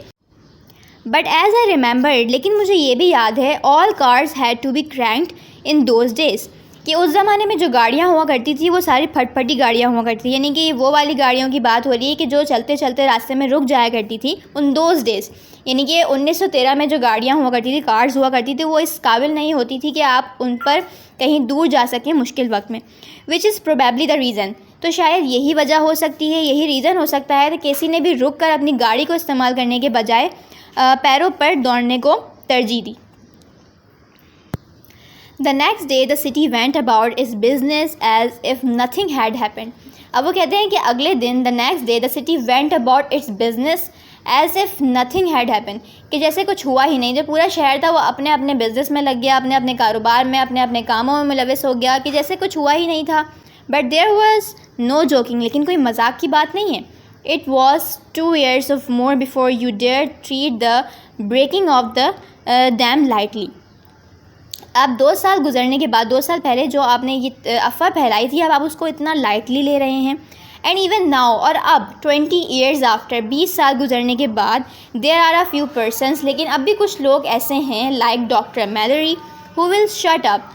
बट एज आई रिमेंबर्ड, लेकिन मुझे ये भी याद है, all cars had to be cranked in those days, कि उस ज़माने में जो गाड़ियाँ हुआ करती थी वो सारी फटफटी गाड़ियाँ हुआ करती थी, यानी कि वो वाली गाड़ियों की बात हो रही है कि जो चलते चलते रास्ते में रुक जाया करती थी उन दोज डेज़। यानी कि 1913 में जो गाड़ियाँ हुआ करती थी, कार्स हुआ करती थी, वो इस काबिल नहीं होती थी कि आप उन पर कहीं दूर जा सकें मुश्किल वक्त में, which is probably the reason. तो शायद यही वजह हो सकती है, यही रीज़न हो सकता है कि किसी ने भी रुक कर अपनी गाड़ी को इस्तेमाल करने के बजाय पैरों पर दौड़ने को तरजीह दी। The next day the city went about its business as if nothing had happened। अब वो कहते हैं कि अगले दिन, the next day the city went about its business as if nothing had happened, कि जैसे कुछ हुआ ही नहीं। जो पूरा शहर था वो अपने अपने बिजनेस में लग गया, अपने अपने कारोबार में, अपने अपने कामों में मुलविस हो गया, कि जैसे कुछ हुआ ही नहीं था। But there was no joking, लेकिन कोई मजाक की बात नहीं है। It was 2 years of more before you dare treat the breaking of the dam lightly. अब 2 साल गुजरने के बाद, 2 साल पहले जो आपने ये अफवाह फैलाई थी, अब आप उसको इतना लाइटली ले रहे हैं। एंड इवन नाउ, और अब 20 years आफ्टर, 20 साल गुजरने के बाद, there are a few persons, लेकिन अब भी कुछ लोग ऐसे हैं like doctor Mallory who will shut up,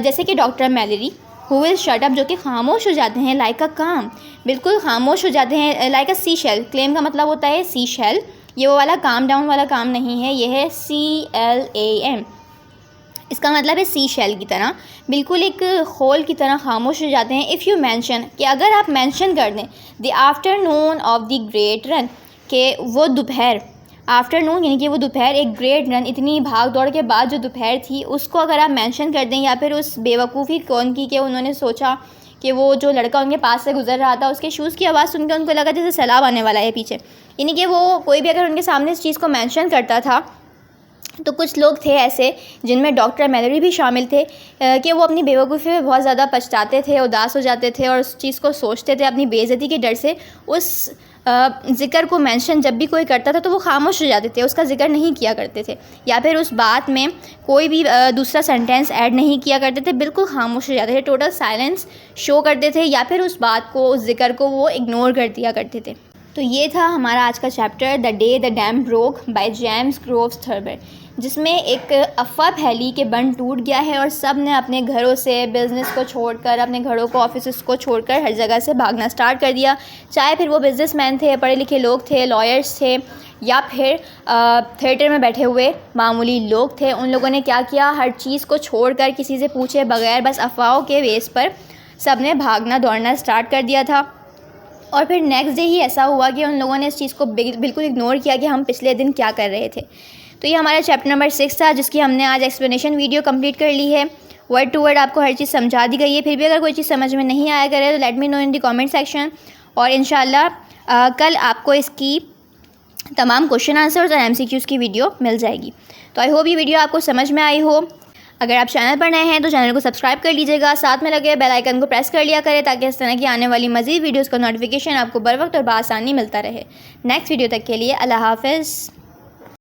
जैसे कि doctor Mallory who will shut up, जो कि खामोश हो जाते हैं लाइक अ काम, बिल्कुल खामोश हो जाते हैं like a sea shell. Claim का मतलब होता है सी शेल, ये वो वाला काम डाउन वाला काम नहीं है, ये है CLAM। इसका मतलब है सी शेल की तरह, बिल्कुल एक होल की तरह खामोश हो जाते हैं। इफ़ यू मेंशन, कि अगर आप मेंशन कर दें the afternoon of the great run, के वो दोपहर, आफ्टरनून यानी कि वो दोपहर, एक ग्रेट रन, इतनी भाग दौड़ के बाद जो दोपहर थी, उसको अगर आप मेंशन कर दें, या फिर उस बेवकूफ़ी कौन की कि उन्होंने सोचा कि वो जो लड़का उनके पास से गुजर रहा था, उसके शूज़ की आवाज़ सुनकर उनको लगा जैसे सैलाब आने वाला है पीछे, यानी कि वो कोई भी अगर उनके सामने इस चीज़ को मेंशन करता था, तो कुछ लोग थे ऐसे, जिनमें डॉक्टर मैलरी भी शामिल थे, कि वो अपनी बेवकूफ़ी में बहुत ज़्यादा पछताते थे, उदास हो जाते थे और उस चीज़ को सोचते थे, अपनी बेइज्जती के डर से उस ज़िक्र को मेंशन जब भी कोई करता था तो वो खामोश हो जाते थे, उसका ज़िक्र नहीं किया करते थे, या फिर उस बात में कोई भी दूसरा सेंटेंस ऐड नहीं किया करते थे, बिल्कुल खामोश हो जाते थे, टोटल साइलेंस शो करते थे, या फिर उस बात को, उस ज़िक्र को वो इग्नोर कर दिया करते थे। तो ये था हमारा आज का chapter, the day the dam broke by James groves Thurber, जिसमें एक अफवाह फैली कि बंद टूट गया है और सब ने अपने घरों से, बिज़नेस को छोड़कर, अपने घरों को, ऑफिस को छोड़कर हर जगह से भागना स्टार्ट कर दिया। चाहे फिर वो बिजनेसमैन थे, पढ़े लिखे लोग थे, लॉयर्स थे, या फिर थिएटर में बैठे हुए मामूली लोग थे, उन लोगों ने क्या किया, हर चीज़ को छोड़कर, किसी से पूछे बगैर, बस अफवाहों के बेस पर सब ने भागना दौड़ना स्टार्ट कर दिया था। और फिर नेक्स्ट डे ही ऐसा हुआ कि उन लोगों ने इस चीज़ को बिल्कुल इग्नोर किया कि हम पिछले दिन क्या कर रहे थे। तो ये हमारा चैप्टर नंबर 6 था, जिसकी हमने आज एक्सप्लेनेशन वीडियो कंप्लीट कर ली है। वर्ड टू वर्ड आपको हर चीज़ समझा दी गई है। फिर भी अगर कोई चीज़ समझ में नहीं आया करे तो let me know in the comment section, और इंशाल्लाह कल आपको इसकी तमाम क्वेश्चन आंसर्स और MCQs की वीडियो मिल जाएगी। तो आई होप ये वीडियो आपको समझ में आई हो। अगर आप चैनल पर नए हैं तो चैनल को सब्सक्राइब कर लीजिएगा, साथ में लगे बेल आइकन को प्रेस कर लिया करें, ताकि इस तरह की आने वाली मज़ीद वीडियोज़ का नोटिफिकेशन आपको बर वक्त और बआसानी मिलता रहे। नेक्स्ट वीडियो तक के लिए अल्लाह हाफ़िज़।